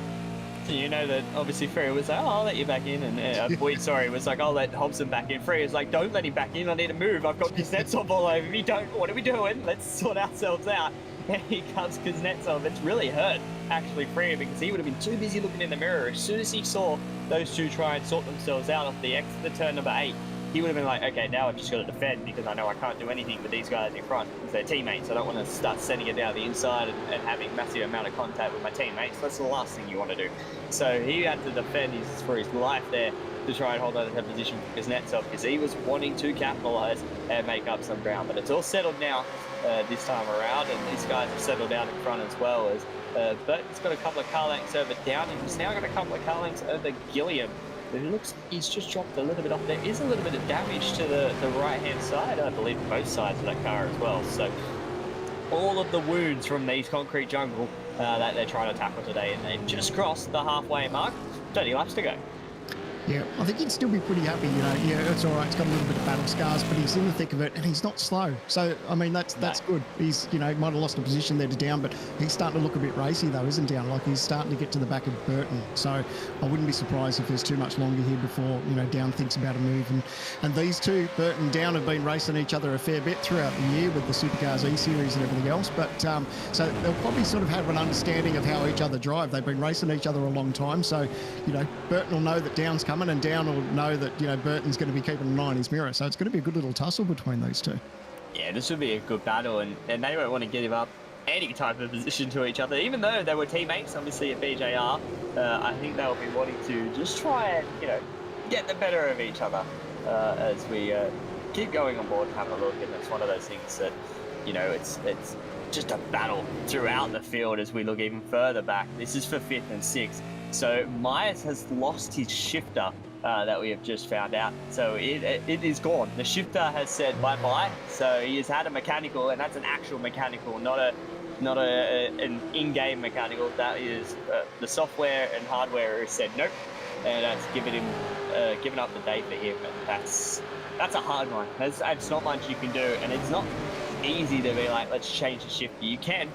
You know that obviously Freer was like, oh, I'll let you back in, and Boyd, was like, I'll let Hobson back in. Freer was like, don't let him back in, I need to move. I've got Kuznetsov all over me. What are we doing? Let's sort ourselves out. And here comes Kuznetsov. It's really hurt, actually, Freer, because he would have been too busy looking in the mirror. As soon as he saw those two try and sort themselves out off the exit of turn number 8, he would have been like, okay, now I've just got to defend, because I know I can't do anything with these guys in front, because they're teammates. I don't want to start sending it down the inside and having massive amount of contact with my teammates. That's the last thing you want to do. So he had to defend for his life there to try and hold on to that position for Kuznetsov, because he was wanting to capitalise and make up some ground. But it's all settled now this time around, and these guys have settled down in front as well. As Burton's got a couple of car lengths over Down, and he's now got a couple of car lengths over Gilliam. It looks he's just dropped a little bit off. There is a little bit of damage to the right-hand side, I believe, both sides of that car as well. So all of the wounds from these concrete jungle that they're trying to tackle today, and they've just crossed the halfway mark. 30 laps to go. Yeah, I think he'd still be pretty happy, Yeah, it's all right. He's got a little bit of battle scars, but he's in the thick of it, and he's not slow. So, I mean, that's good. He's, might have lost a position there to Down, but he's starting to look a bit racy, though, isn't Down? Like, he's starting to get to the back of Burton. So, I wouldn't be surprised if there's too much longer here before, Down thinks about a move. And these two, Burton and Down, have been racing each other a fair bit throughout the year with the Supercars E-Series and everything else. But, so they'll probably sort of have an understanding of how each other drive. They've been racing each other a long time. So, Burton will know that Down's coming, and Down will know that Burton's going to be keeping an eye on his mirror, so it's going to be a good little tussle between these two. Yeah, this would be a good battle, and they won't want to give up any type of position to each other, even though they were teammates, obviously, at BJR. I think they'll be wanting to just try and, get the better of each other as we keep going on board and have a look. And it's one of those things that, it's just a battle throughout the field as we look even further back. This is for 5th and 6th. So Myers has lost his shifter that we have just found out. So it is gone. The shifter has said bye-bye. So he has had a mechanical, and that's an actual mechanical, not an in-game mechanical. That is the software and hardware has said nope, and that's given up the day for him. And that's a hard one. It's not much you can do, and it's not easy to be like, let's change the shifter. You can,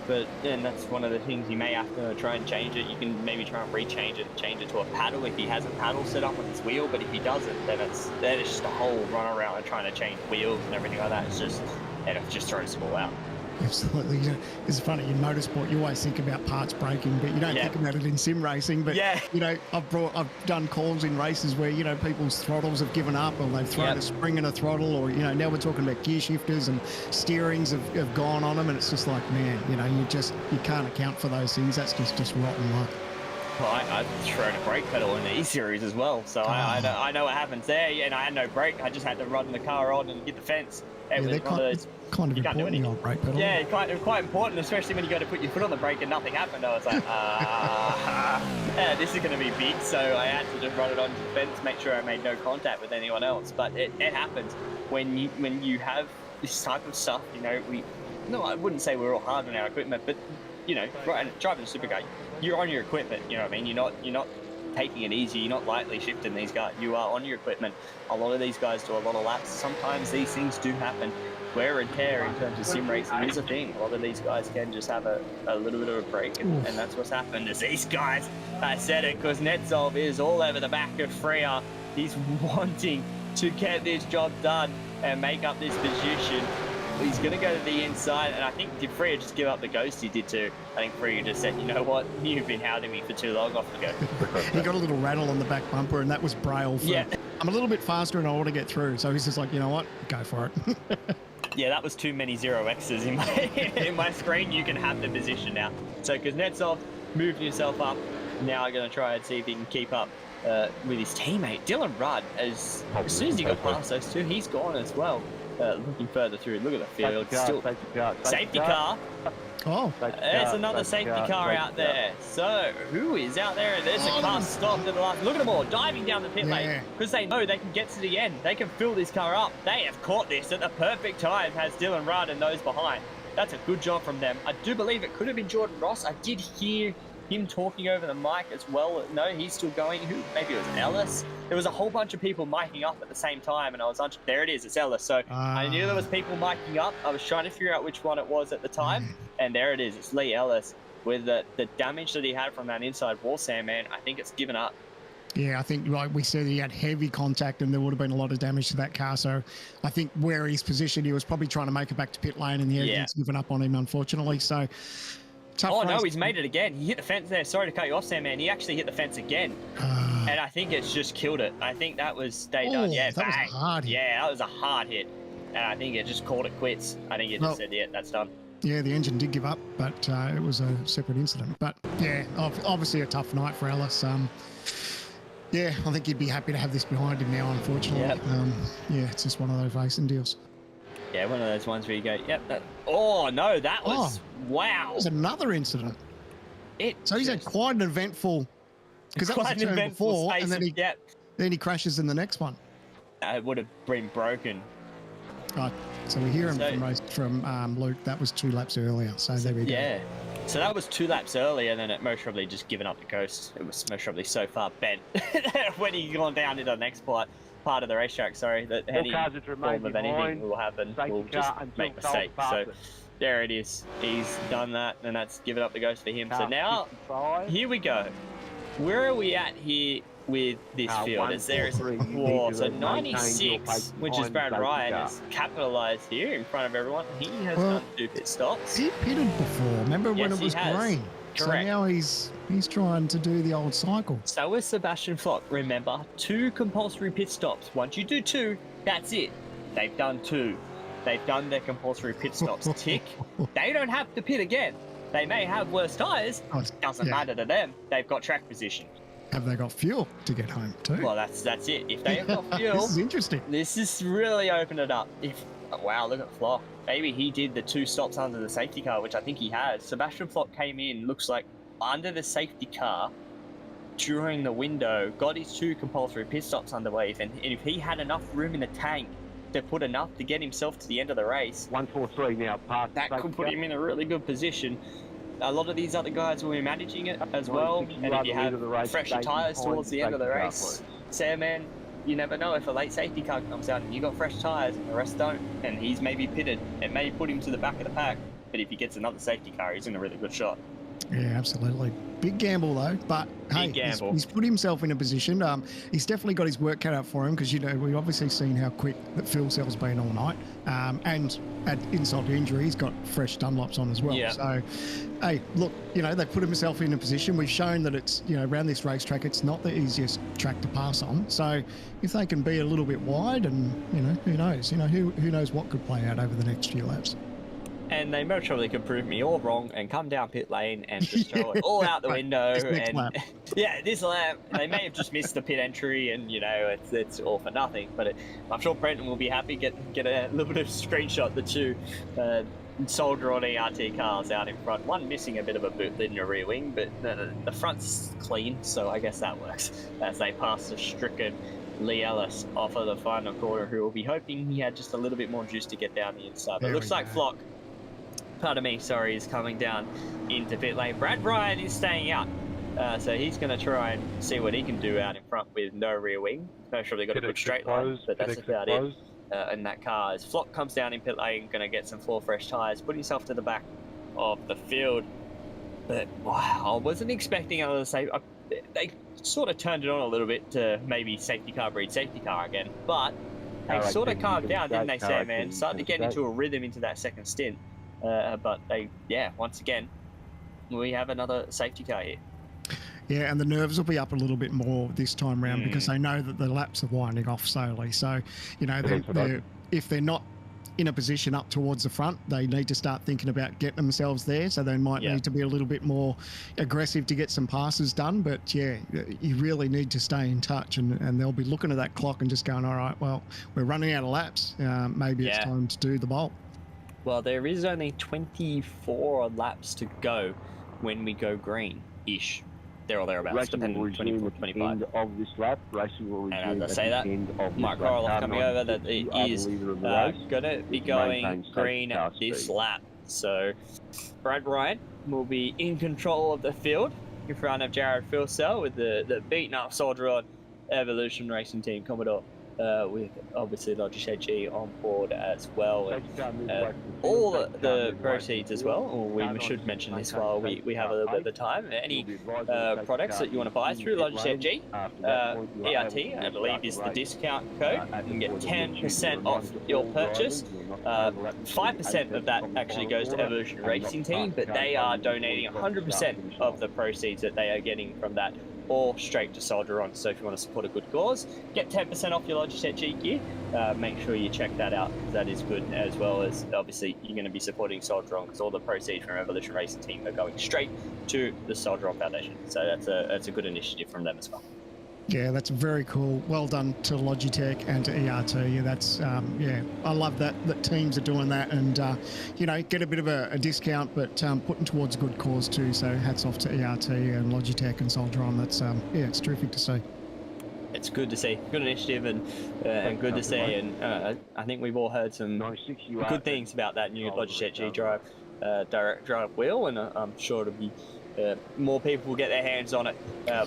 but then that's one of the things you may have to try and change it. You can maybe try and rechange it and change it to a paddle if he has a paddle set up on his wheel, but if he doesn't, then it's just a whole run around and trying to change wheels and everything like that. It just throws them all out. Absolutely. It's funny, in motorsport, you always think about parts breaking, but you don't think about it in sim racing. But, I've done calls in races where, people's throttles have given up, or they've thrown a spring and a throttle, or, now we're talking about gear shifters and steerings have gone on them. And it's just like, man, you can't account for those things. That's just rotten luck. Well, I've thrown a brake pedal in the E-Series as well, so I know what happens there, and I had no brake. I just had to run the car on and hit the fence. It was one of those, kind of important, the old brake pedal. Yeah, quite important, especially when you go to put your foot on the brake and nothing happened. I was like, this is going to be big, so I had to just run it onto the fence, make sure I made no contact with anyone else. But it happens when you have this type of stuff. I wouldn't say we're all hard on our equipment, but driving a supercar, you're on your equipment. You know what I mean? You're not taking it easy. You're not lightly shifting these guys. You are on your equipment. A lot of these guys do a lot of laps. Sometimes these things do happen. Wear and tear in terms of sim racing is a thing. A lot of these guys can just have a little bit of a break, and that's what's happened. Is these guys, I said it, because Netsov is all over the back of Freya. He's wanting to get this job done and make up this position. He's going to go to the inside, and I think, did Freya just give up the ghost? He did too. I think Freya just said, you know what, you've been hounding me for too long, off to go. He got a little rattle on the back bumper, and that was Braille. I'm a little bit faster and I want to get through. So he's just like, you know what, go for it. Yeah, that was too many 0Xs in my screen. You can have the position now. So Kuznetsov moved himself up. Now I'm going to try and see if he can keep up with his teammate. Dylan Rudd, as soon as he got past those two, he's gone as well. Looking further through, look at the field. Safety car. Oh, there's another safety car out there. So who is out there? There's a car stopped at the last. Look at them all diving down the pit lane because they know they can get to the end. They can fill this car up. They have caught this at the perfect time. Has Dylan Rudd and those behind. That's a good job from them. I do believe it could have been Jordan Ross. I did hear him talking over the mic as well. No, he's still going. Who? Maybe it was Ellis. There was a whole bunch of people miking up at the same time, and I was there it is, it's Ellis. So I knew there was people miking up. I was trying to figure out which one it was at the time, and there it is. It's Lee Ellis. With the damage that he had from that inside wall stand, man, I think it's given up. Yeah, I think, like we said, he had heavy contact and there would have been a lot of damage to that car. So I think where he's positioned, he was probably trying to make it back to pit lane, and he's given up on him, unfortunately. So tough race. No, he's made it again. He hit the fence there. Sorry to cut you off, Sam, man. He actually hit the fence again. And I think it's just killed it. I think that was done. Yeah, that was a hard hit. Yeah, that was a hard hit. And I think it just called it quits. I think it just said, yeah, that's done. Yeah, the engine did give up, but it was a separate incident. But yeah, obviously a tough night for Ellis. Yeah, I think he'd be happy to have this behind him now, unfortunately. Yep. Yeah, it's just one of those racing deals. Yeah, one of those ones where you go, yep. Oh, no, that was, wow. That was another incident. So he's had quite an eventful, because that was the turn before, and then he crashes in the next one. It would have been broken. Right, so we hear him from Luke. That was 2 laps earlier, so there we go. Yeah, so that was 2 laps earlier, and then it most probably just given up the ghost. It was most probably so far bent when he gone down into the next part of the racetrack, sorry, that any form of anything will happen, we'll just make mistakes. So there it is. He's done that, and that's given up the ghost for him. So now, here we go. Where are we at here with this field? As there is so 96, which is Brad Ryan, has capitalised here in front of everyone. He has done 2 pit stops. He pitted before. Remember when it was green? Correct. So now he's trying to do the old cycle. So is Sebastian Flock. Remember, 2 compulsory pit stops. Once you do 2, that's it. They've done 2. They've done their compulsory pit stops. Tick. They don't have to pit again. They may have worse tyres. Doesn't matter to them. They've got track position. Have they got fuel to get home too? Well, that's it. If they have got fuel, this is interesting. This is really opened it up. Wow, look at Flock. Maybe he did the 2 stops under the safety car, which I think he has. Sebastian Flock came in, looks like under the safety car during the window, got his 2 compulsory pit stops underway, and if he had enough room in the tank to put enough to get himself to the end of the race, 143 now, past that could put him in a really good position. A lot of these other guys will be managing it as well, and if you have fresher tyres towards the end of the race, Sam, man, you never know if a late safety car comes out and you got fresh tyres and the rest don't, and he's maybe pitted. It may put him to the back of the pack, but if he gets another safety car, he's in a really good shot. Yeah, absolutely. Big gamble though, but hey, he's put himself in a position. He's definitely got his work cut out for him because, you know, we've obviously seen how quick that fuel cell's been all night. And at insult to injury, he's got fresh Dunlops on as well. Yeah. So, hey, look, you know, they've put himself in a position. We've shown that it's, you know, around this racetrack, it's not the easiest track to pass on. So if they can be a little bit wide and, you know, who knows? You know, who knows what could play out over the next few laps. And they most probably could prove me all wrong and come down pit lane and just throw it all out the window. And yeah, this lap, they may have just missed the pit entry, and you know it's all for nothing. But I'm sure Brenton will be happy get a little bit of screenshot the 2 Soldier on ERT cars out in front. One missing a bit of a boot lid and a rear wing, but the front's clean, so I guess that works. As they pass the stricken Lee Ellis off of the final corner, who will be hoping he had just a little bit more juice to get down the inside. But it looks like Flock, pardon me, sorry, is coming down into pit lane. Brad Ryan is staying out, so he's going to try and see what he can do out in front with no rear wing. No sure they've got a good straight line, but that's about it. In that car, as Flock comes down in pit lane, going to get some 4 fresh tyres, put himself to the back of the field. But wow, I wasn't expecting others to say they sort of turned it on a little bit to maybe safety car breed safety car again, but they sort of calmed down, didn't they, Sam, man? Started to get into a rhythm into that second stint. But once again, we have another safety car here. Yeah, and the nerves will be up a little bit more this time round because they know that the laps are winding off slowly. So, you know, if they're not in a position up towards the front, they need to start thinking about getting themselves there. So they might need to be a little bit more aggressive to get some passes done. But yeah, you really need to stay in touch, and they'll be looking at that clock and just going, all right, well, we're running out of laps. Maybe it's time to do the bolt. Well, there is only 24 laps to go when we go green-ish. There or thereabouts, depending on 24, 25. Of this lap, racing will resume and as I say that, Mark Korolev coming over, that it is going to be going green this lap. So Brad Ryan will be in control of the field in front of Jared Filsell with the beaten up Soldier on Evolution Racing Team Commodore. With obviously Logitech G on board as well, and all the proceeds as well. Or we should mention this while we have a little bit of the time. Any products that you want to buy through Logitech G, ERT, I believe, is the discount code. You can get 10% off your purchase. 5% of that actually goes to Evolution Racing Team, but they are donating 100% of the proceeds that they are getting from that, or straight to Soldier On. So if you want to support a good cause, get 10% off your Logitech G gear. Make sure you check that out, because that is good, as well as obviously you're going to be supporting Soldier On, because all the proceeds from Evolution Racing Team are going straight to the Soldier On Foundation. So that's a good initiative from them as well. Yeah, that's very cool. Well done to Logitech and to ERT. Yeah, that's I love that teams are doing that, and you know, get a bit of a discount, but putting towards a good cause too. So hats off to ERT and Logitech and Soldier On. That's it's terrific to see. It's good to see. Good initiative and good to see. And I think we've all heard some good things about that new Logitech G Drive direct drive wheel, and I'm sure it'll be. More people will get their hands on it.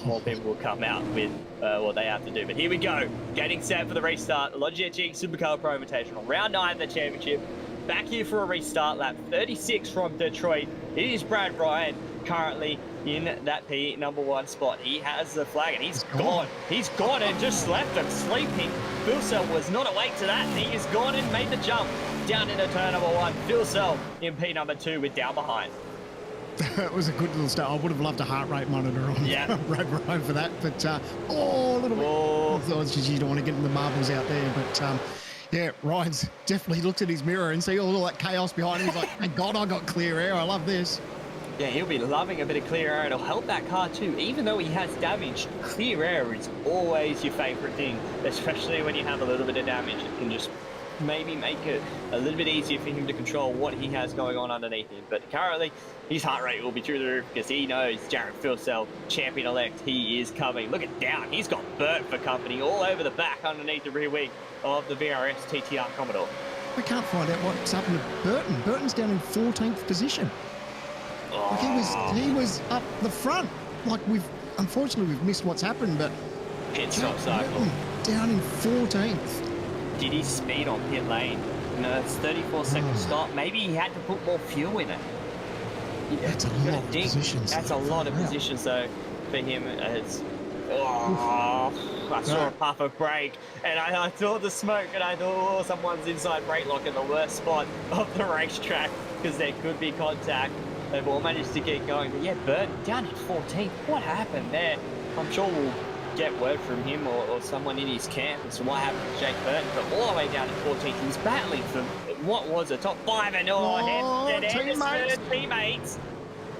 More people will come out with what they have to do. But here we go, getting set for the restart. Logitech G Supercar Pro Invitational, round 9 of the championship. Back here for a restart, lap 36 from Detroit. It is Brad Ryan currently in that P number 1 spot. He has the flag and he's gone. He's gone and just left him sleeping. Filsell was not awake to that. He is gone and made the jump down into turn number 1. Filsell in P number 2 with down behind. It was a good little start. I would have loved a heart rate monitor on Brad Ryan for that, but a little bit. You don't want to get in the marbles out there, but Yeah, Ryan's definitely looked at his mirror and see all that chaos behind him. He's like, thank God I got clear air. I love this. Yeah, he'll be loving a bit of clear air. It'll help that car too. Even though he has damage, clear air is always your favourite thing, especially when you have a little bit of damage. It can just maybe make it a little bit easier for him to control what he has going on underneath him. But currently, his heart rate will be through the roof because he knows Jared Filsell, champion-elect, he is coming. Look at down. He's got Bert for company all over the back underneath the rear wing of the VRS TTR Commodore. I can't find out what's happened to Burton. Burton's down in 14th position. Like he was up the front. Like unfortunately we've missed what's happened, but pit stop cycle down in 14th. Did he speed on pit lane? No, it's 34-second stop. Maybe he had to put more fuel in it. That's a lot of positions. That's a lot of positions, though, for him. It's, I saw a puff of brake, and I saw the smoke, and I thought, oh, someone's inside brake lock in the worst spot of the racetrack because there could be contact. They've all managed to get going. But yeah, Burton down at 14th. What happened there? I'm sure we'll get word from him or someone in his camp as to what happened to Jake Burton, but all the way down to 14th, he's battling for what was a top 5 and teammates.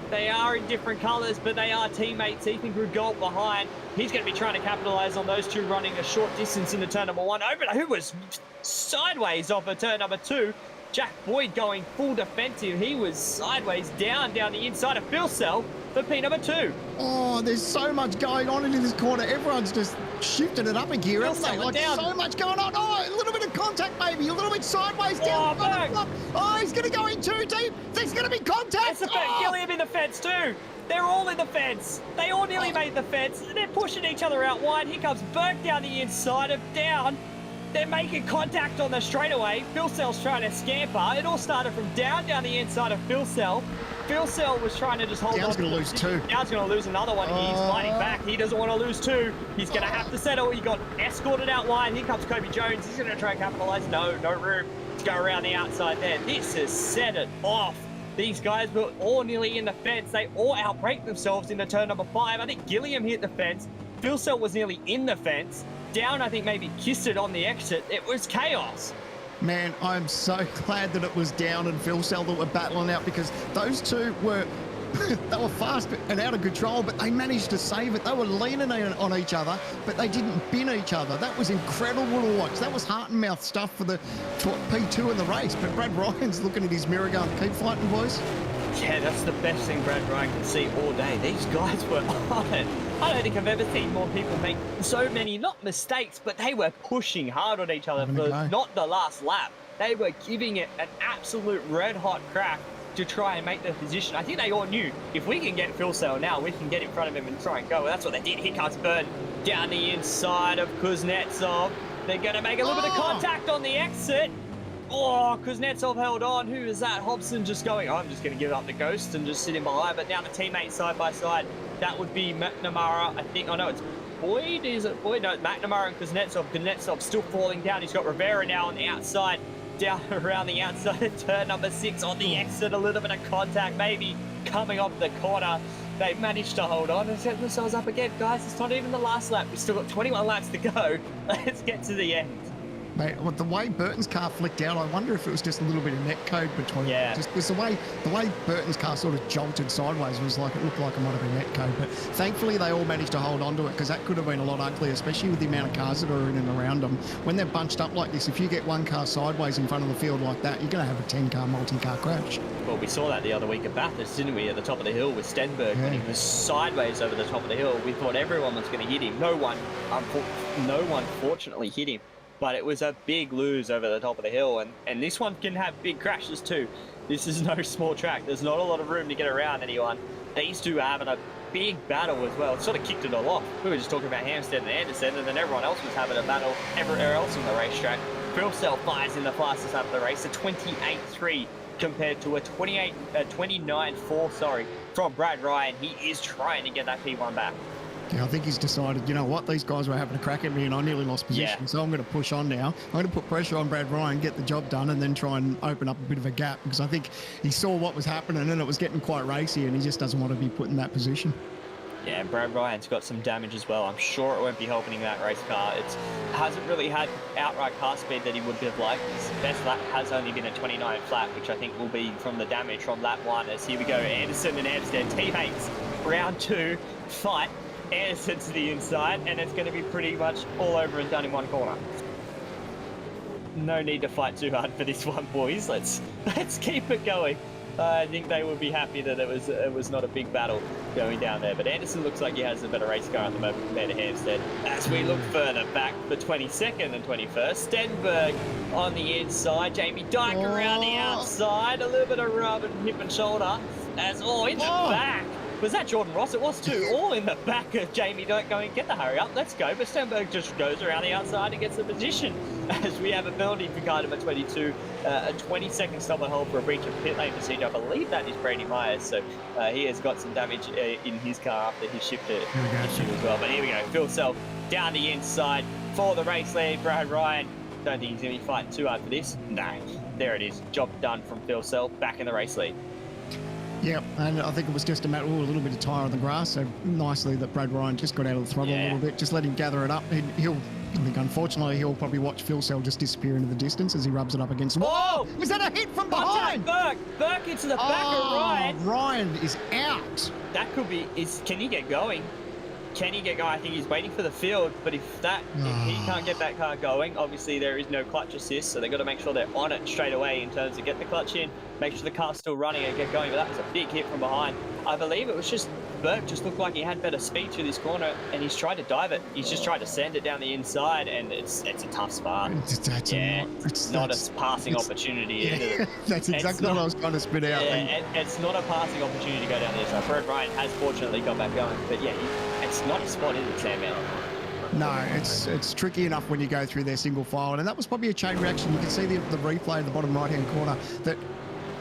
They are in different colours, but they are teammates. Ethan Grugol behind. He's going to be trying to capitalise on those two running a short distance into turn number 1. Over to who was sideways off of turn number 2. Jack Boyd going full defensive. He was sideways down the inside of Filsell for P number 2. Oh, there's so much going on in this corner. Everyone's just shifted it up a gear, haven't they? Like down. So much going on. Oh, a little bit of contact maybe. A little bit sideways down. Oh, he's going to go in too deep. There's going to be contact. That's Gilliam in the fence too. They're all in the fence. They all nearly made the fence. They're pushing each other out wide. Here comes Burke down the inside of down. They're making contact on the straightaway. Filsell's trying to scamper. It all started from down the inside of Filsell. Filsell was trying to just hold on. Down's going to lose 2. Down's going to lose another one. He's fighting back. He doesn't want to lose 2. He's going to have to settle. He got escorted out wide. Here comes Kobe Jones. He's going to try and capitalise. No room to go around the outside there. This has set it off. These guys were all nearly in the fence. They all outbraked themselves into turn number 5. I think Gilliam hit the fence. Filsell was nearly in the fence. Down, I think, maybe kissed it on the exit. It was chaos. Man, I'm so glad that it was Down and Filsell that were battling out because those two were they were fast and out of control, but they managed to save it. They were leaning on each other, but they didn't bin each other. That was incredible to watch. That was heart and mouth stuff for the P2 in the race. But Brad Ryan's looking at his mirror going, keep fighting, boys. Yeah, that's the best thing Brad Ryan can see all day. These guys were on it. I don't think I've ever seen more people make so many, not mistakes, but they were pushing hard on each other for not the last lap. They were giving it an absolute red-hot crack to try and make the position. I think they all knew, if we can get Filsell now, we can get in front of him and try and go. Well, that's what they did. Here comes Burton down the inside of Kuznetsov. They're going to make a little bit of contact on the exit. Oh, Kuznetsov held on. Who is that? Hobson just going, I'm just going to give up the ghost and just sit in behind. But now the teammates side by side. That would be McNamara. I think, it's Boyd. Is it Boyd? No, McNamara and Kuznetsov. Kuznetsov still falling down. He's got Rivera now on the outside. Down around the outside of turn number 6 on the exit. A little bit of contact maybe coming off the corner. They managed to hold on and set themselves up again. Guys, it's not even the last lap. We've still got 21 laps to go. Let's get to the end. Mate, the way Burton's car flicked out, I wonder if it was just a little bit of net code between them. Just because the way Burton's car sort of jolted sideways was like, it looked like it might have been net code. But thankfully, they all managed to hold on to it because that could have been a lot uglier, especially with the amount of cars that are in and around them. When they're bunched up like this, if you get one car sideways in front of the field like that, you're going to have a 10-car multi-car crash. Well, we saw that the other week at Bathurst, didn't we, at the top of the hill with Stenberg when he was sideways over the top of the hill. We thought everyone was going to hit him. No one, fortunately, hit him. But it was a big lose over the top of the hill, and this one can have big crashes too. This is no small track. There's not a lot of room to get around anyone. These two are having a big battle as well. It sort of kicked it all off. We were just talking about Hampstead and Anderson, and then everyone else was having a battle everywhere else on the racetrack. Filsell flies in the fastest lap of the race, a 28.3 compared to a 29.4, from Brad Ryan. He is trying to get that P1 back. Yeah, I think he's decided, you know what, these guys were having a crack at me and I nearly lost position, so I'm going to push on now. I'm going to put pressure on Brad Ryan, get the job done, and then try and open up a bit of a gap because I think he saw what was happening and it was getting quite racy and he just doesn't want to be put in that position. Yeah, and Brad Ryan's got some damage as well. I'm sure it won't be helping that race car. It hasn't really had outright car speed that he would have liked. His best lap has only been a 29 flat, which I think will be from the damage from lap 1. As here we go, Anderson and Amstead, teammates, round 2, fight. Anderson to the inside, and it's going to be pretty much all over and done in one corner. No need to fight too hard for this one, boys. Let's keep it going. I think they would be happy that it was not a big battle going down there. But Anderson looks like he has a better race car at the moment compared to Hampstead. As we look further back for 22nd and 21st, Stenberg on the inside, Jamie Dyke around the outside, a little bit of rub and hip and shoulder. In the back. Was that Jordan Ross? It was too. All in the back of Jamie Dyke going, get the hurry up, let's go. But Stenberg just goes around the outside and gets the position. As we have a penalty for car number 22, a 20-second stop and hold for a breach of pit lane procedure. I believe that is Brady Myers, so he has got some damage in his car after his shift issue as well. But here we go, Phil Self down the inside for the race lead. Brad Ryan, don't think he's going to be fighting too hard for this. No, there it is, job done from Phil Self, back in the race lead. Yeah, and I think it was just a matter, a little bit of tyre on the grass, so nicely that Brad Ryan just got out of the throttle a little bit, just let him gather it up. I think unfortunately he'll probably watch Phil Sell just disappear into the distance as he rubs it up against... Whoa! Was that a hit from behind? Burke into the back of Ryan. Ryan is out. That could be... Can he get going? Can he get going? I think he's waiting for the field, but if he can't get that car going, obviously there is no clutch assist, so they've got to make sure they're on it straight away in terms of get the clutch in, make sure the car's still running and get going. But that was a big hit from behind. I believe it was just Burke just looked like he had better speed through this corner, and he's tried to dive it. He's just tried to send it down the inside, and it's a tough spot. It's not a passing opportunity. Yeah, that's exactly what I was trying to spit out. Yeah, it's not a passing opportunity to go down the inside. Brad Ryan has fortunately got back going, but yeah, it's not a spot, is it, Sam? No, it's tricky enough when you go through their single file, and that was probably a chain reaction. You can see the replay in the bottom right-hand corner that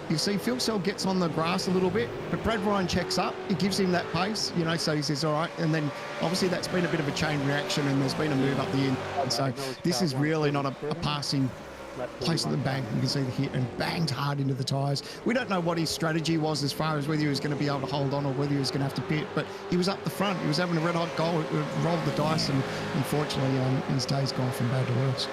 you see Phil Sell gets on the grass a little bit, but Brad Ryan checks up. It gives him that pace, so he says, all right. And then obviously that's been a bit of a chain reaction, and there's been a move up the inside. So this is really not a passing place at the bank. You can see the hit and banged hard into the tyres. We don't know what his strategy was as far as whether he was going to be able to hold on or whether he was going to have to pit, but he was up the front. He was having a red hot goal, rolled the dice, and unfortunately his day's gone from bad to worse.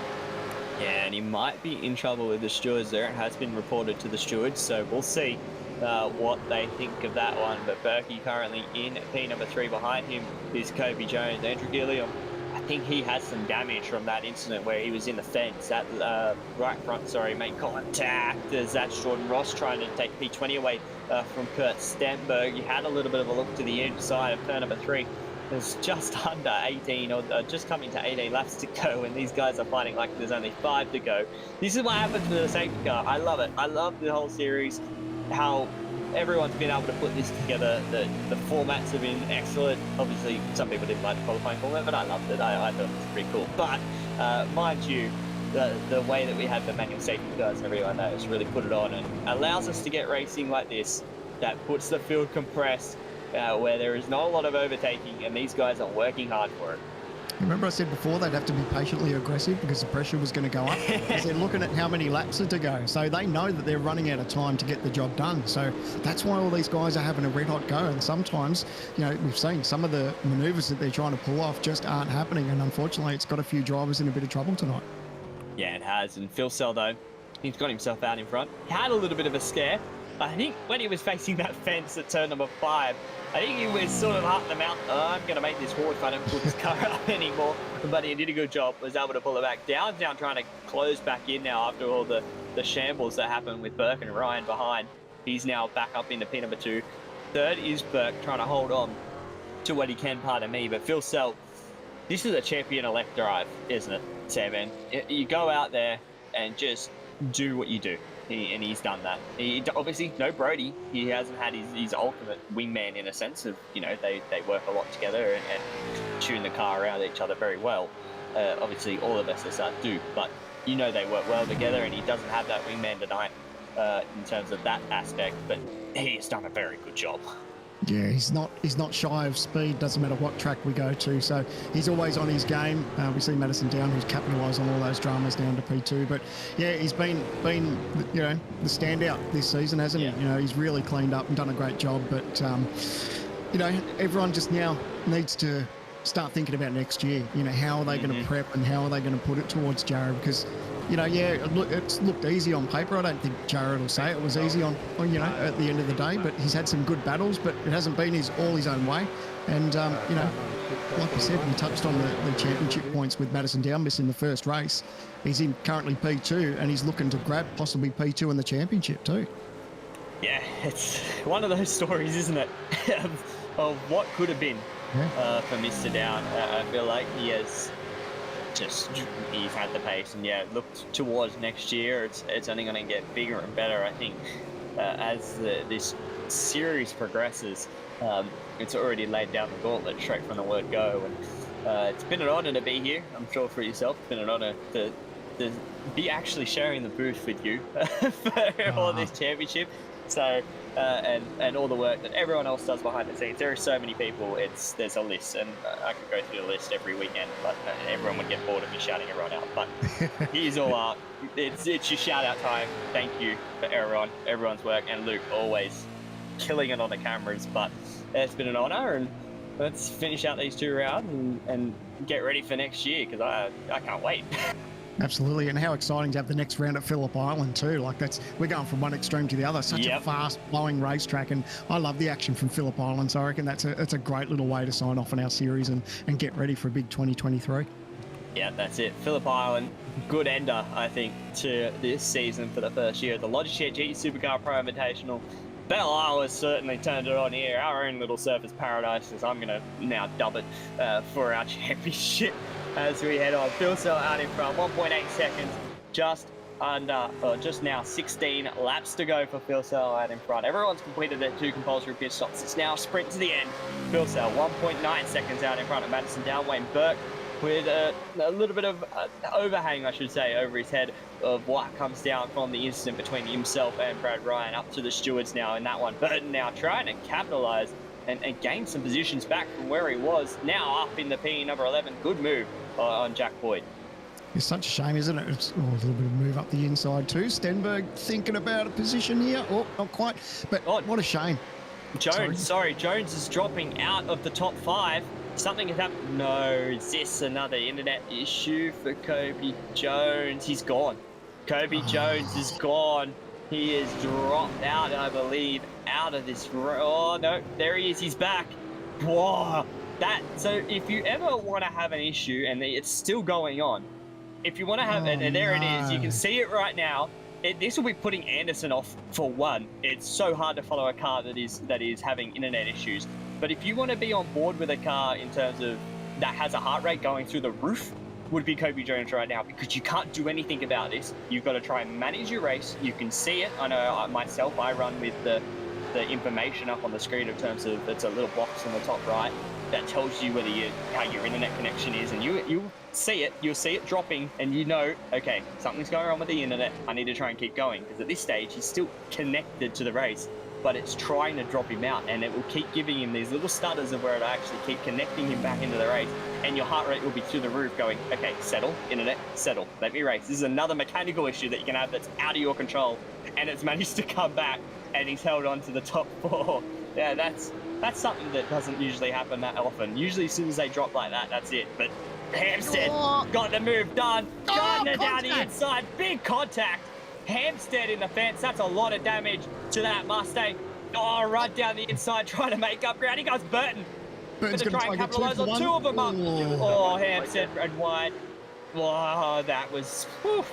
Yeah, and he might be in trouble with the stewards there. It has been reported to the stewards, so we'll see what they think of that one. But Berkey currently in P number 3. Behind him is Kobe Jones. Andrew Gilliam, I think he has some damage from that incident where he was in the fence. That right front, made contact as that's Jordan Ross trying to take P20 away from Kurt Stenberg. He had a little bit of a look to the inside of turn number 3. There's just under 18 or just coming to 18 laps to go, and these guys are fighting like there's only 5 to go. This is what happens to the safety car. I love it. I love the whole series, how everyone's been able to put this together. The formats have been excellent. Obviously, some people didn't like the qualifying format, but I loved it. I thought it was pretty cool. But mind you, the way that we have the manual safety cars and everyone that has really put it on and allows us to get racing like this, that puts the field compressed, where there is not a lot of overtaking, and these guys are working hard for it. Remember I said before they'd have to be patiently aggressive because the pressure was going to go up because they're looking at how many laps are to go. So they know that they're running out of time to get the job done. So that's why all these guys are having a red hot go. And sometimes, we've seen some of the manoeuvres that they're trying to pull off just aren't happening. And unfortunately, it's got a few drivers in a bit of trouble tonight. Yeah, it has. And Phil Sell, though, he's got himself out in front. He had a little bit of a scare. I think when he was facing that fence at turn number 5, I think he was sort of up the mountain. I'm going to make this forward if I don't pull this car up anymore. But he did a good job, was able to pull it back down, trying to close back in now after all the shambles that happened with Burke and Ryan behind. He's now back up into P number 2. Third is Burke trying to hold on to what he can, pardon me. But Phil Sell, this is a champion-elect drive, isn't it, Sam? You go out there and just do what you do. And he's done that. He obviously, no Brody. He hasn't had his ultimate wingman in a sense of, they work a lot together and tune the car around each other very well. Obviously, all of SSR do, but they work well together, and he doesn't have that wingman tonight in terms of that aspect, but he has done a very good job. Yeah, he's not shy of speed, doesn't matter what track we go to, so he's always on his game. We see Madison Down, who's capitalised on all those dramas down to P2, but yeah, he's been the standout this season, hasn't he? He's really cleaned up and done a great job, but you know, everyone just now needs to start thinking about next year. You know, how are they going to prep and how are they going to put it towards Jared? Because, you know, yeah, it's looked easy on paper. I don't think Jared will say it was easy on, you know, at the end of the day. But he's had some good battles, but it hasn't been all his own way. And, you know, like I said, we touched on the championship points with Madison Down missing the first race. He's in currently P2 and he's looking to grab possibly P2 in the championship too. Yeah, it's one of those stories, isn't it, of what could have been for Mr. Down. I feel like he's had the pace, and yeah, look towards next year. It's only going to get bigger and better, I think, as this series progresses. It's already laid down the gauntlet straight from the word go, and it's been an honour to be here. I'm sure for yourself, it's been an honour to be actually sharing the booth with you for all this championship. So, and all the work that everyone else does behind the scenes. There are so many people. There's a list, and I could go through the list every weekend, but everyone would get bored of me shouting everyone out. But here's all up. It's your shout out time. Thank you for everyone's work, and Luke always killing it on the cameras. But it's been an honour, and let's finish out these 2 rounds and get ready for next year, because I can't wait. Absolutely, and how exciting to have the next round at Phillip Island too. Like we're going from one extreme to the other. Such a fast-flowing racetrack, and I love the action from Phillip Island. So I reckon that's a great little way to sign off on our series and get ready for a big 2023. Yeah, that's it. Phillip Island, good ender, I think, to this season for the first year. The Logitech GT Supercar Pro Invitational. Belle has certainly turned it on here. Our own little surface paradise, as I'm going to now dub it for our championship as we head on. Phil Cell out in front, 1.8 seconds, just now 16 laps to go for Phil Cell out in front. Everyone's completed their 2 compulsory pit stops. It's now a sprint to the end. Phil Cell 1.9 seconds out in front of Madison Down. Wayne Burke with a little bit of overhang, I should say, over his head of what comes down from the incident between himself and Brad Ryan. Up to the stewards now in that one. Burton now trying to capitalise and gain some positions back from where he was. Now up in the P number 11. Good move on Jack Boyd. It's such a shame, isn't it? It's a little bit of move up the inside too. Stenberg thinking about a position here. Oh, not quite. But what a shame. Jones is dropping out of the top 5. Something has happened. No, is this another internet issue for Kobe Jones? He's gone. Kobe Jones is gone. He is dropped out, I believe, out of this. Oh, no, there he is. He's back. Whoa. So if you ever want to have an issue, and it's still going on, if you want to have, and there it is, you can see it right now. This will be putting Anderson off for one. It's so hard to follow a car that is having internet issues. But if you want to be on board with a car in terms of that has a heart rate going through the roof, would be Kobe Jones right now, because you can't do anything about this. You've got to try and manage your race. You can see it. I know myself, I run with the information up on the screen in terms of, it's a little box in the top right that tells you whether how your internet connection is, and you'll see it dropping, and you know, okay, something's going on with the internet. I need to try and keep going, because at this stage he's still connected to the race, but it's trying to drop him out, and it will keep giving him these little stutters of where it'll actually keep connecting him back into the race, and your heart rate will be through the roof going, okay, settle, internet, settle, let me race. This is another mechanical issue that you can have that's out of your control, and it's managed to come back, and he's held on to the top 4. Yeah, that's something that doesn't usually happen that often. Usually as soon as they drop like that, that's it. But Hampstead got the move done. Gardner down the inside. Big contact. Hampstead in the fence. That's a lot of damage to that Mustang. Oh, right down the inside trying to make up ground. He goes Burton. Burton's going to try and capitalise on 2 of them up. Oh, Hampstead and White. Wow, that was... Whew.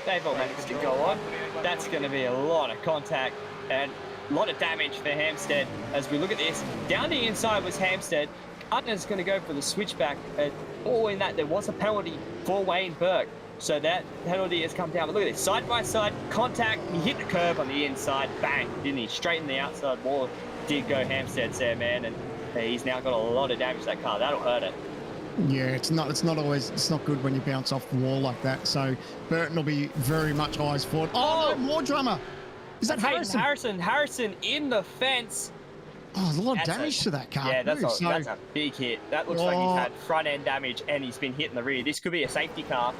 They've all managed to go on. That's going to be a lot of contact and a lot of damage for Hampstead. As we look at this, down the inside was Hampstead. Gardner's going to go for the switchback. All in that, there was a penalty for Wayne Burke. So that penalty has come down. But look at this, side by side contact. He hit the curb on the inside, bang, didn't he? Straight in the outside wall. Did go Hampstead there, man, and he's now got a lot of damage to that car. That'll hurt it. Yeah, it's not good when you bounce off the wall like that. So Burton will be very much eyes forward. Oh, no, more drama. Is that Harrison? Harrison in the fence. Oh, there's a lot of damage to that car. Yeah, that's a big hit. That looks like he's had front end damage and he's been hit in the rear. This could be a safety car.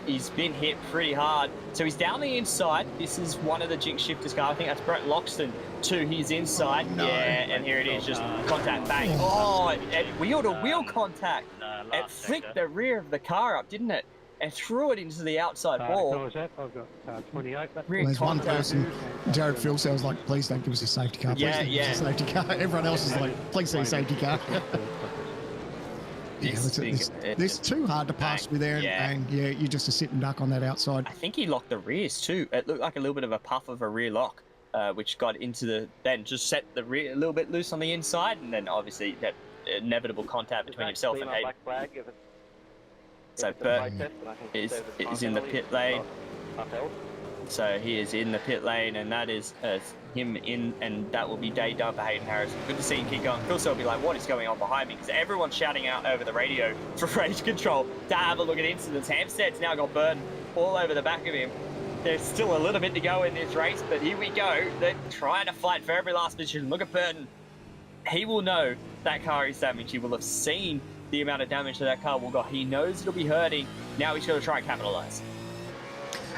he's been hit pretty hard. So he's down the inside. This is one of the Jinx Shifters car. I think that's Brett Loxton to his inside. No. Yeah, and here it is, just contact, bang. Oh, and wheel-to-wheel contact. It flicked the rear of the car up, didn't it? And threw it into the outside wall. I've got 28. There's one person, Jared Philsell, was like, please don't give us a safety car. Please don't give us a safety car. Everyone else is like, please see a safety car. It's too hard to pass through there and bang. Yeah, you're just a sitting duck on that outside. I think he locked the rears too. It looked like a little bit of a puff of a rear lock, which got into the, then just set the rear a little bit loose on the inside, and then obviously that inevitable contact between himself and Hayden. So Burton is in the pit lane. So he is in the pit lane, and that is him in, and that will be day done for Hayden Harrison. Good to see him keep going. Phil will be like, what is going on behind me? Because everyone's shouting out over the radio for race control to have a look at incidents. Hampstead's now got Burton all over the back of him. There's still a little bit to go in this race, but here we go. They're trying to fight for every last position. Look at Burton. He will know that car is damaged. He will have seen the amount of damage that car will got. He knows it'll be hurting. Now he's got to try and capitalize.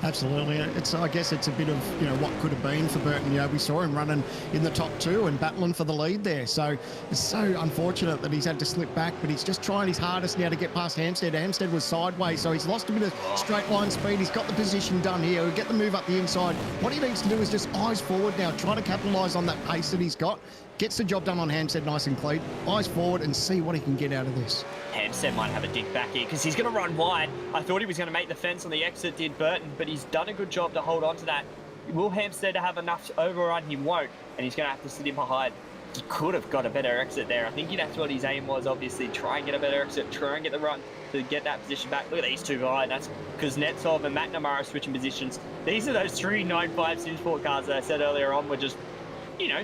Absolutely. I guess it's a bit of, what could have been for Burton. We saw him running in the top two and battling for the lead there. So it's so unfortunate that he's had to slip back, but he's just trying his hardest now to get past Hampstead. Hampstead was sideways, so he's lost a bit of straight line speed. He's got the position done here. He'll get the move up the inside. What he needs to do is just eyes forward now, try to capitalise on that pace that he's got. Gets the job done on Hampstead nice and clean. Eyes forward and see what he can get out of this. Hampstead might have a dig back here because he's going to run wide. I thought he was going to make the fence on the exit, did Burton, but he's done a good job to hold on to that. Will Hampstead have enough to overrun? He won't, and he's going to have to sit in behind. He could have got a better exit there. I think that's what his aim was, obviously. Try and get a better exit, try and get the run to get that position back. Look at these two behind. That's Kuznetsov and McNamara switching positions. These are those 395 Simsport cars that I said earlier on were just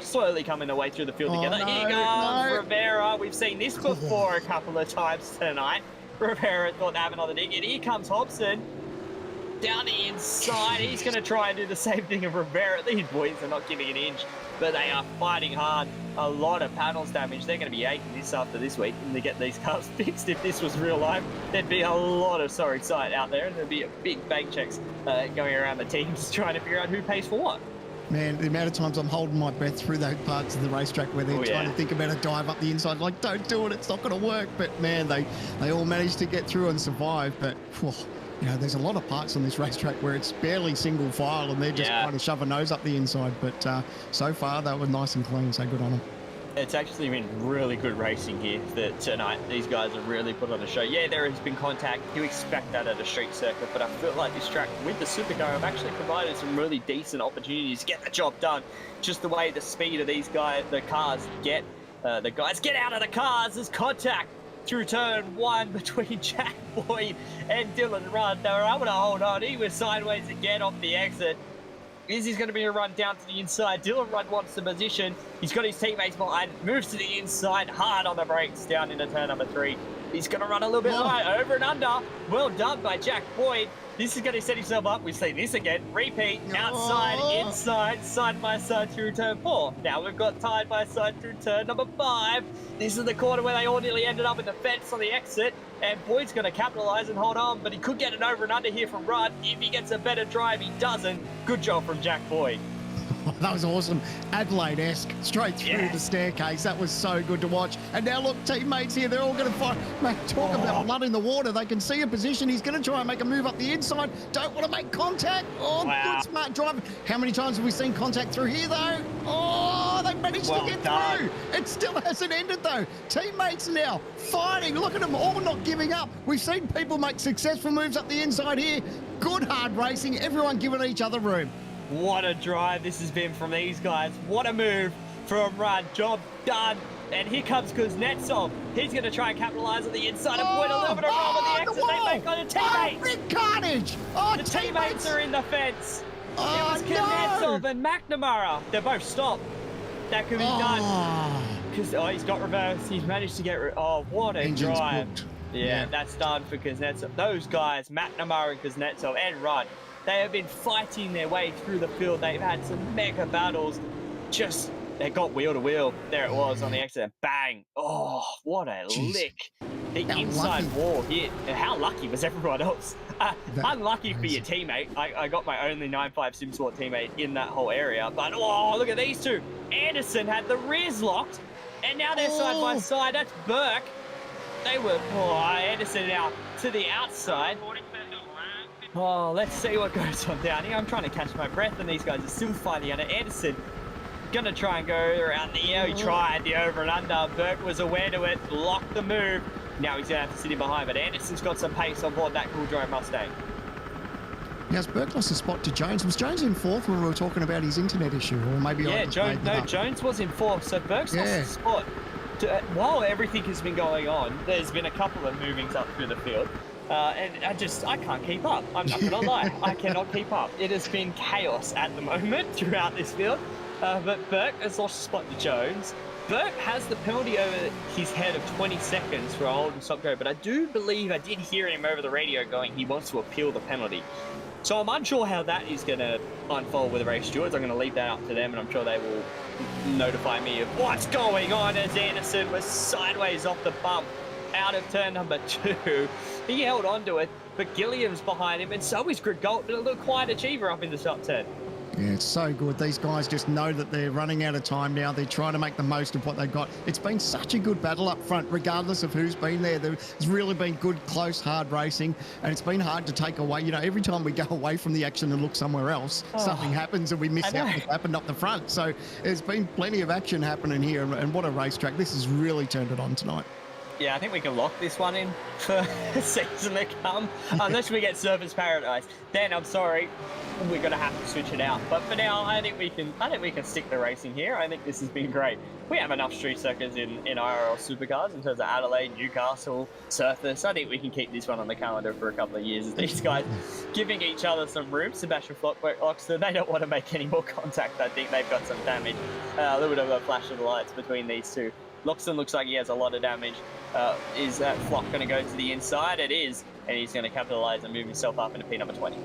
slowly coming their way through the field together. Here comes Rivera. We've seen this before a couple of times tonight. Rivera thought to have another dig. And here comes Hobson down the inside. He's going to try and do the same thing of Rivera. These boys are not giving an inch, but they are fighting hard. A lot of panels damage. They're going to be aching this after this week and to get these cars fixed. If this was real life, there'd be a lot of sorry sight out there, and there'd be a big bank checks going around the teams trying to figure out who pays for what. Man, the amount of times I'm holding my breath through those parts of the racetrack where they're trying to think about a dive up the inside, like, don't do it, it's not going to work. But man, they all managed to get through and survive. But there's a lot of parts on this racetrack where it's barely single file, and they're just trying to shove a nose up the inside. But so far, they were nice and clean, so good on them. It's actually been really good racing here tonight. These guys have really put on a show. Yeah, there has been contact. You expect that at a street circuit, but I feel like this track with the Supercar have actually provided some really decent opportunities to get the job done. Just the way the speed of these guys, the cars get, the guys get out of the cars. There's contact through turn one between Jack Boyd and Dylan Rudd. They were able to hold on. He was sideways again off the exit. Izzy's going to be a run down to the inside. Dylan Rudd wants the position. He's got his teammates behind. Moves to the inside. Hard on the brakes down into turn number 3. He's going to run a little bit high. Over and under. Well done by Jack Boyd. This is going to set himself up. We've seen this again. Repeat. Outside, inside, side by side through turn 4. Now we've got side by side through turn number 5. This is the corner where they all nearly ended up in the fence on the exit. And Boyd's going to capitalise and hold on, but he could get an over and under here from Rudd. If he gets a better drive, he doesn't. Good job from Jack Boyd. That was awesome. Adelaide-esque, straight through the staircase. That was so good to watch. And now look, teammates here, they're all going to fight. Mate, talk about blood in the water. They can see a position. He's going to try and make a move up the inside. Don't want to make contact. Good smart driving. How many times have we seen contact through here, though? They managed to get through. It still hasn't ended, though. Teammates now fighting. Look at them all not giving up. We've seen people make successful moves up the inside here. Good hard racing. Everyone giving each other room. What a drive this has been from these guys. What a move from Rudd. Job done. And here comes Kuznetsov. He's going to try and capitalise on the inside and point a little bit of roll on the exit. They make on the teammates. Big carnage. The teammates are in the fence. It was Kuznetsov and McNamara. They're both stopped. That could be done. Because he's got reverse. He's managed to get... what a drive. Yeah, that's done for Kuznetsov. Those guys, McNamara and Kuznetsov and Rudd, they have been fighting their way through the field. They've had some mega battles. They got wheel to wheel. There it was on the exit. Bang. Oh, what a lick. The How inside lucky. wall hit. How lucky was everyone else? Unlucky for your teammate. I got my only 9.5 Sim Sport teammate in that whole area. But, oh, look at these two. Anderson had the rears locked, and now they're side by side. That's Burke. They were, Anderson now to the outside. Oh, let's see what goes on down here. I'm trying to catch my breath, and these guys are still fighting under Anderson. Gonna try and go around the air. He tried the over and under. Burke was aware to it, locked the move. Now he's gonna have to sit in behind, but Anderson's got some pace on board that cool drive Mustang. Now, has Burke lost a spot to Jones? Was Jones in fourth when we were talking about his internet issue? Or maybe Jones was in fourth, so Burke's lost a spot. While everything has been going on, there's been a couple of movings up through the field. And I can't keep up. I'm not gonna lie, I cannot keep up. It has been chaos at the moment throughout this field. But Burke has lost a spot to Jones. Burke has the penalty over his head of 20 seconds for a hold and stop go, but I do believe I did hear him over the radio going he wants to appeal the penalty. So I'm unsure how that is going to unfold with the race stewards. I'm going to leave that up to them, and I'm sure they will notify me of what's going on as Anderson was sideways off the bump out of turn number 2. He held on to it, but Gilliam's behind him, and so is Greg Galt, but a little quiet achiever up in the top 10. Yeah, it's so good. These guys just know that they're running out of time now. They're trying to make the most of what they've got. It's been such a good battle up front, regardless of who's been there. There's really been good, close, hard racing, and it's been hard to take away. You know, every time we go away from the action and look somewhere else, something happens and we miss out what happened up the front. So there's been plenty of action happening here, and what a racetrack. This has really turned it on tonight. Yeah, I think we can lock this one in for season to come, unless we get Surfers Paradise. Then I'm sorry, we're gonna have to switch it out. But for now, I think we can stick to racing here. I think this has been great. We have enough street circuits in IRL supercars in terms of Adelaide, Newcastle, Surfers. I think we can keep this one on the calendar for a couple of years. These guys giving each other some room. Sebastian Oxford, they don't want to make any more contact. I think they've got some damage. A little bit of a flash of the lights between these two. Loxton looks like he has a lot of damage. Is that Flock going to go to the inside? It is, and he's going to capitalise and move himself up into P number 20.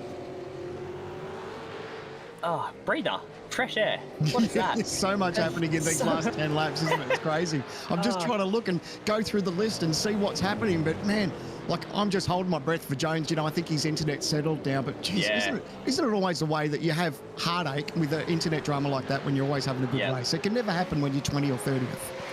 Oh, breather, fresh air. What is that? There's so much happening in these last 10 laps, isn't it? It's crazy. I'm just trying to look and go through the list and see what's happening, but man, like, I'm just holding my breath for Jones. You know, I think his internet's settled down, but geez, isn't it always the way that you have heartache with an internet drama like that when you're always having a good race? It can never happen when you're 20 or 30th.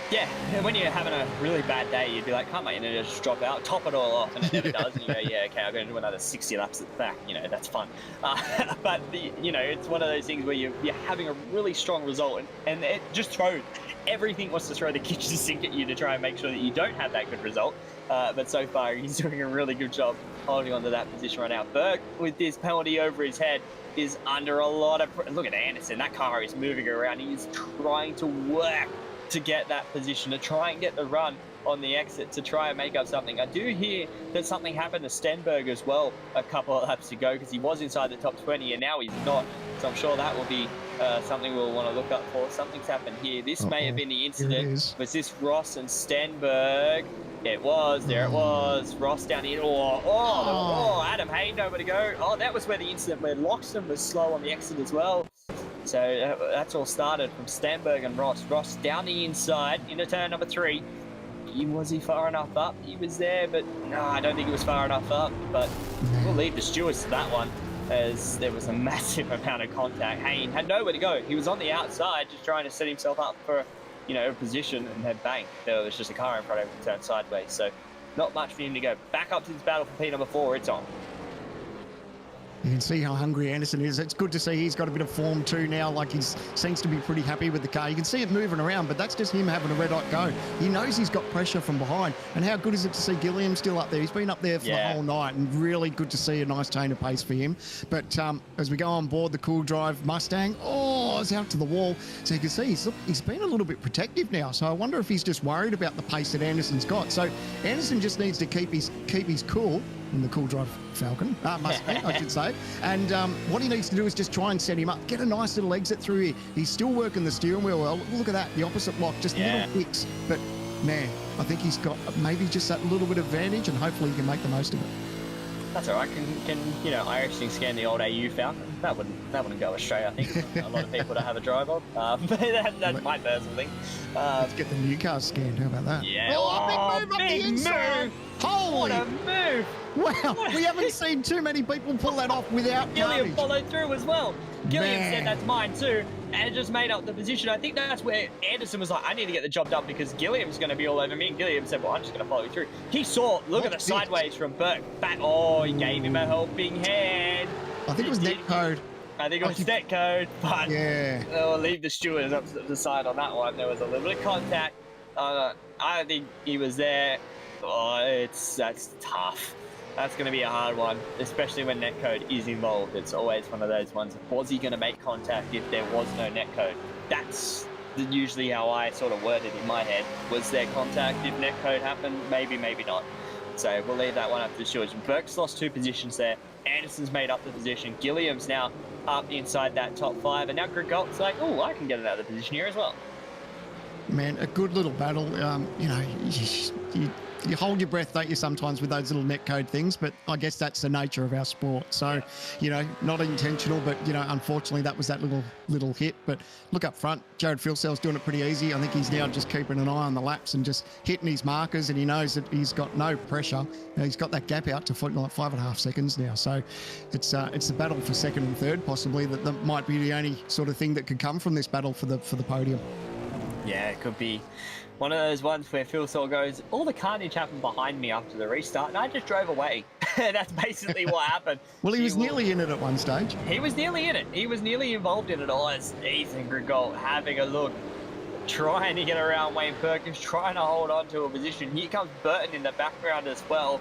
Yeah, when you're having a really bad day, you'd be like, can't my internet just drop out, top it all off, and it never does. And you go, yeah, okay, I'm going to do another 60 laps at the back. You know, that's fun. But, you know, it's one of those things where you're having a really strong result, and it just throws, everything wants to throw the kitchen sink at you to try and make sure that you don't have that good result. But so far, he's doing a really good job holding on to that position right now. Burke, with this penalty over his head, is under a lot of... Look at Anderson. That car is moving around. He's trying to work to get that position, to try and get the run on the exit, to try and make up something. I do hear that something happened to Stenberg as well a couple of laps ago, because he was inside the top 20 and now he's not. So I'm sure that will be something we'll want to look up for. Something's happened here. This may have been the incident. Was this Ross and Stenberg? Yeah, it was. There it was. Ross down here. Adam Hay, nowhere to go. Oh, that was where the incident where Loxton was slow on the exit as well. So that's all started from Stenberg and Ross. Ross down the inside into turn number 3. Was he far enough up? He was there, but no, I don't think he was far enough up. But we'll leave the stewards to that one, as there was a massive amount of contact. Hayne had nowhere to go. He was on the outside just trying to set himself up for, you know, a position, and had bang. There was just a car in front of him turned sideways. So not much for him to go. Back up to this battle for P number 4. It's on. You can see how hungry Anderson is. It's good to see he's got a bit of form too now. Like, he seems to be pretty happy with the car. You can see it moving around, but that's just him having a red hot go. He knows he's got pressure from behind. And how good is it to see Gilliam still up there? He's been up there for the whole night, and really good to see a nice change of pace for him. But as we go on board the Cool Drive Mustang, it's out to the wall. So you can see he's been a little bit protective now. So I wonder if he's just worried about the pace that Anderson's got. So Anderson just needs to keep his cool in the Cool Drive Falcon, Mustang, I should say. And what he needs to do is just try and set him up, get a nice little exit through here. He's still working the steering wheel well. Look at that, the opposite lock, just little kicks. But man, I think he's got maybe just that little bit of advantage, and hopefully he can make the most of it. That's all right. Can iRacing scan the old AU Falcon? That wouldn't go astray. I think a lot of people to have a drive of. But that's my personal thing. Let's get the new car scanned. How about that? Yeah. Oh, big move up the inside. Holy! What a move! Wow, we haven't seen too many people pull that off without Gilliam carnage. followed through as well. Gilliam Man. said that's mine too, and just made up the position. I think that's where Anderson was like, I need to get the job done because Gilliam's going to be all over me. And Gilliam said, well, I'm just going to follow you through. He saw, look at the sideways from Burke. Back, he gave him a helping hand. I think it was net code. I think it was net code, but yeah. I'll leave the stewards up to the side on that one. There was a little bit of contact. I don't think he was there. That's tough. That's going to be a hard one, especially when netcode is involved. It's always one of those ones. Was he going to make contact if there was no netcode? That's usually how I sort of worded in my head. Was there contact if netcode happened? Maybe, maybe not. So we'll leave that one up to the stewards. Burke's lost 2 positions there. Anderson's made up the position. Gilliam's now up inside that top 5. And now Grigolt's like, oh, I can get another position here as well. Man, a good little battle. You hold your breath, don't you, sometimes with those little netcode things, but I guess that's the nature of our sport. So, not intentional, but, unfortunately that was that little hit. But look up front, Jared Filsell's doing it pretty easy. I think he's now just keeping an eye on the laps and just hitting his markers, and he knows that he's got no pressure. He's got that gap out to like 5.5 seconds now. So it's the battle for second and third, possibly, that might be the only sort of thing that could come from this battle for the podium. Yeah, it could be one of those ones where Phil Saw goes, all the carnage happened behind me after the restart, and I just drove away. That's basically what happened. Well, he was nearly in it at one stage. He was nearly in it. He was nearly involved in it all. It's Ethan Grigolt having a look, trying to get around Wayne Perkins, trying to hold on to a position. Here comes Burton in the background as well.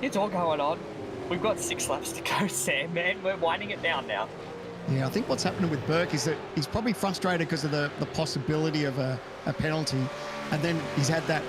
It's all going on. We've got 6 laps to go, Sam, man. We're winding it down now. Yeah, I think what's happening with Burke is that he's probably frustrated because of the possibility of a penalty. And then he's had that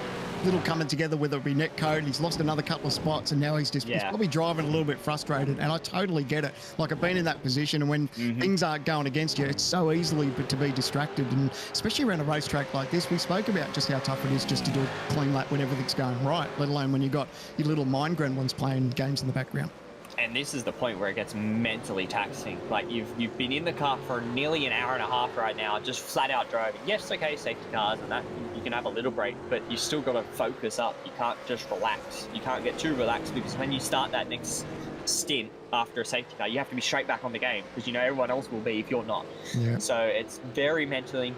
little coming together, whether it be net code, he's lost another couple of spots, and now he's probably driving a little bit frustrated. And I totally get it. Like, I've been in that position, and when things aren't going against you, it's so easily to be distracted. And especially around a racetrack like this, we spoke about just how tough it is just to do a clean lap when everything's going right, let alone when you've got your little mind gremlins playing games in the background. And this is the point where it gets mentally taxing. Like, you've been in the car for nearly an hour and a half right now, just flat out driving. Yes, okay, safety cars and that, you can have a little break, but you still got to focus up. You can't just relax. You can't get too relaxed, because when you start that next stint after a safety car, you have to be straight back on the game, because everyone else will be if you're not. Yeah. So it's very mentally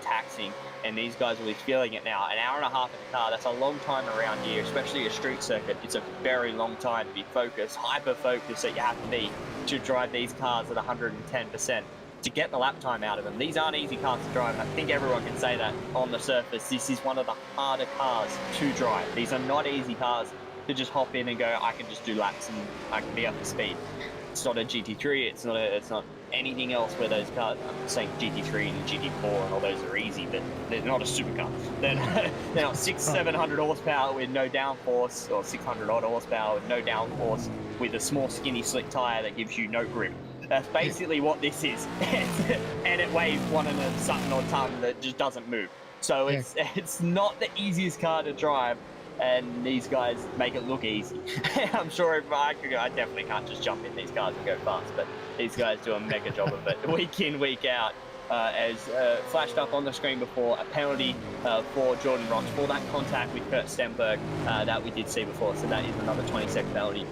taxing. And these guys will be feeling it now. An hour and a half in the car, that's a long time around here, especially a street circuit. It's a very long time to be focused, hyper-focused that you have to be to drive these cars at 110%, to get the lap time out of them. These aren't easy cars to drive, and I think everyone can say that on the surface. This is one of the harder cars to drive. These are not easy cars to just hop in and go, I can just do laps and I can be up to speed. It's not a GT3, it's not anything else where those cars, I'm saying GT3 and GT4 and all those are easy, but they're not a supercar. They're not 600-700 horsepower with no downforce, or 600 odd horsepower with no downforce, with a small skinny slick tyre that gives you no grip. That's basically what this is. And it weighs 1 and a something odd ton that just doesn't move. So it's not the easiest car to drive, and these guys make it look easy. I'm sure if I definitely can't just jump in these cars and go fast, but these guys do a mega job of it week in, week out. As flashed up on the screen before, a penalty for Jordan Ross for that contact with Kurt Stenberg that we did see before. So that is another 20-second penalty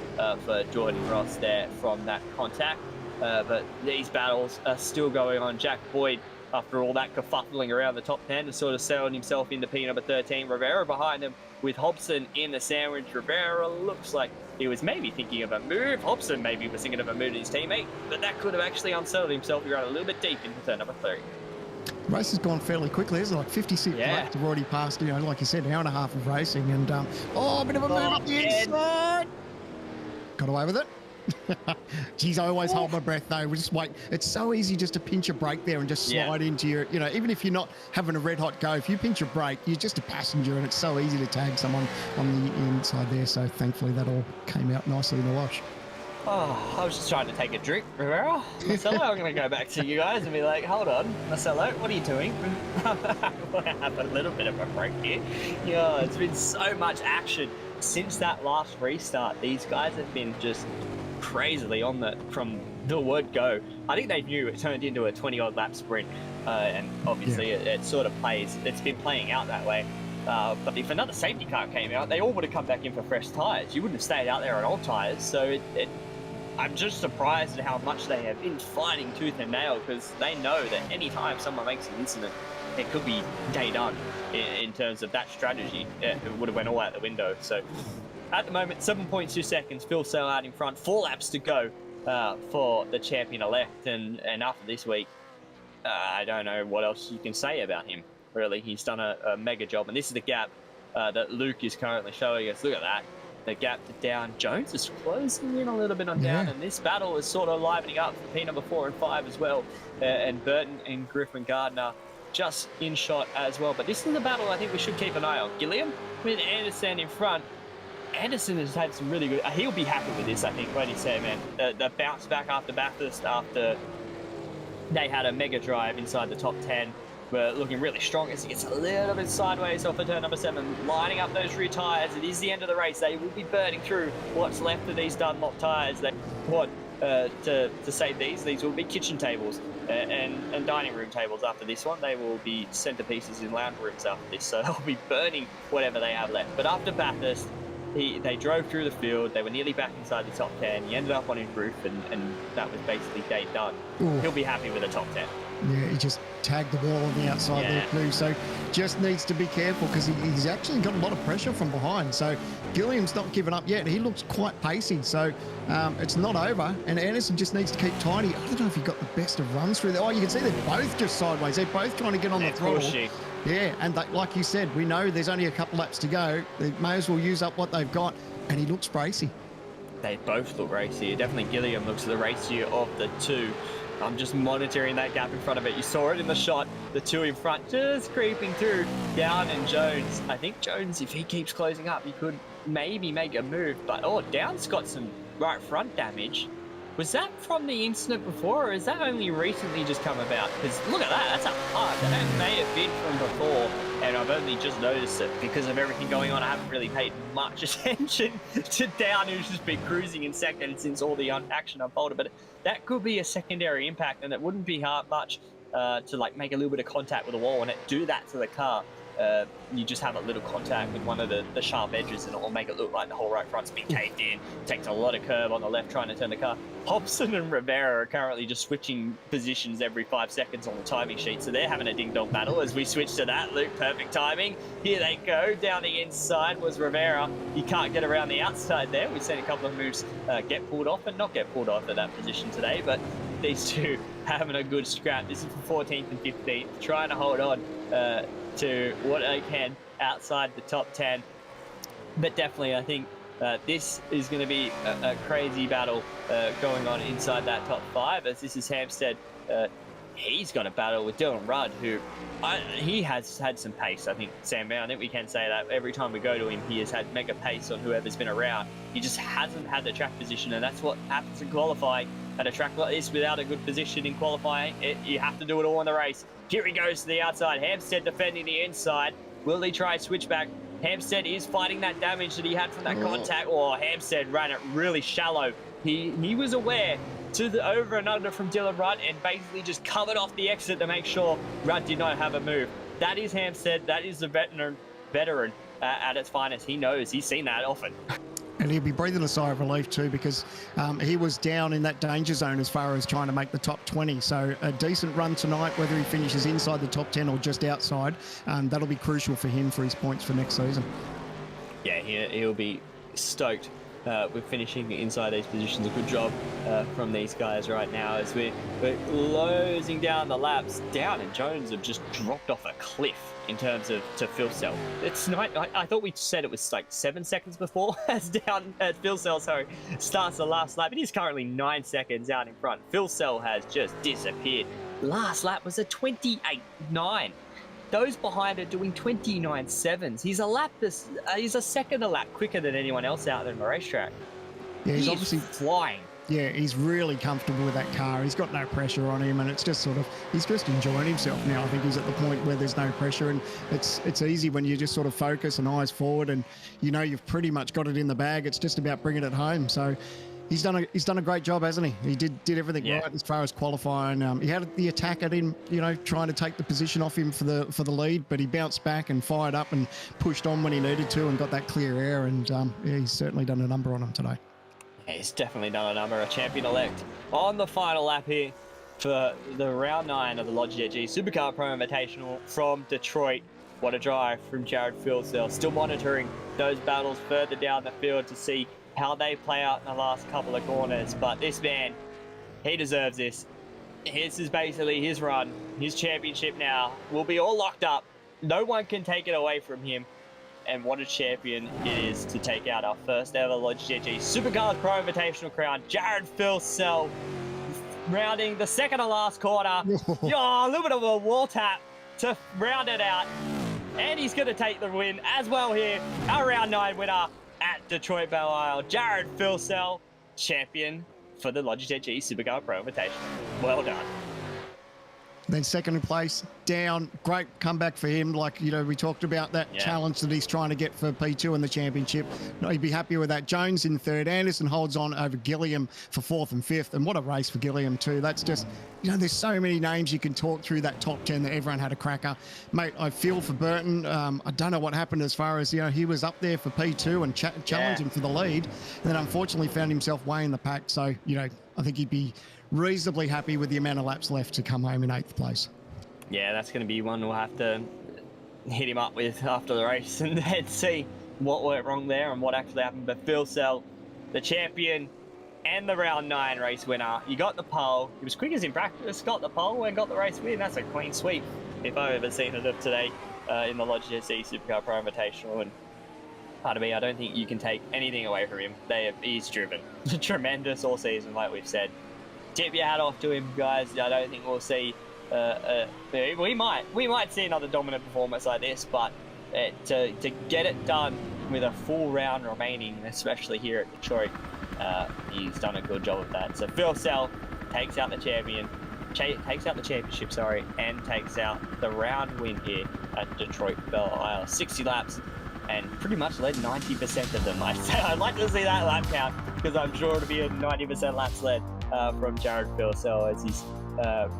for Jordan Ross there from that contact. But these battles are still going on. Jack Boyd, after all that kerfuffling around the top 10, has sort of settled himself into P number 13. Rivera behind him with Hobson in the sandwich. Rivera looks like he was maybe thinking of a move. Hobson maybe was thinking of a move to his teammate, but that could have actually unsettled himself. He ran a little bit deep into turn number 3. The race has gone fairly quickly. There's like 56 laps. We've already passed, like you said, an hour and a half of racing. And, a bit of a move up the inside. Got away with it. Geez, I always hold my breath though. We just wait. It's so easy just to pinch a brake there and just slide into your, even if you're not having a red hot go, if you pinch a brake, you're just a passenger, and it's so easy to tag someone on the inside there. So thankfully that all came out nicely in the wash. Oh, I was just trying to take a drink, Rivera. Marcelo, I'm going to go back to you guys and be like, hold on, Marcelo, what are you doing? We'll have a little bit of a break here. Yeah, it's been so much action since that last restart. These guys have been just crazily on from the word go. I think they knew it turned into a 20-odd lap sprint, and obviously it sort of it's been playing out that way. But if another safety car came out, they all would have come back in for fresh tyres. You wouldn't have stayed out there on old tyres, so I'm just surprised at how much they have been fighting tooth and nail, because they know that any time someone makes an incident, it could be day done in terms of that strategy. It would have went all out the window. So at the moment, 7.2 seconds, Phil Sell out in front, 4 laps to go for the champion-elect. And after this week, I don't know what else you can say about him, really. He's done a mega job, and this is the gap that Luke is currently showing us. Look at that. The gap to Down. Jones is closing in a little bit on Down, and this battle is sort of livening up for P number 4 and 5 as well. And Burton and Griffin Gardner just in shot as well. But this is the battle I think we should keep an eye on. Gilliam with Anderson in front. Anderson has had some really good... he'll be happy with this, I think, what he said, man. The bounce back after Bathurst, after they had a mega drive inside the top 10. We're looking really strong as he gets a little bit sideways off of turn number 7, lining up those rear tyres. It is the end of the race. They will be burning through what's left of these Dunlop tyres. They want to save these will be kitchen tables and dining room tables after this one. They will be centerpieces in lounge rooms after this, so they'll be burning whatever they have left. But after Bathurst, they drove through the field. They were nearly back inside the top 10. He ended up on his roof, and that was basically day done. Ooh. He'll be happy with a top 10. Yeah, he just tagged the wall on the outside there too, so just needs to be careful, because he's actually got a lot of pressure from behind. So Gilliam's not given up yet. He looks quite pacey, so it's not over, and Anderson just needs to keep tidy. I don't know if he got the best of runs through there. Oh, you can see they're both just sideways. They're both trying to get on the throttle. Pushing. Yeah, and like you said, we know there's only a couple laps to go. They may as well use up what they've got, and he looks racy. They both look racy. Definitely Gilliam looks the racier of the two. I'm just monitoring that gap in front of it. You saw it in the shot, the two in front just creeping through. Down and Jones. I think Jones, if he keeps closing up, he could maybe make a move. But, Down's got some right front damage. Was that from the incident before, or is that only recently just come about? Because look at that, that's a hard. That may have been from before, and I've only just noticed it because of everything going on. I haven't really paid much attention to Down, who's just been cruising in second since all the action unfolded. But that could be a secondary impact, and it wouldn't be hard much to like make a little bit of contact with the wall and it do that to the car. You just have a little contact with one of the sharp edges and it will make it look like the whole right front's been caved in. Takes a lot of curb on the left trying to turn the car. Hobson and Rivera are currently just switching positions every 5 seconds on the timing sheet, so they're having a ding-dong battle as we switch to that. Luke, perfect timing. Here they go. Down the inside was Rivera. You can't get around the outside there. We've seen a couple of moves get pulled off and not get pulled off at that position today, but these two having a good scrap. This is for 14th and 15th, trying to hold on to what they can outside the top 10. But definitely, I think this is going to be a crazy battle going on inside that top 5, as this is Hampstead. He's got a battle with Dylan Rudd, who he has had some pace, I think, Sam Brown. I think we can say that every time we go to him, he has had mega pace on whoever's been around. He just hasn't had the track position, and that's what happens in qualifying. At a track like this, without a good position in qualifying, you have to do it all in the race. Here he goes to the outside. Hampstead defending the inside. Will he try a switchback? Hampstead is fighting that damage that he had from that contact. Hampstead ran it really shallow. He was aware to the over and under from Dylan Rudd and basically just covered off the exit to make sure Rudd did not have a move. That is Hampstead. That is the veteran at its finest. He knows. He's seen that often. And he'll be breathing a sigh of relief too, because he was down in that danger zone as far as trying to make the top 20. So a decent run tonight, whether he finishes inside the top 10 or just outside, that'll be crucial for him for his points for next season. Yeah, he'll be stoked with finishing inside these positions. A good job from these guys right now as we're closing down the laps. Down and Jones have just dropped off a cliff in terms of to Phil Sell. It's not, I thought we said it was like 7 seconds before as Phil Sell starts the last lap. It is currently 9 seconds out in front. Phil Sell has just disappeared. Last lap was a 28.9. Those behind are doing 29.7s. He's a second a lap quicker than anyone else out there in the racetrack. Yeah, he's he obviously is flying. Yeah, he's really comfortable with that car. He's got no pressure on him, and it's just sort of, he's just enjoying himself now. I think he's at the point where there's no pressure, and it's easy when you just sort of focus and eyes forward, and you know you've pretty much got it in the bag. It's just about bringing it home. So he's done a great job, hasn't he? He did everything right as far as qualifying. He had the attack at him, you know, trying to take the position off him for the lead, but he bounced back and fired up and pushed on when he needed to and got that clear air. And yeah, he's certainly done a number on him today. Yeah, he's definitely done a number. A champion-elect on the final lap here for the round 9 of the Logitech G Supercar Pro Invitational from Detroit. What a drive from Jared Filsell. Still monitoring those battles further down the field to see how they play out in the last couple of corners. But this man, he deserves this. This is basically his run, his championship now. Will be all locked up. No one can take it away from him. And what a champion it is to take out our first ever Logitech G Supercars Pro Invitational crown. Jared Filsell rounding the second to last corner. A little bit of a wall tap to round it out. And he's going to take the win as well here. Our round 9 winner at Detroit Belle Isle, Jared Filsell, champion for the Logitech G Supercar Pro Invitational. Well done. Then second place, down. Great comeback for him. Like, you know, we talked about that challenge that he's trying to get for P2 in the championship. He'd be happy with that. Jones in third. Anderson holds on over Gilliam for fourth and fifth. And what a race for Gilliam too. That's just, you know, there's so many names you can talk through that top 10 that everyone had a cracker. Mate, I feel for Burton. I don't know what happened as far as, you know, he was up there for P2 and challenging for the lead. And then unfortunately found himself way in the pack. So, you know, I think he'd be reasonably happy with the amount of laps left to come home in 8th place. Yeah, that's going to be one we'll have to hit him up with after the race and then see what went wrong there and what actually happened. But Filsell, the champion and the round 9 race winner. You got the pole. He was quick as in practice, got the pole and got the race win. That's a clean sweep if I've ever seen it of today in the Logitech G Supercar Pro Invitational. And part of me, I don't think you can take anything away from him. He's driven tremendous all season, like we've said. Tip your hat off to him, guys. I don't think we'll see. We might see another dominant performance like this, but to get it done with a full round remaining, especially here at Detroit, he's done a good job of that. So Filsell takes out the championship, and takes out the round win here at Detroit Belle Isle. 60 laps. And pretty much led 90% of them. I'd like to see that lap count because I'm sure it'll be a 90% laps led from Jared Filsell as he's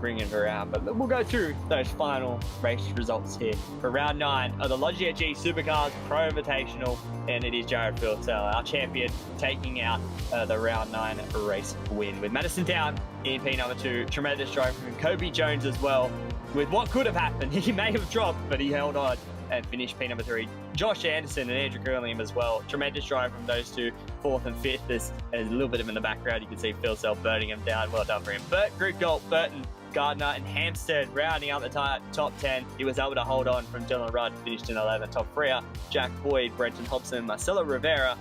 bringing it around. But we'll go through those final race results here for round 9 of the Logitech G Supercars Pro Invitational, and it is Jared Filsell, our champion, taking out the round 9 race win with Madison Town in P number 2. Tremendous drive from Kobe Jones as well. With what could have happened, he may have dropped, but he held on and finished P number 3. Josh Anderson and Andrew Gurliam as well. Tremendous drive from those two, 4th and 5th. There's a little bit of in the background. You can see Filsell burning him down. Well done for him. Group Gold, Burton, Gardner and Hampstead rounding out the top 10. He was able to hold on from Dylan Rudd, finished in 11th. Top 3, Jack Boyd, Brenton Hobson, Marcelo Rivera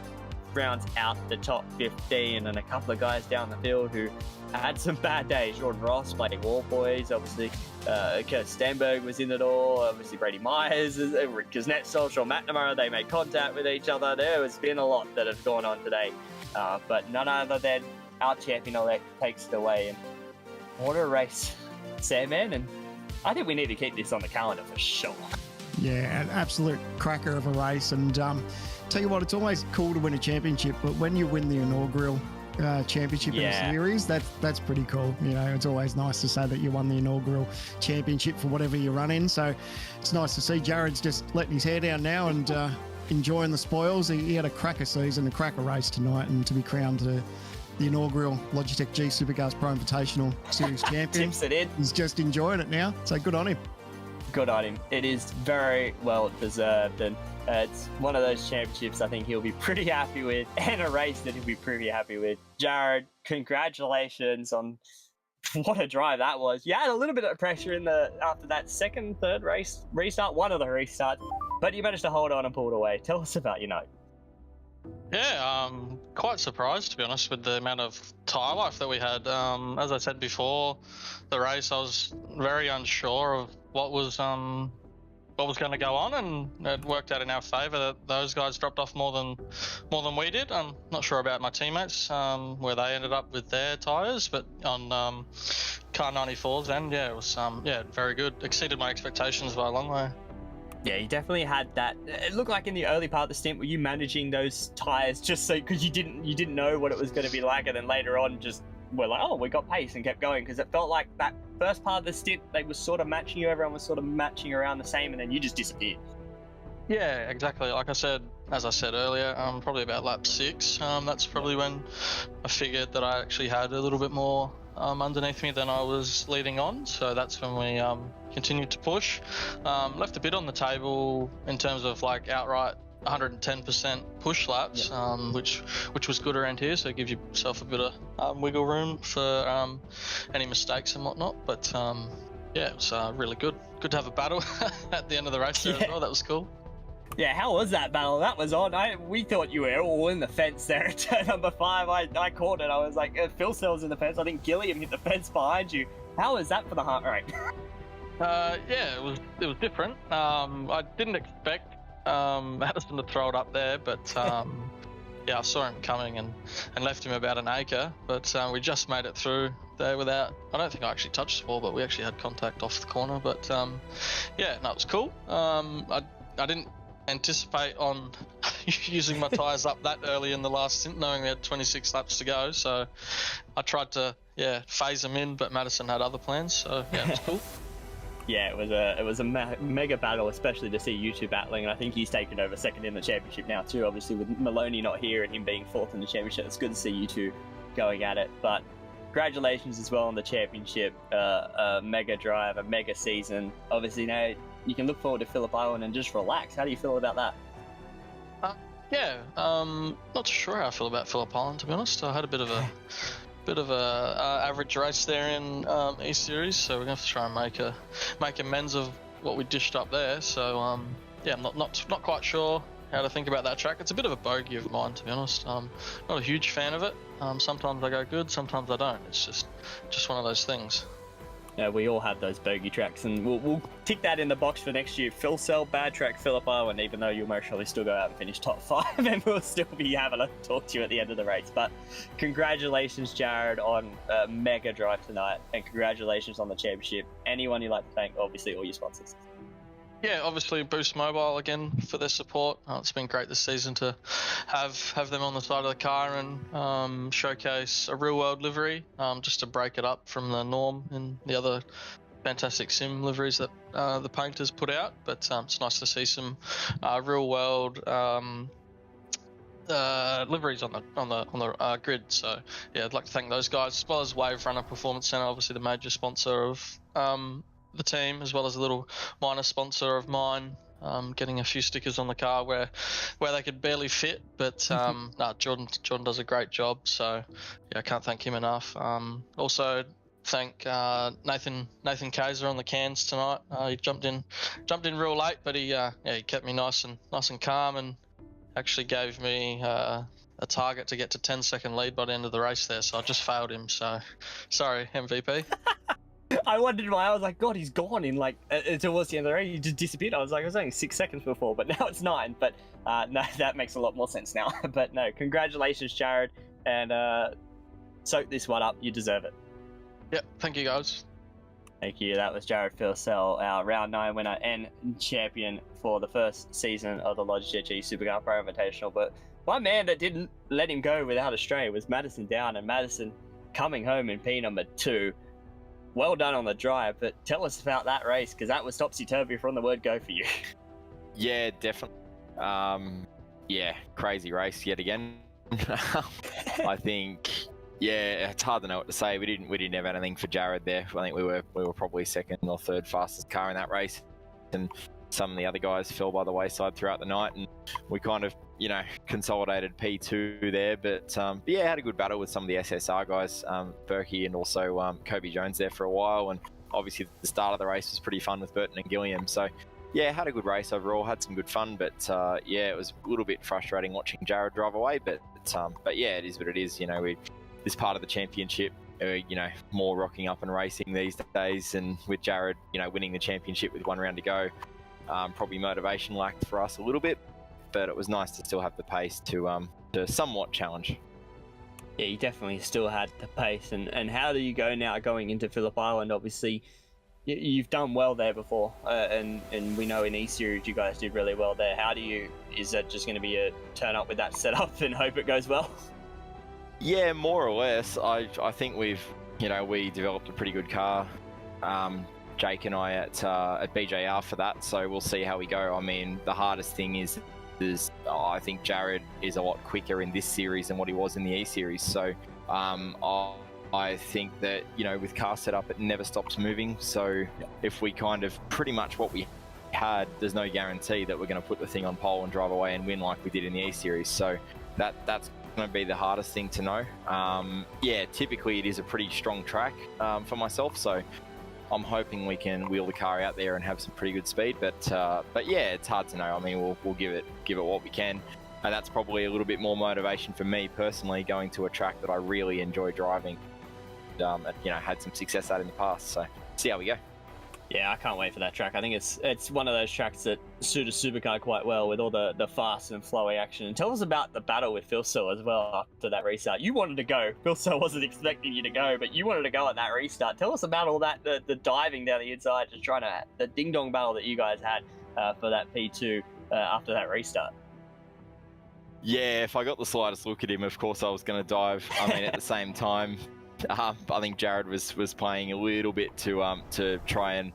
rounds out the top 15, and a couple of guys down the field who had some bad days. Jordan Ross playing Wall Boys, obviously. Kurt Stenberg was in it all. Obviously, Brady Myers, Rick Kuznetsov, Sean McNamara, they made contact with each other. There has been a lot that has gone on today. But none other than our champion-elect takes it away. And what a race, Sandman. And I think we need to keep this on the calendar for sure. Yeah, an absolute cracker of a race. And tell you what, it's always cool to win a championship, but when you win the inaugural championship in the series, that's pretty cool. You know, it's always nice to say that you won the inaugural championship for whatever you run in. So it's nice to see Jared's just letting his hair down now and enjoying the spoils. He had a cracker season, a cracker race tonight, and to be crowned the inaugural Logitech G Supercars Pro Invitational Series champion. Tips it in. He's just enjoying it now. So good on him. Good on him. It is very well deserved, and it's one of those championships I think he'll be pretty happy with, and a race that he'll be pretty happy with. Jared, congratulations on what a drive that was. You had a little bit of pressure after that second, third race restart, one of the restarts, but you managed to hold on and pull it away. Tell us about your night. Yeah, quite surprised, to be honest, with the amount of tyre life that we had. As I said before the race, I was very unsure of what was what was going to go on, and it worked out in our favour. Those guys dropped off more than we did. I'm not sure about my teammates, where they ended up with their tyres, but on car 94's end, yeah, it was very good. Exceeded my expectations by a long way. Yeah, you definitely had that. It looked like in the early part of the stint, were you managing those tyres just so because you didn't know what it was going to be like, and then later on just were like, oh, we got pace and kept going, because it felt like that first part of the stint they were sort of matching you, everyone was sort of matching around the same, and then you just disappeared. Yeah, exactly. Like I said, as I said earlier, probably about lap 6. That's probably when I figured that I actually had a little bit more underneath me than I was leading on. So that's when we continued to push. Left a bit on the table in terms of like outright 110% push laps, which was good around here. So it gives yourself a bit of wiggle room for any mistakes and whatnot. But yeah, it was really good. Good to have a battle at the end of the race there as well. That was cool. Yeah, how was that battle? That was on. We thought you were all in the fence there at turn number 5. I caught it. I was like, Phil Sell's in the fence. I think Gilliam hit the fence behind you. How was that for the heart rate? Yeah, it was different. I didn't expect Madison to throw it up there, but yeah, I saw him coming and left him about an acre. But we just made it through there without. I don't think I actually touched the ball, but we actually had contact off the corner. But yeah, no, it was cool. I didn't anticipate on using my tyres up that early in the last stint, knowing we had 26 laps to go. So I tried to phase them in, but Madison had other plans. So yeah, it was cool. Yeah, it was a mega battle, especially to see you two battling, and I think he's taken over second in the championship now too. Obviously, with Maloney not here and him being 4th in the championship, it's good to see you two going at it. But congratulations as well on the championship, a mega drive, a mega season. Obviously now you can look forward to Phillip Island and just relax. How do you feel about that? Yeah, not sure how I feel about Phillip Island, to be honest. I had a bit of a average race there in E-Series, so we're going to have to try and make amends of what we dished up there. So yeah, I'm not quite sure how to think about that track. It's a bit of a bogey of mine, to be honest. Not a huge fan of it. Sometimes I go good, sometimes I don't. It's just one of those things. Yeah, we all have those bogey tracks, and we'll tick that in the box for next year. Phil Sell, bad track, Phillip Island, even though you'll most probably still go out and finish top 5, and we'll still be having to talk to you at the end of the race. But congratulations, Jared, on a mega drive tonight, and congratulations on the championship. Anyone you'd like to thank? Obviously, all your sponsors. Yeah, obviously Boost Mobile again for their support. It's been great this season to have them on the side of the car and showcase a real world livery, just to break it up from the norm and the other fantastic sim liveries that the painters put out. But it's nice to see some real world liveries on the grid. So yeah, I'd like to thank those guys, as well as Wave Runner Performance Center, obviously the major sponsor of the team, as well as a little minor sponsor of mine, getting a few stickers on the car where they could barely fit. But Jordan does a great job, so yeah, I can't thank him enough. Also thank Nathan Kaiser on the cans tonight. He jumped in real late, but he kept me nice and calm, and actually gave me a target to get to 10-second lead by the end of the race there. So I just failed him. So sorry, MVP. I wondered why. I was like, God, he's gone in like towards the end of the race. He just disappeared. I was like, it was only 6 seconds before, but now it's 9. But no, that makes a lot more sense now. But no, congratulations, Jared, and soak this one up. You deserve it. Yep, thank you, guys. Thank you. That was Jared Philsell, our round 9 winner and champion for the first season of the Logitech Supercar Pro Invitational. But one man that didn't let him go without a stray was Madison Down, and Madison coming home in P number 2. Well done on the drive, but tell us about that race, because that was topsy-turvy from the word go for you. Yeah, definitely. Yeah, crazy race yet again. I think, yeah, it's hard to know what to say. We didn't have anything for Jared there. I think we were probably 2nd or 3rd fastest car in that race, and some of the other guys fell by the wayside throughout the night, and we kind of, consolidated P2 there. But yeah, had a good battle with some of the SSR guys, Berkey and also Kobe Jones there for a while. And obviously the start of the race was pretty fun with Burton and Gilliam. So yeah, had a good race overall, had some good fun. But yeah, it was a little bit frustrating watching Jared drive away. But yeah, it is what it is. This part of the championship, more rocking up and racing these days, and with Jared, winning the championship with 1 round to go. Probably motivation lacked for us a little bit, but it was nice to still have the pace to somewhat challenge. Yeah, you definitely still had the pace. And how do you go now going into Phillip Island? Obviously, you've done well there before, and we know in E-Series you guys did really well there. Is that just going to be a turn up with that setup and hope it goes well? Yeah, more or less. I think we developed a pretty good car, Jake and I at BJR for that, so we'll see how we go. I mean, the hardest thing is I think Jared is a lot quicker in this series than what he was in the E-Series, so I think that, with car setup, it never stops moving, so if we kind of pretty much what we had, there's no guarantee that we're going to put the thing on pole and drive away and win like we did in the E-Series, so that's going to be the hardest thing to know. Typically it is a pretty strong track for myself, so I'm hoping we can wheel the car out there and have some pretty good speed, but yeah, it's hard to know. I mean, we'll give it what we can, and that's probably a little bit more motivation for me personally, going to a track that I really enjoy driving. Had some success at in the past, so see how we go. Yeah, I can't wait for that track. I think it's one of those tracks that suit a supercar quite well with all the fast and flowy action. And tell us about the battle with Phil Sill as well after that restart. You wanted to go. Phil Sill wasn't expecting you to go, but you wanted to go at that restart. Tell us about all that, the diving down the inside, just trying to, the ding-dong battle that you guys had for that P2 after that restart. Yeah, if I got the slightest look at him, of course I was going to dive. I mean, at the same time, I think Jared was playing a little bit to try and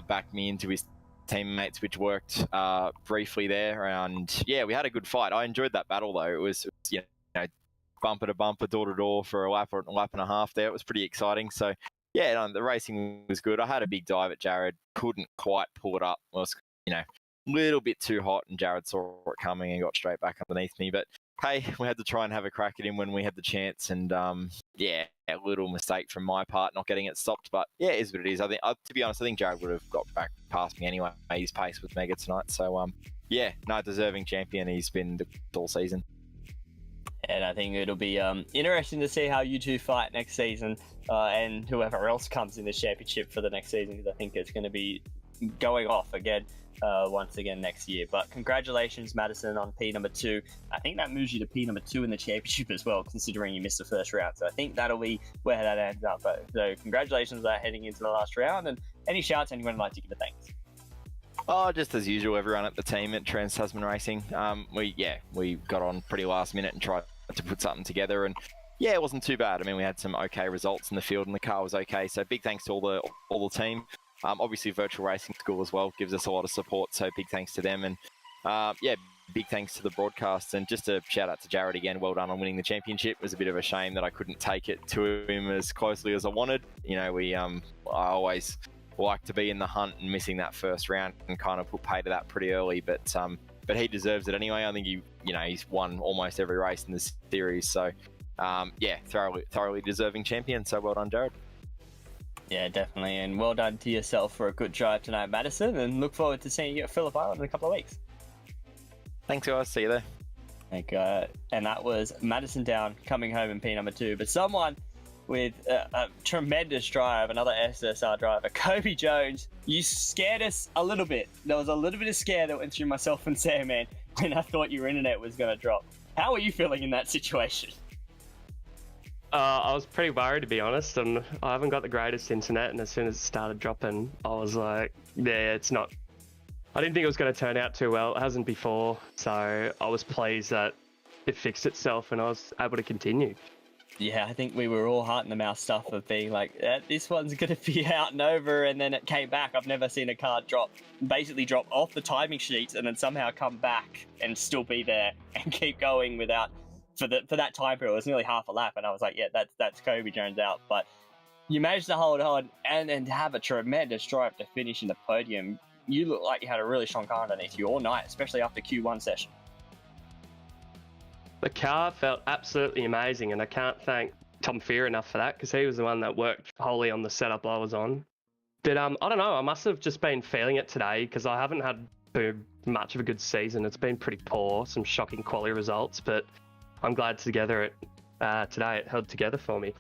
back me into his teammates, which worked briefly there. And yeah, we had a good fight. I enjoyed that battle though. It was bumper to bumper, door to door for a lap and a half there. It was pretty exciting. So yeah, the racing was good. I had a big dive at Jared, couldn't quite pull it up. It was a little bit too hot, and Jared saw it coming and got straight back underneath me. But hey, we had to try and have a crack at him when we had the chance, and a little mistake from my part not getting it stopped, but yeah, it is what it is. I think, to be honest, I think Jared would have got back past me anyway. His pace was mega tonight, so deserving champion. He's been all season. And I think it'll be interesting to see how you two fight next season, and whoever else comes in the championship for the next season, because I think it's going to be going off again once again next year. But congratulations, Madison, on P number 2. I think that moves you to P number 2 in the championship as well, considering you missed the first round. So I think that'll be where that ends up. So congratulations on that heading into the last round. And any shouts anyone would like to give a thanks? Oh, just as usual, everyone at the team at Trans Tasman Racing. We got on pretty last minute and tried to put something together, and yeah, it wasn't too bad. I mean, we had some okay results in the field, and the car was okay. So big thanks to all the team. Obviously, Virtual Racing School as well gives us a lot of support, so big thanks to them. And big thanks to the broadcast, and just a shout out to Jared again. Well done on winning the championship. It was a bit of a shame that I couldn't take it to him as closely as I wanted. I always like to be in the hunt, and missing that first round and kind of put pay to that pretty early. But he deserves it anyway. I think he's won almost every race in this series, so thoroughly deserving champion. So well done, Jared. Yeah, definitely, and well done to yourself for a good drive tonight, Madison, and look forward to seeing you at Phillip Island in a couple of weeks. Thanks, guys. See you there. And that was Madison Down coming home in P number 2, but someone with a tremendous drive, another SSR driver, Kobe Jones. You scared us a little bit. There was a little bit of scare that went through myself and Sam, man, when I thought your internet was going to drop. How are you feeling in that situation? I was pretty worried, to be honest, and I haven't got the greatest internet, and as soon as it started dropping, I was like, it's not... I didn't think it was going to turn out too well. It hasn't before, so I was pleased that it fixed itself and I was able to continue. Yeah, I think we were all heart in the mouth stuff of being like, this one's going to be out and over, and then it came back. I've never seen a car basically drop off the timing sheets and then somehow come back and still be there and keep going without... For that time period, it was nearly half a lap, and I was like, yeah, that's Kobe Jones out. But you managed to hold on and then have a tremendous drive to finish in the podium. You look like you had a really strong car underneath you all night, especially after Q1 session. The car felt absolutely amazing, and I can't thank Tom Fear enough for that, because he was the one that worked wholly on the setup I was on. But I don't know, I must have just been feeling it today, because I haven't had too much of a good season. It's been pretty poor, some shocking quality results, but I'm glad today it held together for me.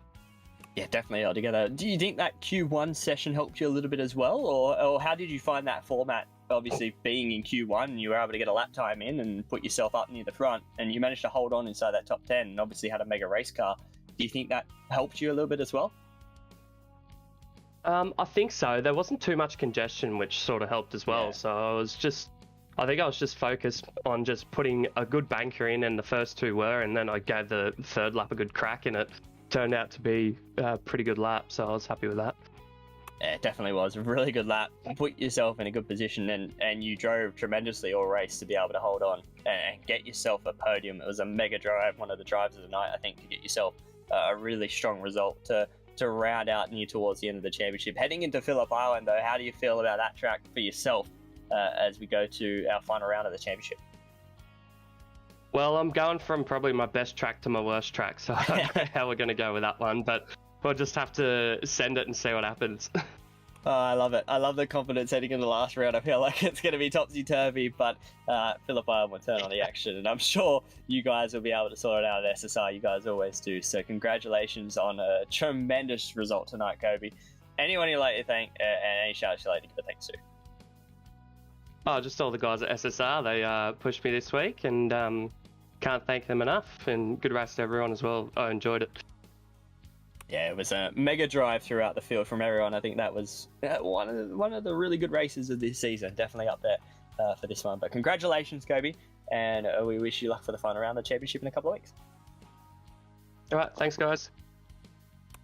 Yeah, definitely held together. Do you think that Q1 session helped you a little bit as well, or how did you find that format obviously being in Q1, you were able to get a lap time in and put yourself up near the front, and you managed to hold on inside that top 10 and obviously had a mega race car. Do you think that helped you a little bit as well? I think so. There wasn't too much congestion, which sort of helped as well. Yeah. So I think I was just focused on just putting a good banker in, and the first two were, and then I gave the third lap a good crack, and it turned out to be a pretty good lap, so I was happy with that. Yeah, it definitely was a really good lap. Put yourself in a good position, and you drove tremendously all race to be able to hold on and get yourself a podium. It was a mega drive, one of the drives of the night, I think, to get yourself a really strong result to round out near towards the end of the championship. Heading into Phillip Island, though, how do you feel about that track for yourself as we go to our final round of the championship? Well, I'm going from probably my best track to my worst track, so I don't know how we're going to go with that one, but we'll just have to send it and see what happens. Oh, I love it. I love the confidence heading in the last round. I feel like it's going to be topsy-turvy, but Phillip Island will turn on the action, and I'm sure you guys will be able to sort it out at SSR. You guys always do. So congratulations on a tremendous result tonight, Kobe. Anyone you'd like to thank, and any shout-outs you'd like to give a thanks to? Oh, just all the guys at SSR. They pushed me this week, and can't thank them enough. And good race to everyone as well. I enjoyed it. Yeah, it was a mega drive throughout the field from everyone. I think that was one of the really good races of this season. Definitely up there for this one. But congratulations, Kobe, and we wish you luck for the final round of the championship in a couple of weeks. All right, thanks, guys.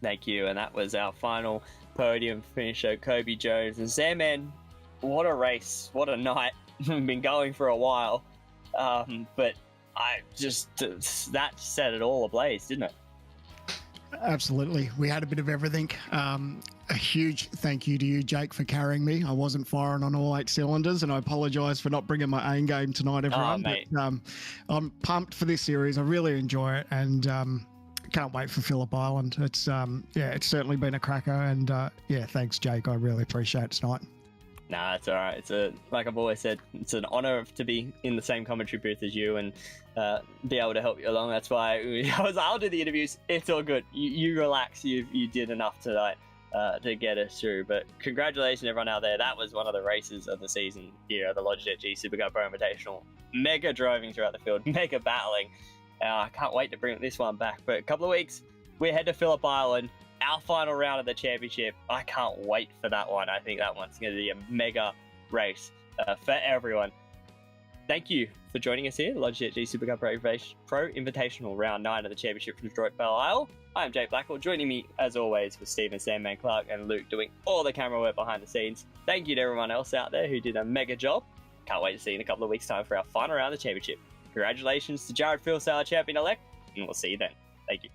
Thank you, and that was our final podium finisher, Kobe Jones. And Sandman, what a race, what a night. Been going for a while, but that set it all ablaze, didn't it? Absolutely. We had a bit of everything. A huge thank you to you, Jake, for carrying me. I wasn't firing on all 8 cylinders, and I apologise for not bringing my aim game tonight, everyone. Oh, mate. But, I'm pumped for this series. I really enjoy it, and can't wait for Phillip Island. It's it's certainly been a cracker, and thanks, Jake. I really appreciate it tonight. Nah, it's all right. Like I've always said, it's an honour to be in the same commentary booth as you and be able to help you along. That's why I'll do the interviews. It's all good. You relax. You did enough tonight to get us through. But congratulations, everyone out there. That was one of the races of the season here at the Logitech G Supercar Pro Invitational. Mega driving throughout the field, mega battling. I can't wait to bring this one back. But a couple of weeks, we head to Phillip Island. Our final round of the championship. I can't wait for that one. I think that one's going to be a mega race for everyone. Thank you for joining us here, Logitech G Supercar Pro Invitational Round 9 of the championship from Detroit Belle Isle. I'm Jake Blackwell. Joining me, as always, with Stephen Sandman Clark and Luke doing all the camera work behind the scenes. Thank you to everyone else out there who did a mega job. Can't wait to see you in a couple of weeks' time for our final round of the championship. Congratulations to Jared Philsale, champion-elect, and we'll see you then. Thank you.